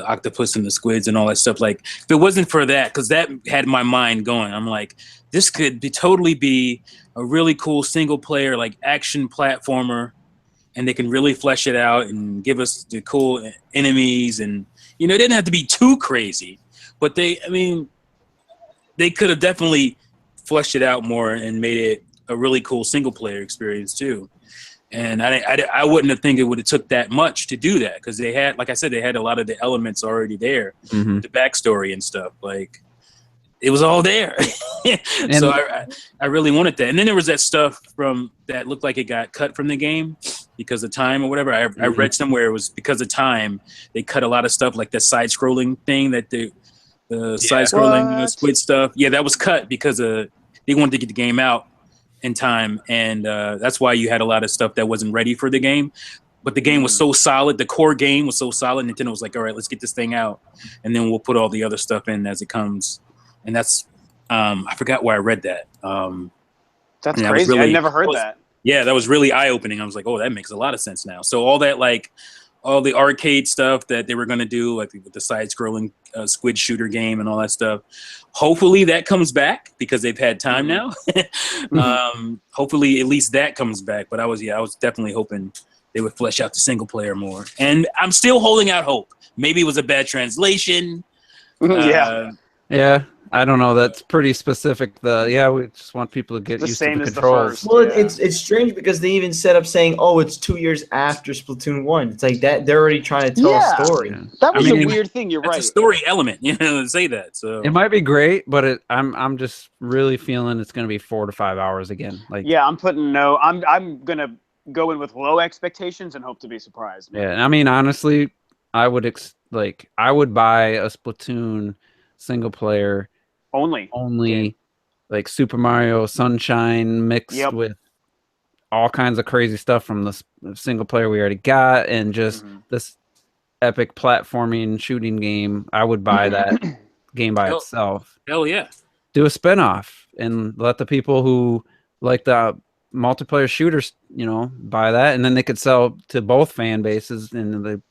S6: octopus and the squids and all that stuff. Like, if it wasn't for that, because that had my mind going, I'm like, this could totally be a really cool single player like action platformer, and they can really flesh it out and give us the cool enemies, and it didn't have to be too crazy, but they could have definitely fleshed it out more and made it a really cool single player experience too. And I wouldn't have think it would have took that much to do that, because they had, like I said, they had a lot of the elements already there, the backstory and stuff. Like, it was all there. So I really wanted that. And then there was that stuff that looked like it got cut from the game because of time or whatever. I read somewhere it was because of time they cut a lot of stuff, like that side-scrolling thing that the side-scrolling squid stuff. Yeah, that was cut because they wanted to get the game out in time, and that's why you had a lot of stuff that wasn't ready for the game. But the game was so solid, the core game was so solid, Nintendo was like, all right, let's get this thing out, and then we'll put all the other stuff in as it comes. And that's I forgot where I read that.
S4: That's crazy. I never heard that.
S6: Yeah, that was really eye-opening. I was like, oh, that makes a lot of sense now. So all that, like, all the arcade stuff that they were going to do, like with the side-scrolling squid shooter game and all that stuff, hopefully that comes back because they've had time now. Hopefully at least that comes back. But I was definitely hoping they would flesh out the single player more. And I'm still holding out hope. Maybe it was a bad translation.
S2: Yeah, I don't know. That's pretty specific. We just want people to get used to the controls.
S5: Well, it's strange because they even set up saying, "Oh, it's 2 years after Splatoon 1." It's like that they're already trying to tell a story.
S4: Yeah. That was a weird thing. You're right.
S6: It's a story element, to say that. So
S2: it might be great, but I'm just really feeling it's going to be 4 to 5 hours again. Like,
S4: yeah, I'm gonna go in with low expectations and hope to be surprised.
S2: Man. Yeah, I mean, honestly, I would buy a Splatoon single player only like Super Mario Sunshine mixed with all kinds of crazy stuff from the single player we already got, and just this epic platforming shooting game. I would buy that game by itself.
S6: Hell yeah.
S2: Do a spinoff and let the people who like the multiplayer shooters, buy that, and then they could sell to both fan bases, and maybe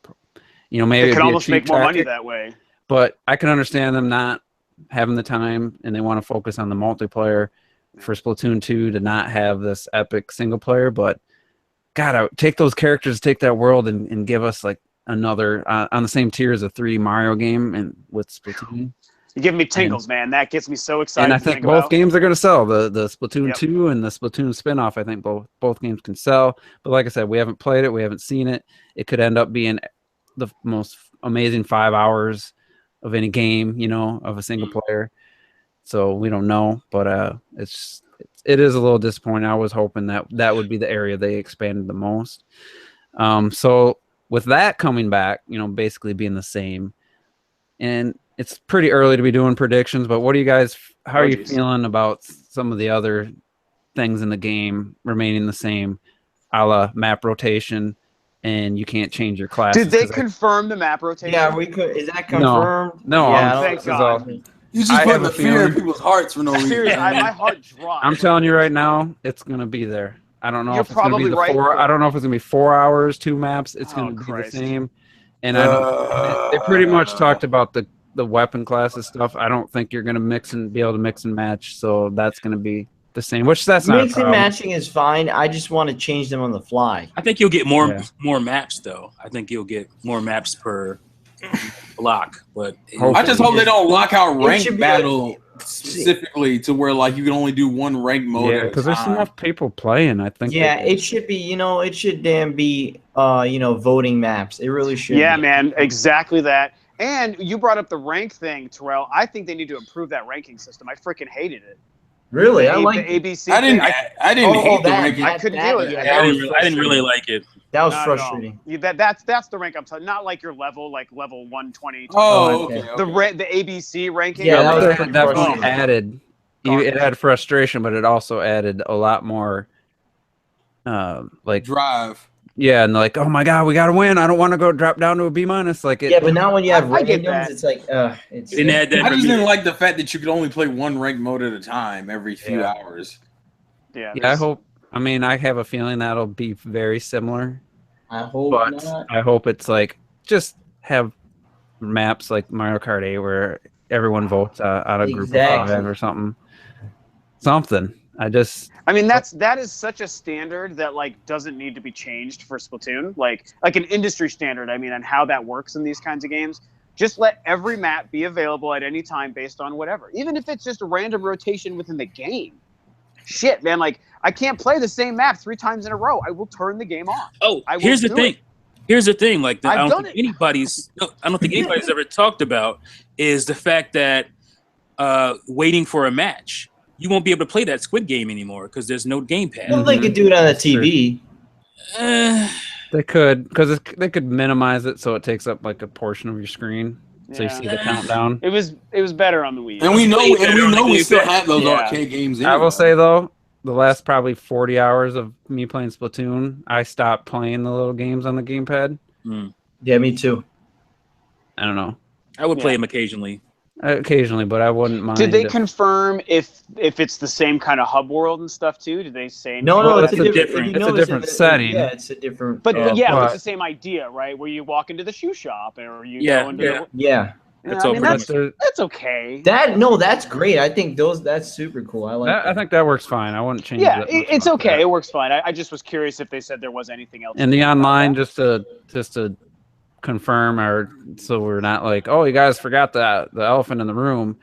S4: they could almost make more money that way.
S2: But I can understand them not having the time, and they want to focus on the multiplayer for Splatoon 2 to not have this epic single player. But God, take those characters, take that world, and give us like another on the same tier as a 3D Mario game and with Splatoon.
S4: You're giving me tingles, man. That gets me so excited.
S2: And I think both games are going to sell. The Splatoon 2 and the Splatoon spinoff, I think both games can sell. But like I said, we haven't played it. We haven't seen it. It could end up being the most amazing 5 hours of any game, you know, of a single player. So we don't know. But it is a little disappointing. I was hoping that would be the area they expanded the most. So with that coming back, you know, basically being the same, and it's pretty early to be doing predictions, but what do you guys, how are you feeling about some of the other things in the game remaining the same, a la map rotation, and you can't change your class?
S4: Did they confirm the map rotation?
S5: Yeah, we could. Is that confirmed?
S2: No.
S5: Yeah,
S4: thank God.
S3: You just putting the fear in people's hearts for no reason.
S4: Seriously, my heart dropped.
S2: I'm telling you right now, it's gonna be there. I don't know if it's gonna be
S4: right.
S2: I don't know if it's gonna be 4 hours, 2 maps. It's gonna be the same. And I don't. They pretty much talked about the weapon classes stuff. I don't think you're gonna be able to mix and match. So that's gonna be the same. Which that's not
S5: mix and matching is fine. I just want to change them on the fly.
S6: I think you'll get more maps though. I think you'll get more maps per block. But
S3: I just hope they don't lock out ranked battle specifically to where like you can only do one ranked mode.
S2: Yeah, because there's enough people playing. I think.
S5: Yeah, it should be. You know, it should damn be. You know, voting maps. It really should.
S4: Yeah,
S5: be.
S4: man, exactly that. And you brought up the rank thing, Terrell. I think they need to improve that ranking system. I freaking hated it.
S5: Really, I
S4: the
S5: like
S4: ABC.
S3: I didn't hate the ranking.
S4: I couldn't do it.
S6: I didn't really like it.
S5: That was frustrating.
S4: That's the rank I'm talking. Not like your level, like level 120.
S3: Oh, okay.
S4: The ABC ranking.
S5: Yeah,
S2: that was
S5: pretty
S2: definitely added. It had frustration, but it also added a lot more, like
S3: drive.
S2: Yeah, and like, oh my god, we gotta win. I don't want to go drop down to a B-. Like it.
S5: Yeah, but now when you have
S4: randoms,
S5: it's like, it's.
S3: I just didn't like the fact that you could only play one ranked mode at a time every few hours.
S4: Yeah.
S2: I hope. I mean, I have a feeling that'll be very similar.
S5: I hope not.
S2: I hope it's like just have maps like Mario Kart 8 where everyone votes on a group of 5 or something. I mean, that is such a standard that like doesn't need to be changed for Splatoon, like an industry standard. I mean, on how that works in these kinds of games. Just let every map be available at any time based on whatever, even if it's just a random rotation within the game. Shit, man, like I can't play the same map 3 times in a row. I will turn the game off.
S6: Oh, here's the thing. Like I don't think anybody's ever talked about is the fact that waiting for a match. You won't be able to play that Squid Game anymore because there's no gamepad.
S5: Well, they could do it on the TV.
S2: They could, because they could minimize it so it takes up like a portion of your screen, so you see the countdown.
S4: It was better on the Wii.
S3: And we know we still have those arcade games. Anyway.
S2: I will say though, the last probably 40 hours of me playing Splatoon, I stopped playing the little games on the gamepad.
S5: Yeah, me too.
S2: I don't know.
S6: I would play them occasionally.
S2: Occasionally, but I wouldn't mind.
S4: Did they confirm if it's the same kind of hub world and stuff too? Did they say
S5: no?
S2: It's a different setting.
S5: Yeah, it's a different.
S4: But it's the same idea, right? Where you walk into the shoe shop or you go into that's okay.
S5: That's great. I think that's super cool. I like that.
S2: I think that works fine. I wouldn't change.
S4: Yeah, it's okay. It works fine. I just was curious if they said there was anything else.
S2: And the online, just to confirm, or so we're not like, oh, you guys forgot the elephant in the room.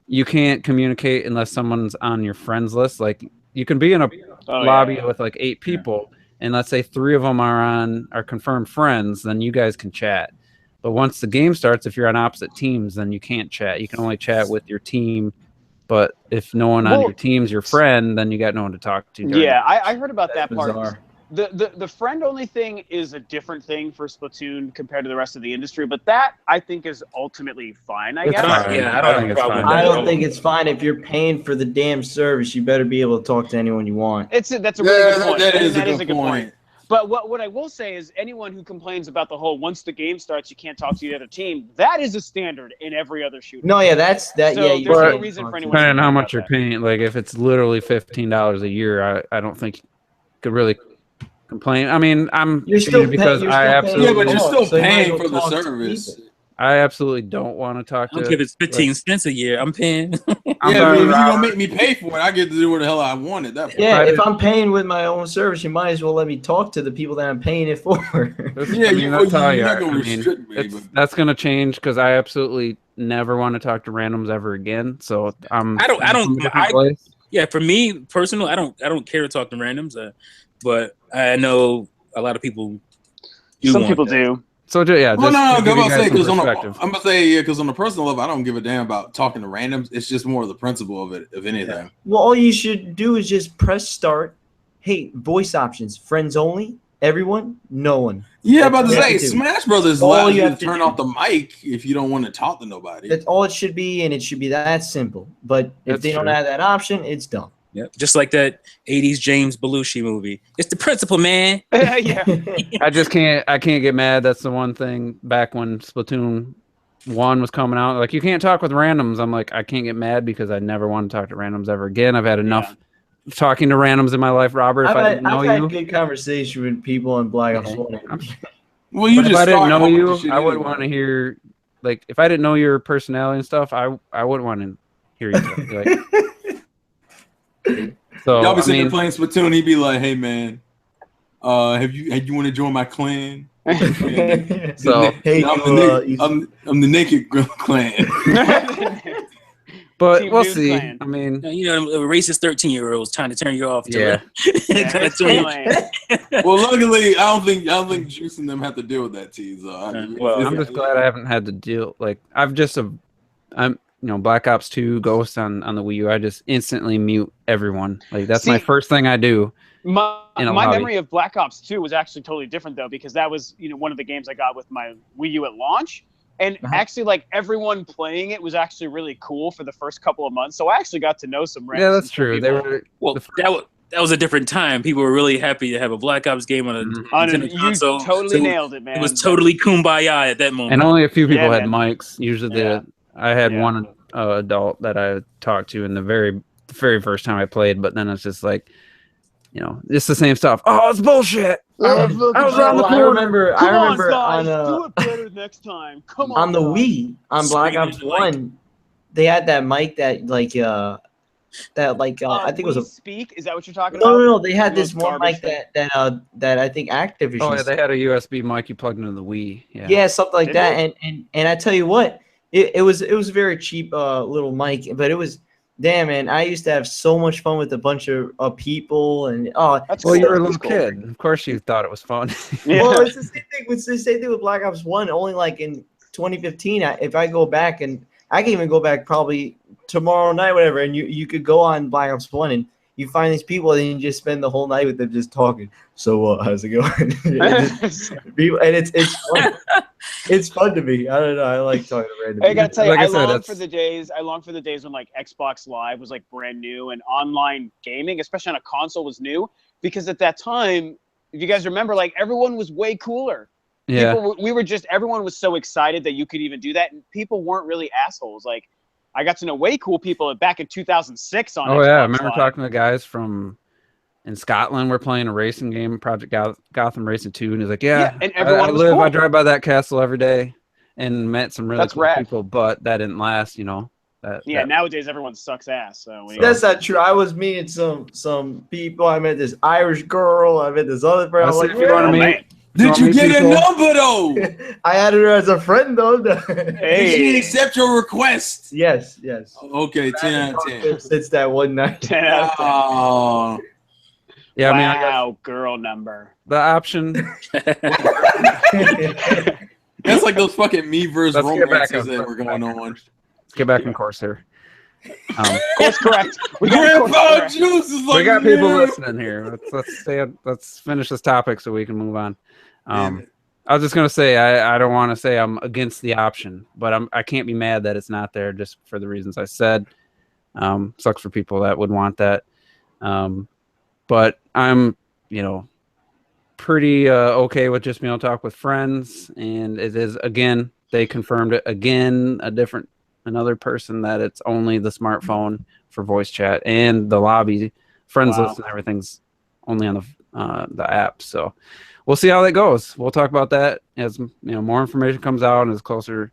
S2: You can't communicate unless someone's on your friends list. Like you can be in a lobby with like 8 people, and let's say 3 of them are confirmed friends, then you guys can chat. But once the game starts, if you're on opposite teams, then you can't chat. You can only chat with your team. But if no one on your team's your friend, then you got no one to talk to.
S4: Yeah, I heard about that part.
S5: Bizarre.
S4: The friend only thing is a different thing for Splatoon compared to the rest of the industry, but that I think is ultimately fine. I guess.
S6: Yeah,
S5: I don't think it's fine. If you're paying for the damn service, you better be able to talk to anyone you want.
S4: That's a really good point.
S3: That is a good point.
S4: But what I will say is anyone who complains about the whole once the game starts you can't talk to the other team, that is a standard in every other shooter.
S5: No, yeah, that's that.
S4: So
S5: yeah,
S4: there's no reason for anyone.
S2: Depending on how much you're paying, like if it's literally $15 a year, I don't think you could really complain. I mean, I'm
S5: you're still
S2: because I absolutely.
S3: Yeah, but you're still paying for the service.
S2: I absolutely don't want to talk
S6: I don't
S2: to.
S6: care if it's 15 cents a year. I'm paying.
S2: I'm
S3: Yeah,
S2: sorry,
S3: if you're gonna
S2: Robert.
S3: make me pay for it, I get to do what the hell I want at that point.
S5: Yeah,
S2: I
S5: if
S2: did-
S5: I'm paying with my own service, you might as well let me talk to the people that I'm paying it for.
S3: Yeah,
S2: I mean, that's how
S3: you're
S2: you
S3: not
S2: are.
S3: gonna
S2: I mean,
S3: restrict me, but
S2: that's gonna change because I absolutely never want to talk to randoms ever again. So I'm.
S6: I don't.
S2: from a different place.
S6: Yeah, for me personal, I don't care to talk to randoms. But I know a lot of people.
S4: Some
S6: want
S4: people
S6: that.
S4: do.
S2: So yeah,
S3: well,
S2: just
S3: no,
S2: to
S3: I'm
S2: give you
S3: about to
S2: guys
S3: say
S2: some
S3: because
S2: perspective.
S3: I'm gonna say yeah, because on the personal level, I don't give a damn about talking to randoms. It's just more of the principle of it, if anything.
S5: Well, all you should do is just press start. Hey, voice options, friends only, everyone, no one.
S3: Yeah,
S5: That's
S3: about to
S5: all
S3: say
S5: you have to do.
S3: Smash Brothers
S5: All
S3: allows
S5: you
S3: you to
S5: have to
S3: turn
S5: do.
S3: off the mic if you don't want to talk to nobody.
S5: That's all it should be, and it should be that simple. But if
S2: That's
S5: they don't
S2: true.
S5: have that option, it's dumb.
S6: Yep. Just like that 80s James Belushi movie. It's the principle, man.
S4: Yeah.
S2: I just can't. I can't get mad. That's the one thing. Back when Splatoon 1 was coming out, like you can't talk with randoms. I'm like, I can't get mad because I never want to talk to randoms ever again. I've had enough talking to randoms in my life, Robert. If I didn't know
S5: I've
S2: you,
S5: had good conversation with people on Black Ops 1.
S3: Well, you
S2: but if
S3: just
S2: I didn't
S3: start
S2: know
S3: talking
S2: you,
S3: shit
S2: I wouldn't
S3: anyway.
S2: want to hear. Like, if I didn't know your personality and stuff, I wouldn't want to hear you talk. Like, so
S3: Y'all be
S2: I
S3: sitting there
S2: mean,
S3: playing Splatoon. He'd be like, "Hey man, have you want to join my clan?"
S2: So,
S5: hey,
S3: I'm the naked clan.
S2: but
S4: Team
S2: we'll
S4: Nude
S2: see.
S4: Clan.
S2: I mean,
S6: You know, racist 13-year-olds trying to turn you off.
S2: Yeah.
S6: Kinda turn you-
S3: Well, luckily, I don't think Juice and them have to deal with that. So
S6: Well,
S2: I'm just glad I haven't had to deal. Like, I'm Black Ops 2 Ghost on the Wii U. I just instantly mute everyone. Like that's my
S4: See-
S2: first thing I do.
S4: My
S2: In a lobby.
S4: memory of Black Ops 2 was actually totally different though, because that was one of the games I got with my Wii U at launch, and actually like everyone playing it was actually really cool for the first couple of months. So I actually got to know some.
S2: Yeah, that's true. They were
S6: Well, that was a different time. People were really happy to have a Black Ops game on a Nintendo
S4: You
S6: console.
S4: totally
S6: So
S4: nailed it, man.
S6: It was totally kumbaya at that moment.
S2: and only a few people
S4: Yeah,
S2: had
S4: man.
S2: mics. Usually, I had one adult that I talked to in the very first time I played, but then it's just like, it's the same stuff. Oh, it's bullshit. I was around the
S5: I
S2: corner.
S5: remember
S4: Come on,
S5: on
S4: guys, do it better next time. Come
S5: on the
S4: guys.
S5: Wii on Black
S6: Screaming
S5: Ops
S6: into the mic.
S5: 1, they had that mic that I think it was
S4: We
S5: a
S4: Speak. Is that what you're talking
S5: no
S4: about?
S5: no no they had
S4: The
S5: this one
S4: garbage
S5: mic
S4: thing?
S5: that I think Activision
S2: Oh, yeah, they had a USB mic you plugged into the Wii.
S5: yeah something like
S4: Did
S5: that and I tell you what it was a very cheap little mic, but it was damn man, I used to have so much fun with a bunch of people and
S4: That's
S2: Well,
S4: cool.
S2: you were a
S4: That's
S2: little
S4: cool.
S2: kid. Of course, you thought it was fun.
S4: Yeah.
S5: well it's the same thing with Black Ops 1. Only like in 2015 if I go back, and I can even go back probably tomorrow night whatever, and you could go on Black Ops 1 and you find these people and you just spend the whole night with them just talking. So how's it going? It's fun. It's fun to me. I don't know. I like talking to random
S4: I gotta
S5: people.
S4: tell you,
S2: Like I
S4: I
S2: said,
S4: long for the days. I long for the days when like Xbox Live was like brand new and online gaming, especially on a console, was new. Because at that time, if you guys remember, like everyone was way cooler.
S2: Yeah.
S4: Everyone was so excited that you could even do that, and people weren't really assholes. Like, I got to know way cool people back in 2006 on.
S2: Oh
S4: Xbox
S2: yeah, I remember
S4: Live.
S2: talking to guys from in Scotland. We're playing a racing game, Project Gotham Racing 2, and he's like, "Yeah,
S4: and everyone
S2: I
S4: was
S2: live.
S4: cool.
S2: I drive by that castle every day, and met some really
S4: That's
S2: cool
S4: rad.
S2: people." But that didn't last,
S4: Yeah, nowadays everyone sucks ass. So
S5: That's not true. I was meeting some people. I met this Irish girl. I met this other friend. I was like,
S2: if you want to
S5: "Yeah."
S2: meet,
S3: Did you get a number though?
S5: I added her as a friend though.
S3: Did she accept your request?
S5: Yes.
S3: Okay, 10 out of 10.
S5: Since that one night.
S4: 10 out of 10.
S3: Oh,
S2: yeah, I mean, I guess
S4: Wow, girl number.
S2: the option.
S3: that's like those fucking me versus
S2: Let's get back
S3: romances
S2: on-
S3: that were going on.
S2: Let's get back on course here.
S4: Course correct. We got course
S3: Grandpa
S4: correct.
S3: Juice is like,
S2: We got people
S3: "Yeah."
S2: listening here. Let's finish this topic so we can move on.
S3: Damn it.
S2: I was just gonna say I don't want to say I'm against the option, but I can't be mad that it's not there just for the reasons I said. Sucks for people that would want that. But I'm pretty okay with just being able to talk with friends, and it is again they confirmed it again another person that it's only the smartphone for voice chat and the lobby friends list and everything's only on the app. So we'll see how that goes. We'll talk about that as more information comes out and as closer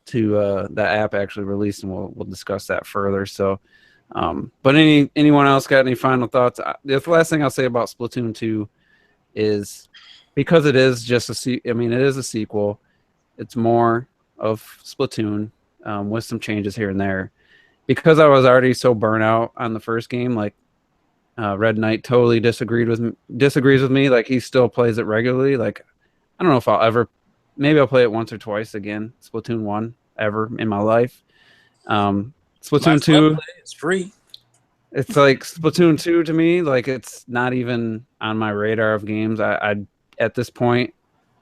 S2: to the app actually released, and we'll discuss that further. So, but anyone else got any final thoughts? The last thing I'll say about Splatoon 2 is because it is just it is a sequel. It's more of Splatoon with some changes here and there. Because I was already so burnt out on the first game, like Red Knight totally disagrees with me. Like he still plays it regularly. Like I don't know if maybe I'll play it once or twice again. Splatoon 1 ever in my life. Splatoon 2,
S6: it's free.
S2: It's like Splatoon 2 to me. Like it's not even on my radar of games. I at this point,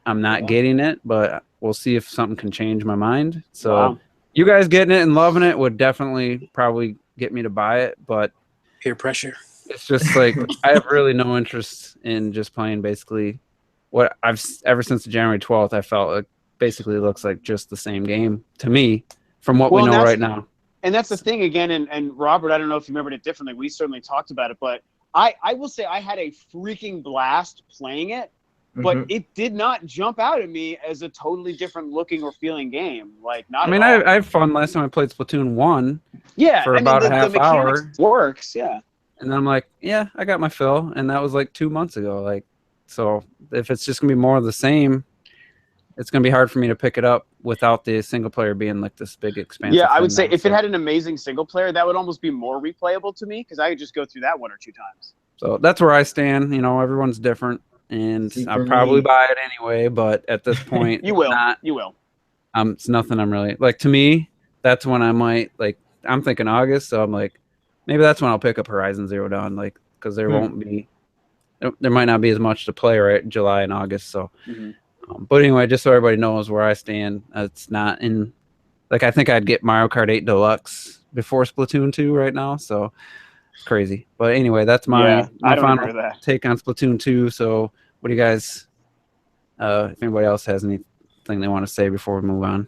S2: I'm not getting it, but we'll see if something can change my mind. So. Wow. You guys getting it and loving it would definitely probably get me to buy it, but
S6: peer pressure.
S2: It's just like I have really no interest in just playing basically what I've ever since January 12th. I felt it basically looks like just the same game to me from what we know right now.
S4: And that's the thing again. And Robert, I don't know if you remembered it differently. We certainly talked about it, but I will say I had a freaking blast playing it. But it did not jump out at me as a totally different looking or feeling game. Like not.
S2: I mean, I had fun last time I played Splatoon 1.
S4: Yeah,
S2: for about a half hour.
S4: Works, yeah.
S2: And then I'm like, yeah, I got my fill, and that was like 2 months ago. Like, so if it's just gonna be more of the same, it's gonna be hard for me to pick it up without the single player being like this big expansive.
S4: Yeah, I would say if it had an amazing single player, that would almost be more replayable to me because I could just go through that 1 or 2 times.
S2: So that's where I stand. You know, everyone's different. And I'll probably buy it anyway, but at this point,
S4: you will.
S2: It's nothing I'm really like. To me, that's when I might like. I'm thinking August, so I'm like, maybe that's when I'll pick up Horizon Zero Dawn, like because there won't be, there might not be as much to play right July and August. So, but anyway, just so everybody knows where I stand, it's not in. Like I think I'd get Mario Kart 8 Deluxe before Splatoon 2 right now, so. It's crazy. But anyway, that's my final take on Splatoon 2. So what do you guys, if anybody else has anything they want to say before we move on?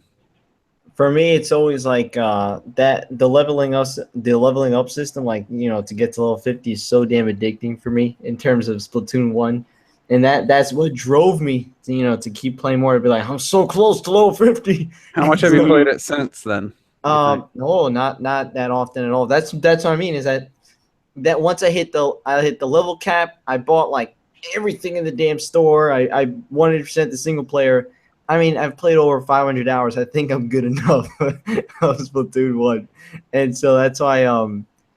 S5: For me, it's always like that the leveling up system, like, you know, to get to level 50 is so damn addicting for me in terms of Splatoon 1. And that's what drove me to, you know, to keep playing more, to be like, I'm so close to level 50.
S2: How much have you played it since then?
S5: No, not that often at all. That's what I mean is that once I hit the level cap, I bought like everything in the damn store. I 100% the single player. I mean, I've played over 500 hours. I think I'm good enough of Splatoon 1. And so that's why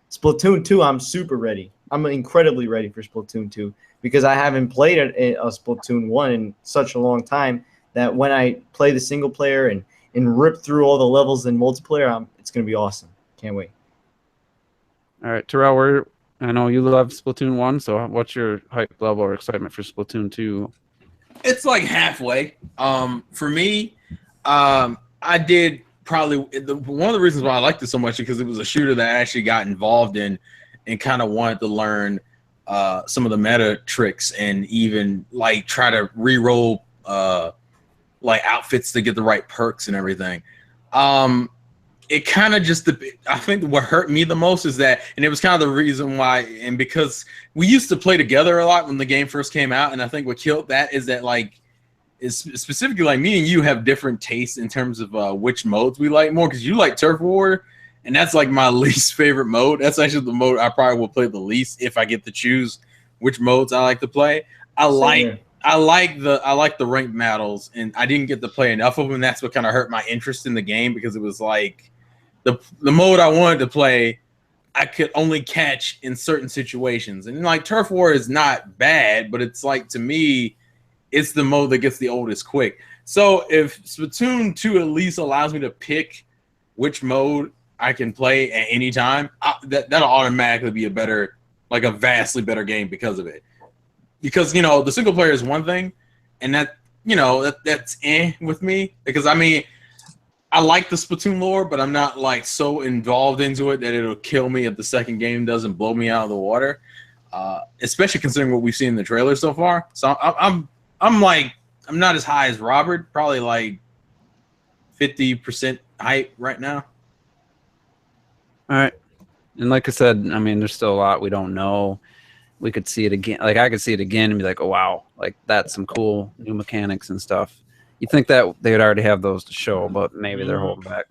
S5: Splatoon 2, I'm super ready. I'm incredibly ready for Splatoon 2 because I haven't played a Splatoon 1 in such a long time that when I play the single player and rip through all the levels in multiplayer, it's going to be awesome. Can't wait.
S2: All right, Terrell, I know you love Splatoon 1, so what's your hype level or excitement for Splatoon 2?
S3: It's like halfway. For me, I did probably one of the reasons why I liked it so much is because it was a shooter that I actually got involved in and kind of wanted to learn some of the meta tricks and even like try to re-roll like outfits to get the right perks and everything. It kind of just, I think what hurt me the most is that, and it was kind of the reason why, and because we used to play together a lot when the game first came out, and I think what killed that is that, like, is specifically like me and you have different tastes in terms of which modes we like more, because you like Turf War, and that's like my least favorite mode. That's actually the mode I probably will play the least if I get to choose which modes I like to play. I like the ranked battles, and I didn't get to play enough of them. That's what kind of hurt my interest in the game because it was like, the mode I wanted to play, I could only catch in certain situations. And like Turf War is not bad, but it's like, to me, it's the mode that gets the oldest quick. So if Splatoon 2 at least allows me to pick which mode I can play at any time, that'll automatically be a vastly better game because of it. Because, you know, the single player is one thing, and that, you know, that's with me. Because, I mean, I like the Splatoon lore, but I'm not like so involved into it that it'll kill me if the second game doesn't blow me out of the water. Especially considering what we've seen in the trailer so far. So I'm not as high as Robert, probably like 50% hype right now.
S2: All right. And like I said, I mean, there's still a lot we don't know. We could see it again. Like I could see it again and be like, oh, wow, like that's some cool new mechanics and stuff. you think that they would already have those to show, but maybe they're holding back.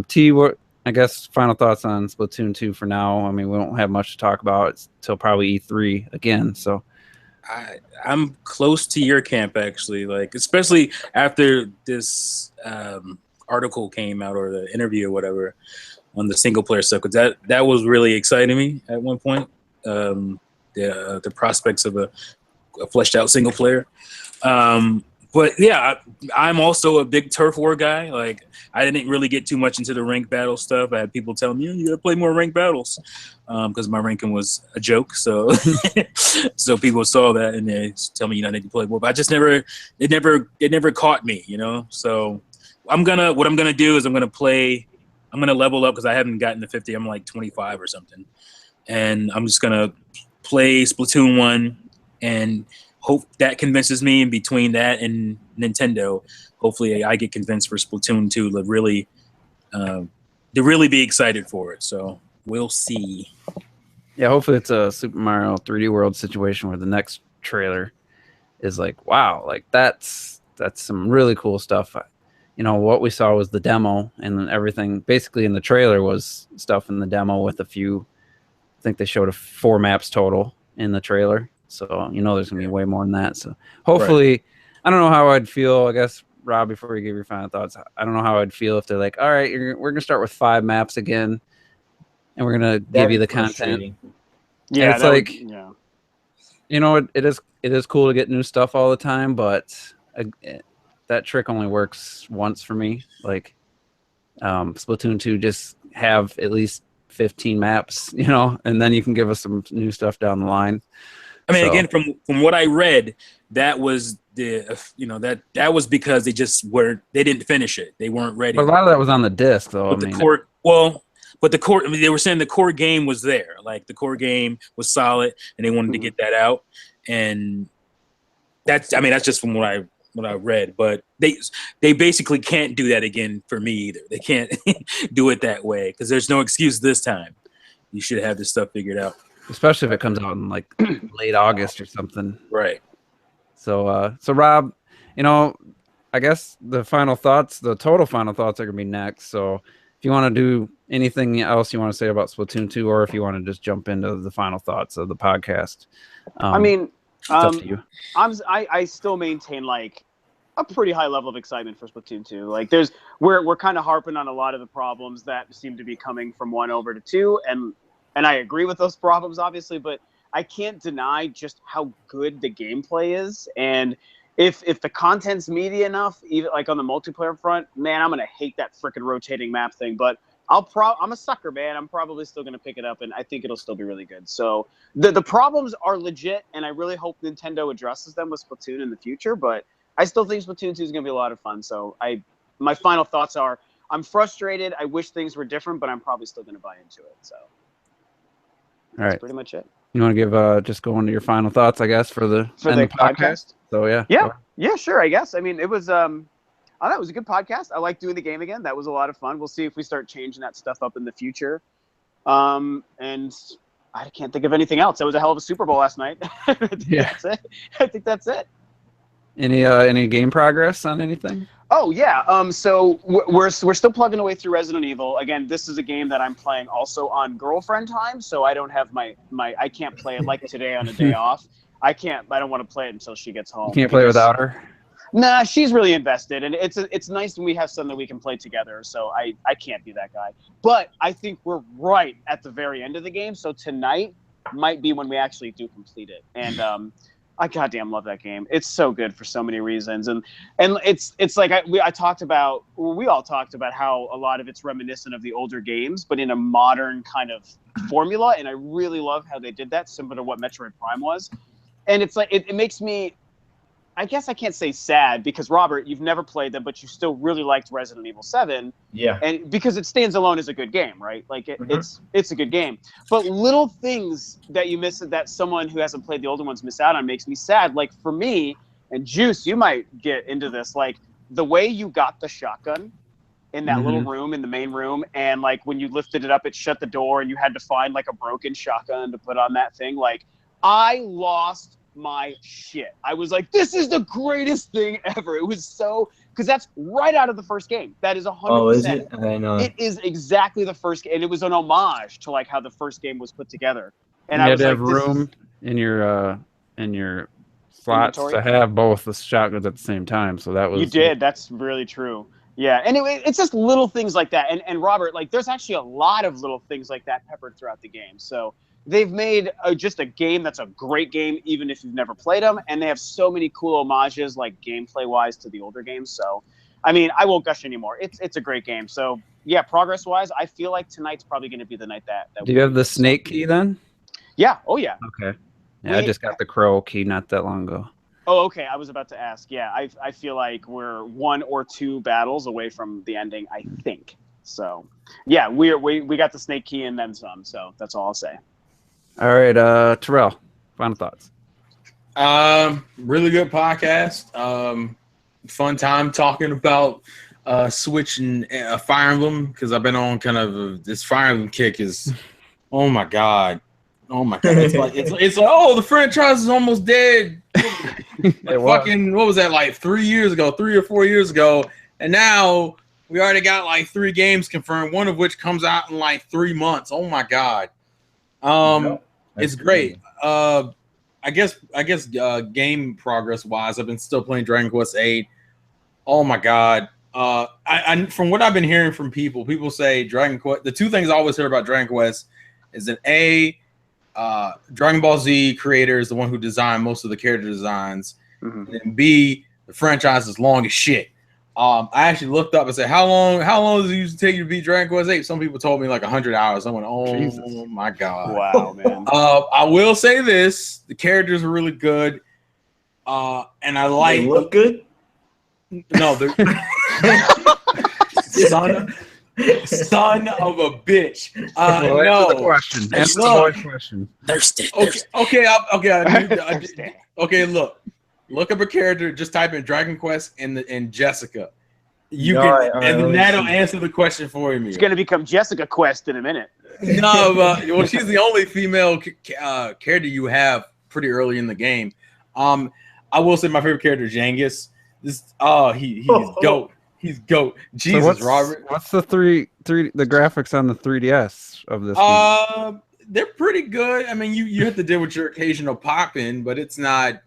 S2: T, what I guess final thoughts on Splatoon 2 for now. I mean, we don't have much to talk about until probably E3 again. So
S6: I'm close to your camp actually, like especially after this article came out or the interview or whatever on the single player stuff, because that was really exciting me at one point. The prospects of a fleshed out single player. But yeah, I'm also a big turf war guy. Like I didn't really get too much into the ranked battle stuff. I had people telling me, you gotta play more ranked battles, because my ranking was a joke. So so people saw that and they tell me, I need to play more. But I just it never caught me, So what I'm gonna do is I'm gonna level up because I haven't gotten to 50. I'm like 25 or something, and I'm just gonna play Splatoon 1 and hope that convinces me. In between that and Nintendo, hopefully I get convinced for Splatoon 2 to really be excited for it. So we'll see.
S2: yeah, hopefully it's a Super Mario 3D World situation where the next trailer is like, wow, like that's some really cool stuff. What we saw was the demo, and then everything basically in the trailer was stuff in the demo with a few. I think they showed 4 maps total in the trailer. So, there's going to be way more than that. So, hopefully, right. I don't know how I'd feel. I guess, Rob, before you give your final thoughts, I don't know how I'd feel if they're like, all right, we're going to start with 5 maps again, and we're going to give you the content. Yeah, and it's like, it is cool to get new stuff all the time, but that trick only works once for me. Like, Splatoon 2, just have at least 15 maps, and then you can give us some new stuff down the line.
S6: I mean, again, from what I read, that was that was because they didn't finish it. They weren't ready.
S2: But a lot of that was on the disc, though.
S6: But they were saying the core game was there. Like the core game was solid, and they wanted to get that out. And that's just from what I read. But they basically can't do that again for me either. They can't do it that way because there's no excuse this time. You should have this stuff figured out.
S2: Especially if it comes out in like late August or something.
S6: Right.
S2: So Rob, I guess the total final thoughts are going to be next. So if you want to do anything else you want to say about Splatoon 2, or if you want to just jump into the final thoughts of the podcast. It's up to you.
S4: I still maintain like a pretty high level of excitement for Splatoon 2. Like we're kind of harping on a lot of the problems that seem to be coming from 1 over to 2, and I agree with those problems, obviously, but I can't deny just how good the gameplay is. And if the content's meaty enough, even like on the multiplayer front, man, I'm gonna hate that freaking rotating map thing. But I'm a sucker, man. I'm probably still gonna pick it up, and I think it'll still be really good. So the problems are legit, and I really hope Nintendo addresses them with Splatoon in the future. But I still think Splatoon 2 is gonna be a lot of fun. So my final thoughts are: I'm frustrated. I wish things were different, but I'm probably still gonna buy into it. So. That's pretty much it.
S2: You want to give just go into your final thoughts, I guess, for the
S4: podcast?
S2: So
S4: yeah, sure. I guess. I mean, it was I thought it was a good podcast. I like doing the game again. That was a lot of fun. We'll see if we start changing that stuff up in the future. And I can't think of anything else. It was a hell of a Super Bowl last night. That's it. I think that's it.
S2: Any game progress on anything?
S4: Oh yeah. So we're still plugging away through Resident Evil. Again, this is a game that I'm playing also on girlfriend time, so I don't have my I can't play it like today on a day off. I don't want to play it until she gets home.
S2: You can't play without her?
S4: Nah, she's really invested, and it's nice when we have something we can play together. So I can't be that guy. But I think we're right at the very end of the game, so tonight might be when we actually do complete it. And I goddamn love that game. It's so good for so many reasons, and it's like we all talked about how a lot of it's reminiscent of the older games, but in a modern kind of formula. And I really love how they did that, similar to what Metroid Prime was. And it's like it makes me, I guess I can't say sad, because Robert, you've never played them, but you still really liked Resident Evil 7.
S5: Yeah.
S4: And because it stands alone as a good game, right? Like it's a good game. But little things that you miss that someone who hasn't played the older ones miss out on makes me sad. Like for me, and Juice, you might get into this, like the way you got the shotgun in that little room, in the main room, and like when you lifted it up, it shut the door and you had to find like a broken shotgun to put on that thing. Like I lost my shit. I was like, this is the greatest thing ever. It was so, because that's right out of the first game. That is 100%.
S5: Oh, is it? I know.
S4: It is exactly the first game, and it was an homage to like how the first game was put together. And
S2: you
S4: I
S2: had
S4: was
S2: to
S4: like,
S2: have room in your slots
S4: Inventory?
S2: to have both the shotguns at the same time. So that was
S4: you did. That's really true. Yeah, and it's just little things like that. And Robert, like, there's actually a lot of little things like that peppered throughout the game. So they've made just a game that's a great game, even if you've never played them. And they have so many cool homages, like gameplay-wise, to the older games. So, I mean, I won't gush anymore. It's a great game. So, yeah, progress-wise, I feel like tonight's probably going to be the night that
S2: Do you have the snake key then?
S4: Yeah. Oh, yeah.
S2: Okay. Yeah, I just got the crow key not that long ago.
S4: Oh, okay. I was about to ask. Yeah, I feel like we're 1 or 2 battles away from the ending, I think. So, yeah, we got the snake key and then some. So that's all I'll say.
S2: All right, Terrell, final thoughts.
S3: Really good podcast. Fun time talking about Switch and Fire Emblem, because I've been on kind of this Fire Emblem kick. Is oh my god. It's like oh, the franchise is almost dead. Fucking what was that, like 3 or 4 years ago, and now we already got like 3 games confirmed, one of which comes out in like 3 months. Oh my god. It's great. I guess game progress wise, I've been still playing Dragon Quest VIII. Oh my god. I from what I've been hearing from people say Dragon Quest. The 2 things I always hear about Dragon Quest is that Dragon Ball Z creator is the one who designed most of the character designs, and B, the franchise is long as shit. I actually looked up and said, how long does it usually take you to beat Dragon Quest VIII? Some people told me like 100 hours. I went, oh Jesus. My god,
S4: wow, man.
S3: I will say this: the characters are really good, and I like.
S5: They look good.
S3: No, they're son of a bitch.
S2: Answer the question. Answer the question.
S6: Thirsty.
S3: Okay. Look up a character. Just type in Dragon Quest and Jessica. That'll answer the question for me.
S4: It's gonna become Jessica Quest in a minute.
S3: No, well, she's the only female character you have pretty early in the game. I will say my favorite character is Jangus. He's GOAT. He's GOAT. Jesus,
S2: so
S3: Robert.
S2: What's the the graphics on the 3DS of this game?
S3: They're pretty good. I mean, you have to deal with your occasional pop-in, but it's not.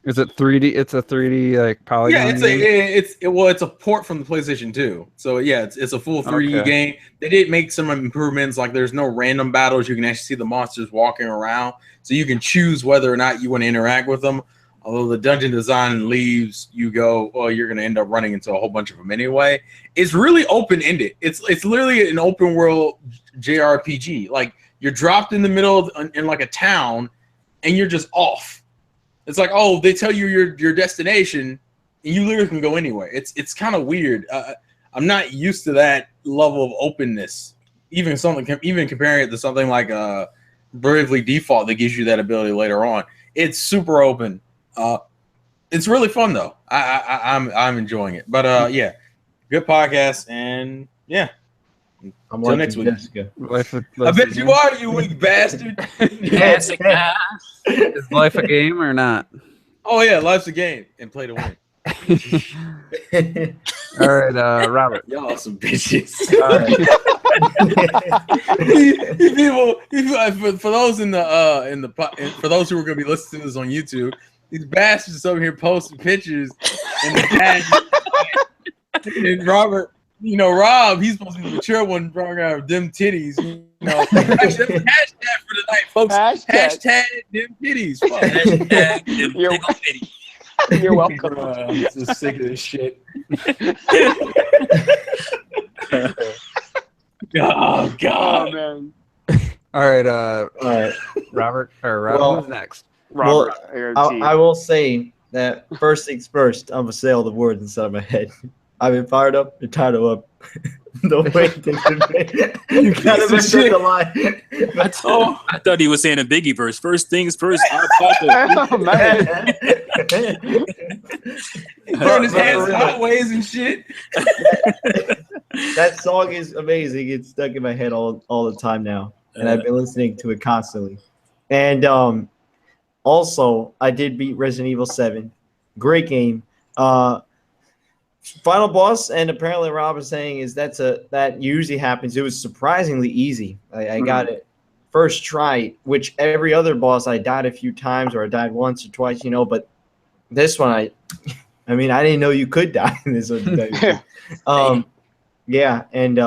S2: Is it 3D? It's a 3D like polygon.
S3: Yeah, it's a port from the PlayStation 2. So yeah, it's a full 3D game. They did make some improvements, like there's no random battles. You can actually see the monsters walking around, so you can choose whether or not you want to interact with them. Although the dungeon design leaves you go, well, you're going to end up running into a whole bunch of them anyway. It's really open-ended. It's literally an open world JRPG. Like you're dropped in the middle in like a town, and you're just off. It's like, oh, they tell you your destination, and you literally can go anywhere. It's kind of weird. I'm not used to that level of openness. Even comparing it to something like Bravely Default that gives you that ability later on. It's super open. It's really fun though. I'm enjoying it. But yeah, good podcast, and yeah. Until next week. I bet you are, you weak bastard.
S2: Jessica. Is life a game or not?
S3: Oh yeah, life's a game, and play to win.
S2: All right, Robert.
S3: Y'all some bitches.
S2: All right.
S3: People, for those for those who are going to be listening to this on YouTube, these bastards over here posting pictures in the tag. And Robert, Rob, he's supposed to be the mature one, brought them titties. Actually, that's the hashtag for the night, folks. Hashtag them titties.
S6: Hashtag them titties.
S4: You're welcome.
S3: I'm just sick of this shit. Oh God,
S4: man.
S2: All right, Robert. Who's next?
S4: Robert.
S5: I will say that first things first. I'm gonna say all the words inside my head. I've been fired up and tired up. The way you gotta be such a lie.
S6: I thought he was saying a Biggie verse. First things first.
S4: Oh, man.
S3: Burn his hands sideways and shit.
S5: That song is amazing. It's stuck in my head all the time now, and I've been listening to it constantly. And Also, I did beat Resident Evil 7. Great game. Final boss, and apparently Rob is saying is that usually happens. It was surprisingly easy. I got it first try, which every other boss I died a few times, or I died once or twice, but this one I didn't know you could die in this one. Yeah, and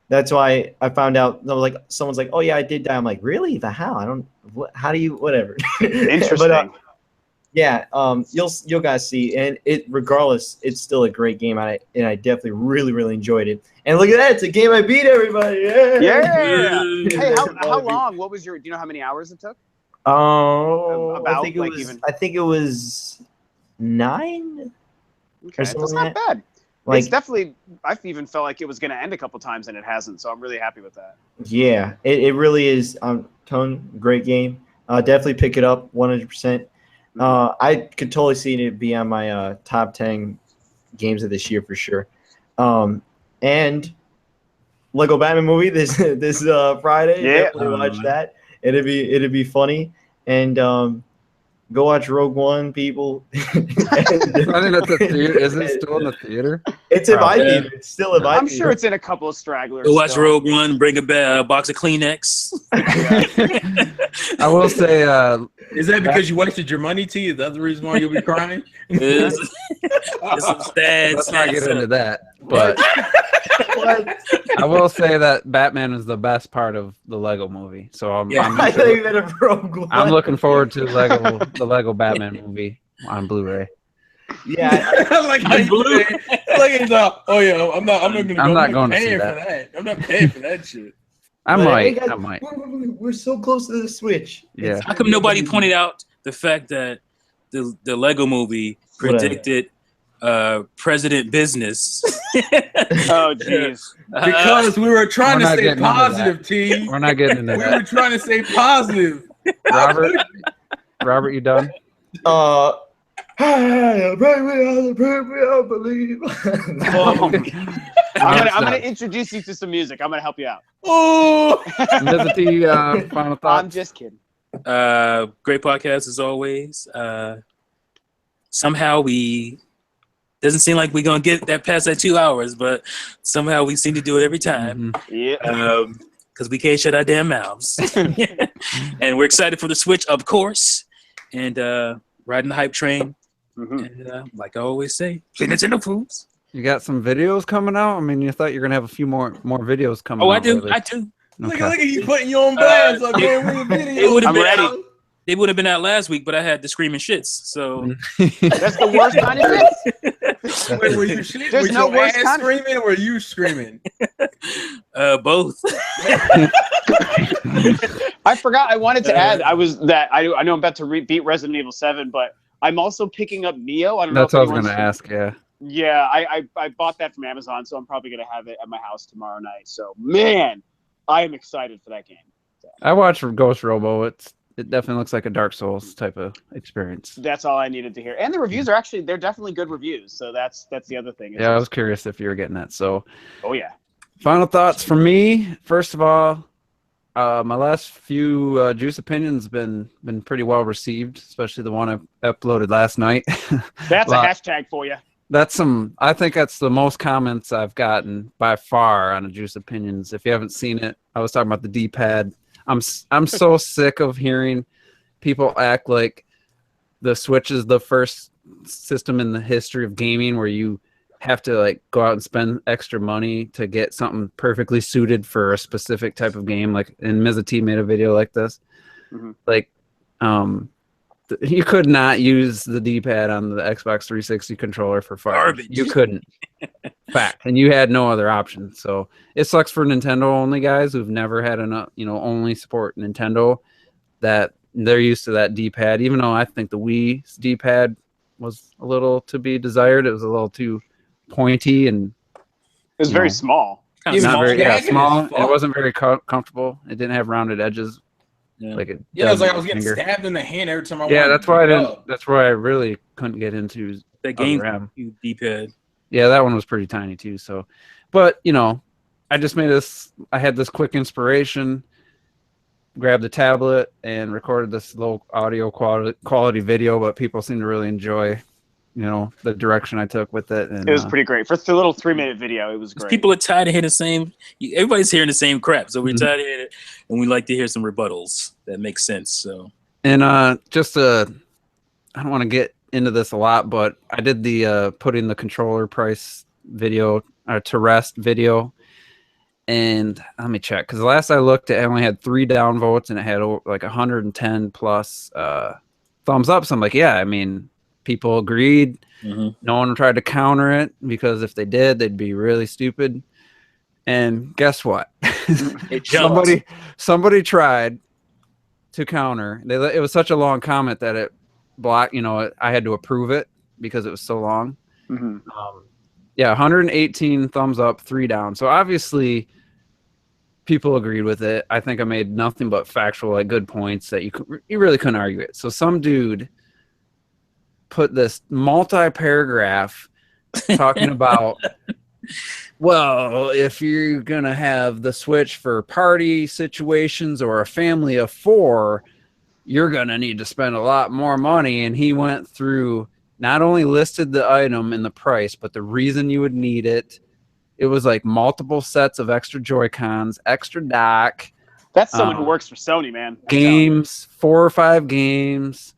S5: that's why I found out. Like someone's like, "Oh yeah, I did die." I'm like, "Really? How? I don't. How do you? Whatever."
S4: Interesting.
S5: But, yeah, you'll guys see, and regardless, it's still a great game. I definitely really enjoyed it. And look at that, it's a game I beat everybody.
S4: Yeah. Hey, how long? What was do you know how many hours it took?
S5: Oh,
S4: About,
S5: I think it was 9.
S4: Okay, that's not bad. It's definitely. I even felt like it was going to end a couple times, and it hasn't. So I'm really happy with that.
S5: Yeah, it really is. Tone, great game. Definitely pick it up 100%. I could totally see it be on my top 10 games of this year for sure. And Lego Batman movie this Friday.
S4: Yeah,
S5: definitely watch that. It'd be funny. And go watch Rogue One, people.
S2: I think that's a theater. Is it still in the theater?
S5: It's in my theater. It's still in my theater.
S4: I'm sure it's in a couple of stragglers.
S6: Go watch Rogue One. Bring a box of Kleenex.
S2: I will say,
S3: is that because you wasted your money, T? Is that the reason why you'll be crying?
S6: It's some sad.
S2: Let's not get into that. But I will say that Batman is the best part of the Lego movie. So I'm looking forward to the Lego Batman movie on Blu-ray.
S5: Yeah,
S3: like Blu-ray. Oh yeah, I'm not going to see that. I'm not paying for that shit.
S2: I might.
S5: We're so close to the Switch.
S2: Yeah.
S6: How come nobody pointed out the fact that the Lego movie predicted President Business?
S4: Oh jeez.
S3: Because we were trying to stay positive, T.
S2: We're not getting into that.
S3: We were trying to stay positive.
S2: Robert, you done?
S5: I believe.
S4: I'm gonna introduce you to some music. I'm gonna help you out.
S3: Oh,
S2: final thoughts?
S4: I'm just kidding.
S6: Great podcast as always. Somehow doesn't seem like we're gonna get that past that 2 hours, but somehow we seem to do it every time.
S4: Yeah.
S6: Because we can't shut our damn mouths. And we're excited for the Switch, of course, and riding the hype train. And like I always say, play Nintendo fools.
S2: You got some videos coming out? I mean, you thought you're gonna have a few more videos coming out.
S6: I do.
S2: Okay.
S3: Look at you putting your own blast up there with the video.
S4: I'm ready.
S6: They would have been out last week, but I had the screaming shits. So
S4: that's the worst kind of shit.
S3: Wait, were you shit?
S4: There's no worse kind
S3: screaming, or were you screaming?
S6: Both.
S4: I forgot. I wanted to add. I know I'm about to beat Resident Evil 7, but I'm also picking up Neo. I don't know.
S2: That's what I was gonna ask. Yeah.
S4: Yeah, I bought that from Amazon, so I'm probably gonna have it at my house tomorrow night. So man, I am excited for that game. So.
S2: I watched Ghost Robo. It definitely looks like a Dark Souls type of experience.
S4: That's all I needed to hear. And the reviews are they're definitely good reviews. So that's the other thing.
S2: Yeah, I was curious if you were getting that. So.
S4: Oh yeah.
S2: Final thoughts from me. First of all, my last few Juice opinions been pretty well received, especially the one I uploaded last night.
S4: That's a hashtag for you.
S2: I think that's the most comments I've gotten by far on a Juice opinions. If you haven't seen it, I was talking about the D-pad. I'm so sick of hearing people act like the Switch is the first system in the history of gaming where you have to like go out and spend extra money to get something perfectly suited for a specific type of game. Like, and Mizzy made a video like this. Like, you could not use the D-pad on the Xbox 360 controller for Fire. You couldn't. Fact. And you had no other option. So it sucks for Nintendo only guys who've never had only support Nintendo, that they're used to that D-pad, even though I think the Wii's D-pad was a little to be desired. It was a little too pointy and
S4: it was very small.
S2: Small. It wasn't very comfortable. It didn't have rounded edges.
S3: Yeah. It was like I was getting stabbed in the hand every time I
S2: wanted that's why that's why I really couldn't get into
S6: that game D-pad.
S2: Yeah, that one was pretty tiny too. So, but I just I had this quick inspiration. grabbed the tablet and recorded this low audio quality video, but people seem to really enjoy, the direction I took with it. And
S4: it was pretty great for the little 3-minute video. It was great.
S6: People are tired of hearing the same. Everybody's hearing the same crap, so we're tired of hearing it, and we like to hear some rebuttals that make sense. So,
S2: and I don't want to get into this a lot, but I did the putting the controller price video to rest video. And let me check, because the last I looked, it only had 3 downvotes and it had like 110 plus thumbs up. So I'm like, yeah, I mean, people agreed. No one tried to counter it, because if they did, they'd be really stupid. And guess what? somebody tried to counter. It was such a long comment that it blocked. I had to approve it because it was so long. Yeah, 118 thumbs up, 3 down. So obviously, people agreed with it. I think I made nothing but factual, like, good points that you really couldn't argue it. So some dude put this multi-paragraph talking about, well, if you're gonna have the Switch for party situations or a family of 4, you're gonna need to spend a lot more money. And he went through, not only listed the item and the price, but the reason you would need it. It was like multiple sets of extra Joy-Cons, extra dock.
S4: That's someone who works for Sony, man.
S2: Games, 4 or 5 games.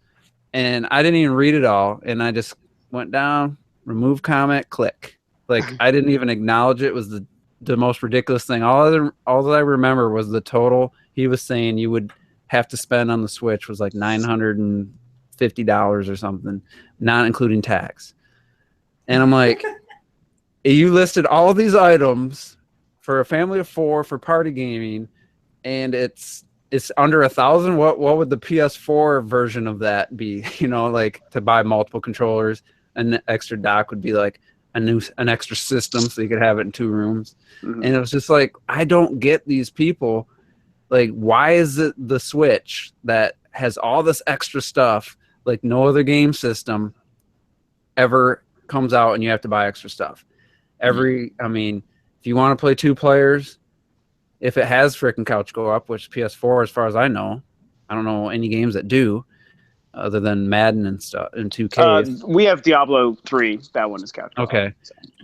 S2: And I didn't even read it all. And I just went down, remove comment, click. Like, I didn't even acknowledge it. It was the most ridiculous thing. All that I remember was the total he was saying you would have to spend on the Switch was like $950 or something, not including tax. And I'm like, you listed all these items for a family of 4 for party gaming, and it's under 1,000. What would the PS4 version of that be? Like, to buy multiple controllers, an extra dock would be like an extra system, so you could have it in 2 rooms. And it was just like, I don't get these people. Like, why is it the Switch that has all this extra stuff, like no other game system ever comes out, and you have to buy extra stuff? I mean, if you want to play 2 players, if it has frickin' couch go up, which PS4, as far as I don't know any games that do, other than Madden and stuff and 2K.
S4: We have Diablo 3. That one is couch.
S2: Okay.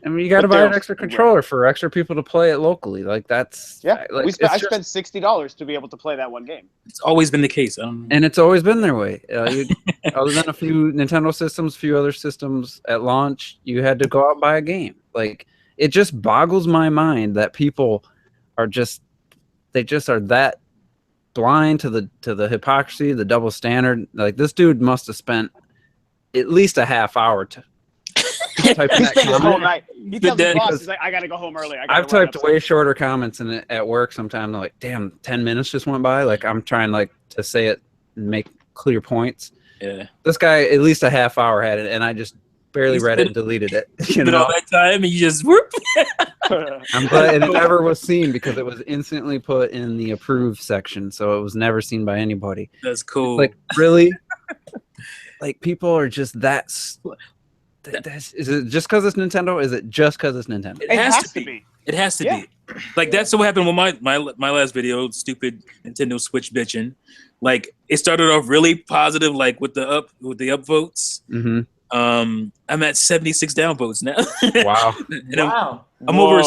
S2: I mean, you got to buy an extra controller for extra people to play it locally. Like, that's
S4: like, I spent $60 to be able to play that one game.
S6: It's always been the case.
S2: And it's always been their way. Other than a few Nintendo systems, few other systems at launch, you had to go out and buy a game. Like, it just boggles my mind that people are they just are that blind to the hypocrisy, the double standard. Like, this dude must have spent at least a half hour to type
S4: He
S2: that
S4: spent the whole
S2: comment.
S4: night. He tells his boss, he's like, I got to go home early.
S2: I've typed way shorter comments in it at work sometimes. I'm like, damn, 10 minutes just went by. Like, I'm trying to say it and make clear points.
S6: Yeah.
S2: This guy, at least a half hour had it, and I just barely read it and deleted it.
S6: All that time, and you just whoop.
S2: I'm glad it never was seen, because it was instantly put in the approved section, so it was never seen by anybody.
S6: That's cool.
S2: Like, really? Like, people are just that. Is it just because it's Nintendo? Is it just because it's Nintendo?
S6: It has to be. It has to be. Like, that's what happened with my last video, stupid Nintendo Switch bitching. Like, it started off really positive, like with the upvotes. I'm at 76 downvotes now.
S2: Wow.
S7: Wow.
S6: I'm over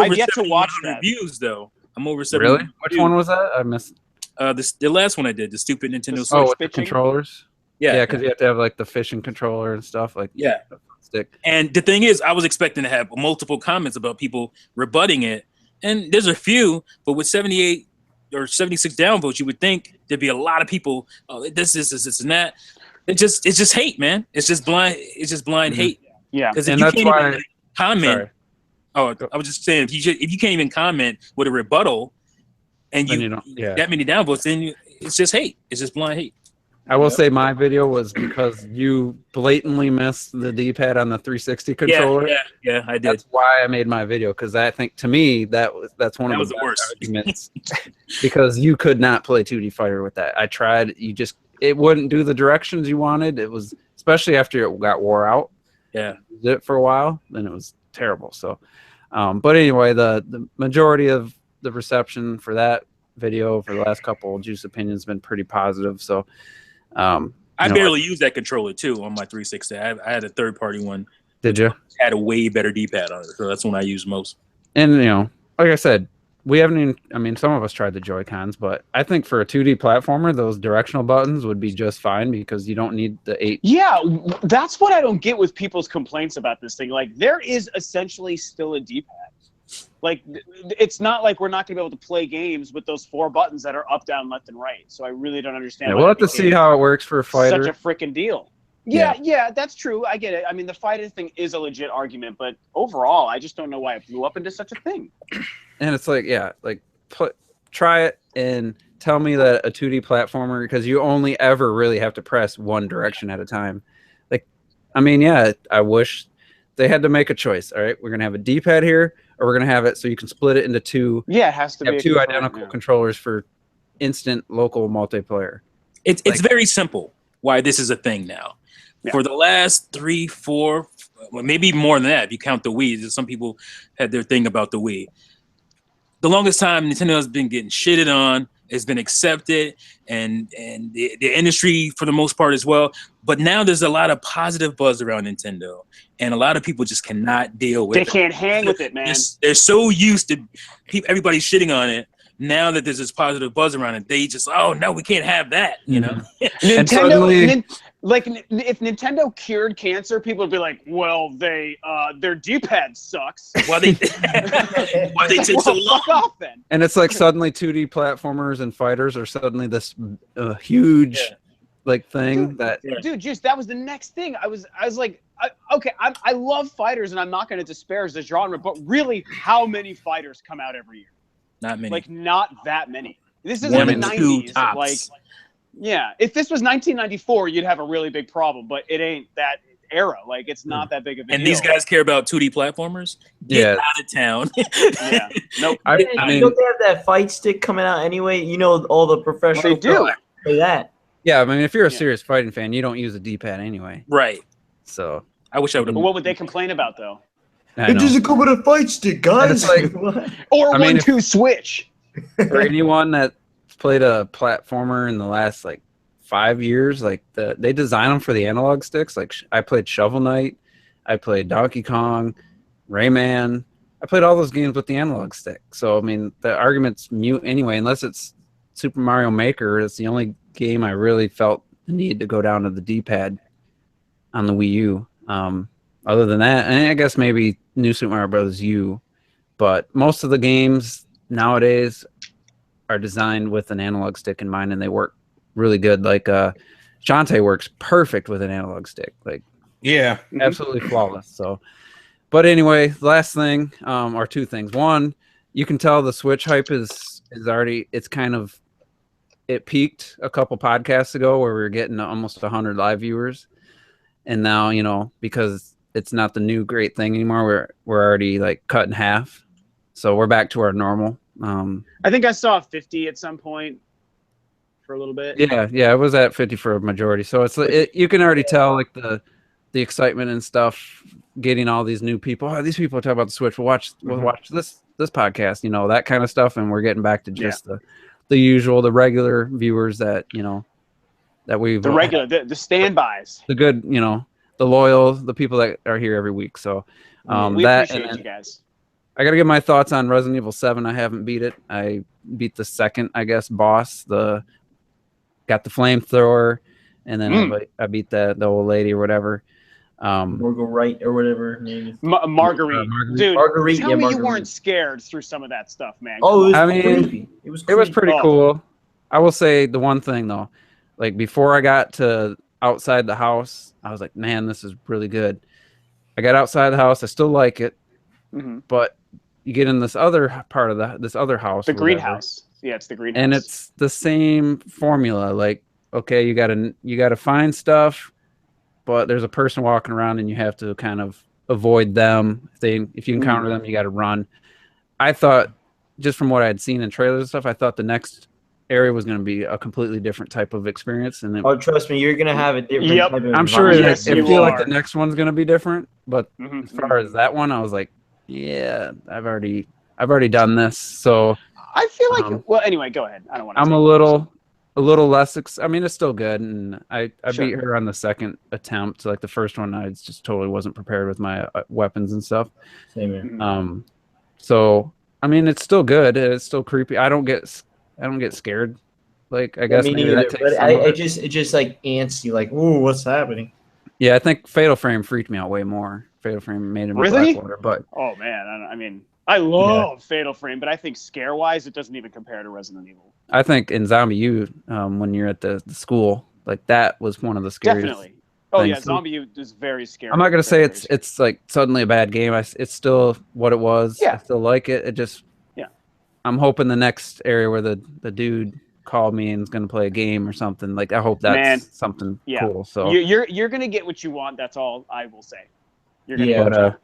S4: I've yet to watch
S6: 700
S4: that.
S6: views though. I'm over 700.
S2: Really? Which one was that? I missed.
S6: The last one I did, the stupid Nintendo Switch.
S2: Oh, with the
S4: bitching?
S2: controllers.
S6: Yeah,
S2: because you have to have like the fishing controller and stuff. Like,
S6: yeah.
S2: Stick.
S6: And the thing is, I was expecting to have multiple comments about people rebutting it, and there's a few, but with 78 or 76 downvotes, you would think there'd be a lot of people. Oh, this, and that. It's just hate, man. It's just blind. It's just blind hate.
S4: Yeah.
S6: Because if
S2: And
S6: you
S2: that's
S6: can't
S2: why.
S6: even comment.
S2: Sorry.
S6: Oh, I was just saying, if you can't even comment with a rebuttal, and
S2: Then
S6: you
S2: don't, yeah.
S6: that many downvotes, then it's just hate. It's just blind hate.
S2: I will say my video was because you blatantly missed the D-pad on the 360 controller.
S6: Yeah, I did.
S2: That's why I made my video, because I think, to me, that's one of
S6: was
S2: the
S6: the worst
S2: arguments. Because you could not play 2D Fighter with that. I tried. It wouldn't do the directions you wanted. It was, especially after it got wore out.
S6: Yeah.
S2: Did it for a while, then it was terrible. So, but anyway, the majority of the reception for that video for the last couple. Juice Opinion's been pretty positive. So
S6: I barely use that controller too on my 360. I had a third-party one.
S2: Did you?
S6: Had a way better D-pad on it, so that's one I use most.
S2: And like I said, we haven't even. I mean, some of us tried the Joy-Cons, but I think for a 2D platformer, those directional buttons would be just fine because you don't need the 8.
S4: Yeah, that's what I don't get with people's complaints about this thing. Like, there is essentially still a D-pad. Like, it's not like we're not going to be able to play games with those 4 buttons that are up, down, left, and right. So I really don't understand.
S2: Yeah, we'll have to see how it works for a fighter.
S4: Such a freaking deal. Yeah, that's true. I get it. I mean, the fighter thing is a legit argument, but overall, I just don't know why it blew up into such a thing.
S2: And it's like, try it and tell me that a 2D platformer, because you only ever really have to press one direction at a time. Like, I mean, yeah, I wish they had to make a choice. All right, we're gonna have a D-pad here, or we're gonna have it so you can split it into 2.
S4: Yeah, it has to be
S2: two identical controllers for instant local multiplayer.
S6: It's very simple why this is a thing now. Yeah. For the last 3, 4, well, maybe more than that if you count the Wii. Some people had their thing about the Wii. The longest time Nintendo has been getting shitted on, it's been accepted, and the industry for the most part as well. But now there's a lot of positive buzz around Nintendo, and a lot of people just cannot deal with it.
S4: They can't hang with it, man.
S6: They're so used to everybody shitting on it. Now that there's this positive buzz around it, they just, oh no, we can't have that, you know.
S4: Nintendo, like if Nintendo cured cancer, people would be like, well, their D-pad sucks.
S6: Why they take so long?
S4: Fuck off then.
S2: And it's like suddenly 2D platformers and fighters are suddenly this huge like thing
S4: dude, Juice, that was the next thing. I was like, I love fighters, and I'm not going to disparage the genre, but really, how many fighters come out every year?
S6: Not many.
S4: Like, not that many. This is in the 90s.
S6: Tops.
S4: Like, yeah, if this was 1994, you'd have a really big problem, but it ain't that era. Like, it's not that big of a deal.
S6: And these guys care about 2D platformers? Get out of town.
S4: Yeah. Nope.
S5: I mean, don't they have that fight stick coming out anyway? You know, all the professional.
S4: They do.
S5: For that.
S2: Yeah, I mean, if you're a serious fighting fan, you don't use a D-pad anyway.
S6: Right.
S2: So
S6: I wish I would have.
S4: But what would they complain about, though?
S5: It doesn't come with a fight stick, guys.
S2: Like,
S4: or 1-2 switch.
S2: For anyone that's played a platformer in the last like 5 years, like they design them for the analog sticks. Like I played Shovel Knight, I played Donkey Kong, Rayman. I played all those games with the analog stick. So I mean, the argument's mute anyway, unless it's Super Mario Maker. It's the only game I really felt the need to go down to the D-pad on the Wii U. Other than that, and I guess maybe New Super Mario Bros. U, but most of the games nowadays are designed with an analog stick in mind, and they work really good. Like Shantae works perfect with an analog stick, like absolutely flawless. So, but anyway, last thing, or 2 things. One, you can tell the Switch hype is already, it peaked a couple podcasts ago where we were getting almost 100 live viewers, and now because it's not the new great thing anymore, we're already like cut in half. So we're back to our normal.
S4: I think I saw 50 at some point for a little bit.
S2: Yeah, it was at 50 for a majority. So you can already tell like the excitement and stuff, getting all these new people. Oh, these people talk about the Switch. We'll watch this podcast, that kind of stuff, and we're getting back to just the usual, the regular viewers that that we've
S4: the standbys,
S2: the good, the loyal, the people that are here every week. So
S4: we appreciate you guys.
S2: I got to give my thoughts on Resident Evil 7. I haven't beat it. I beat the second, I guess, boss. Got the flamethrower, and then I beat the old lady or whatever.
S5: Marguerite or whatever her name is.
S4: Marguerite. Dude,
S5: Marguerite,
S4: tell me you weren't scared through some of that stuff, man.
S5: Oh, creepy. It was
S2: pretty cool. I will say the one thing, though. Like, before I got to outside the house, I was like, man, this is really good. I got outside the house. I still like it. But you get in this other part of this other house.
S4: The greenhouse. Yeah, it's the greenhouse.
S2: And it's the same formula. Like, okay, you gotta find stuff, but there's a person walking around and you have to kind of avoid them. If you encounter them, you got to run. I thought, just from what I had seen in trailers and stuff, I thought the next area was going to be a completely different type of experience. And
S5: trust me, you're going to have a different type of
S2: I'm sure
S4: yes,
S2: I feel like the next one's going to be different. But as far as that one, I was like, yeah, I've already done this. So
S4: I feel like well, anyway, go ahead. I don't want to.
S2: I'm a little less. I mean, it's still good, and I
S4: Sure.
S2: beat her on the second attempt. Like the first one, I just totally wasn't prepared with my weapons and stuff.
S5: Same here.
S2: So I mean, it's still good. It's still creepy. I don't get scared. Like I guess
S5: me
S2: maybe
S5: neither.
S2: that takes
S5: But
S2: some of
S5: it just like ants you. Like, ooh, what's happening?
S2: Yeah, I think Fatal Frame freaked me out way more. Fatal Frame made him
S4: Really?
S2: Blackwater, but
S4: Oh man, I mean, I love Fatal Frame, but I think scare wise, it doesn't even compare to Resident Evil.
S2: I think in Zombie U, when you're at the school, like that was one of the scariest.
S4: Definitely. Oh
S2: things.
S4: yeah, Zombie U is very scary.
S2: I'm not gonna say
S4: Very, very
S2: it's like suddenly a bad game. It's still what it was.
S4: Yeah.
S2: I still like it. It just I'm hoping the next area where the dude called me and is gonna play a game or something. Like I hope that's something cool. So
S4: you're gonna get what you want. That's all I will say. You're gonna get what you want.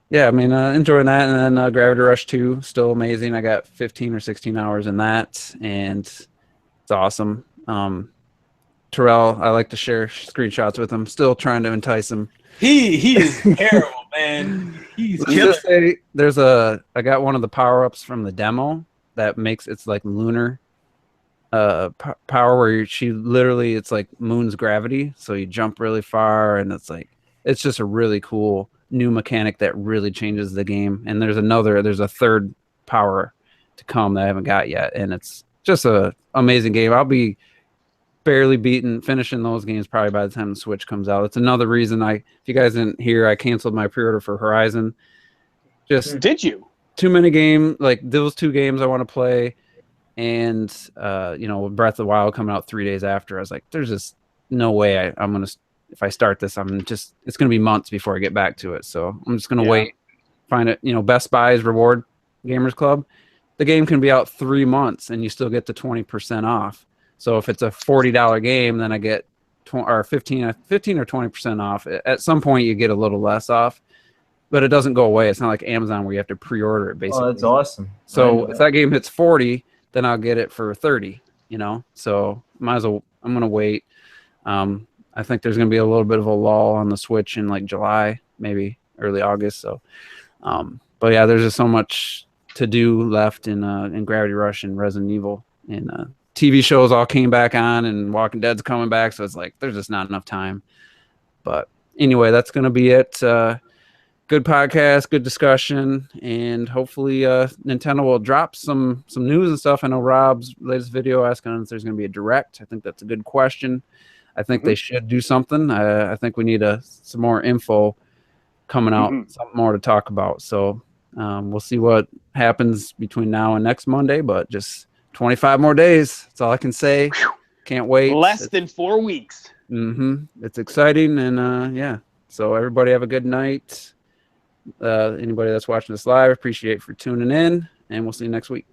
S2: Yeah, I mean, enjoying that, and then Gravity Rush 2, still amazing. I got 15 or 16 hours in that, and it's awesome. Terrell, I like to share screenshots with him. Still trying to entice him.
S3: He is terrible, man. He's killing.
S2: I got one of the power-ups from the demo that makes it's like lunar power where she literally it's like Moon's gravity, so you jump really far, and it's just a really cool new mechanic that really changes the game. And there's a third power to come that I haven't got yet, and it's just a amazing game. I'll be barely finishing those games probably by the time the Switch comes out. It's another reason if you guys didn't hear, I canceled my pre-order for Horizon. Just
S4: did you?
S2: Too many games, like those 2 games I want to play, and with Breath of the Wild coming out 3 days after, I was like, there's just no way I'm gonna. If I start this, it's going to be months before I get back to it. So I'm just going to wait, find it. Best Buy's Reward Gamers Club. The game can be out 3 months and you still get the 20% off. So if it's a $40 game, then I get 15 or 20% off. At some point you get a little less off, but it doesn't go away. It's not like Amazon where you have to pre-order it basically.
S5: Oh, that's awesome.
S2: So if that game hits 40, then I'll get it for 30, So might as well, I'm going to wait. I think there's going to be a little bit of a lull on the Switch in like July, maybe early August. So, but yeah, there's just so much to do left in Gravity Rush and Resident Evil, and TV shows all came back on, and Walking Dead's coming back. So it's like there's just not enough time. But anyway, that's going to be it. Good podcast, good discussion, and hopefully Nintendo will drop some news and stuff. I know Rob's latest video asking if there's going to be a direct. I think that's a good question. I think they should do something. I think we need some more info coming out, something more to talk about. So we'll see what happens between now and next Monday, but just 25 more days. That's all I can say. Can't wait.
S4: Less than 4 weeks.
S2: It's exciting, and So everybody have a good night. Anybody that's watching this live, appreciate for tuning in, and we'll see you next week.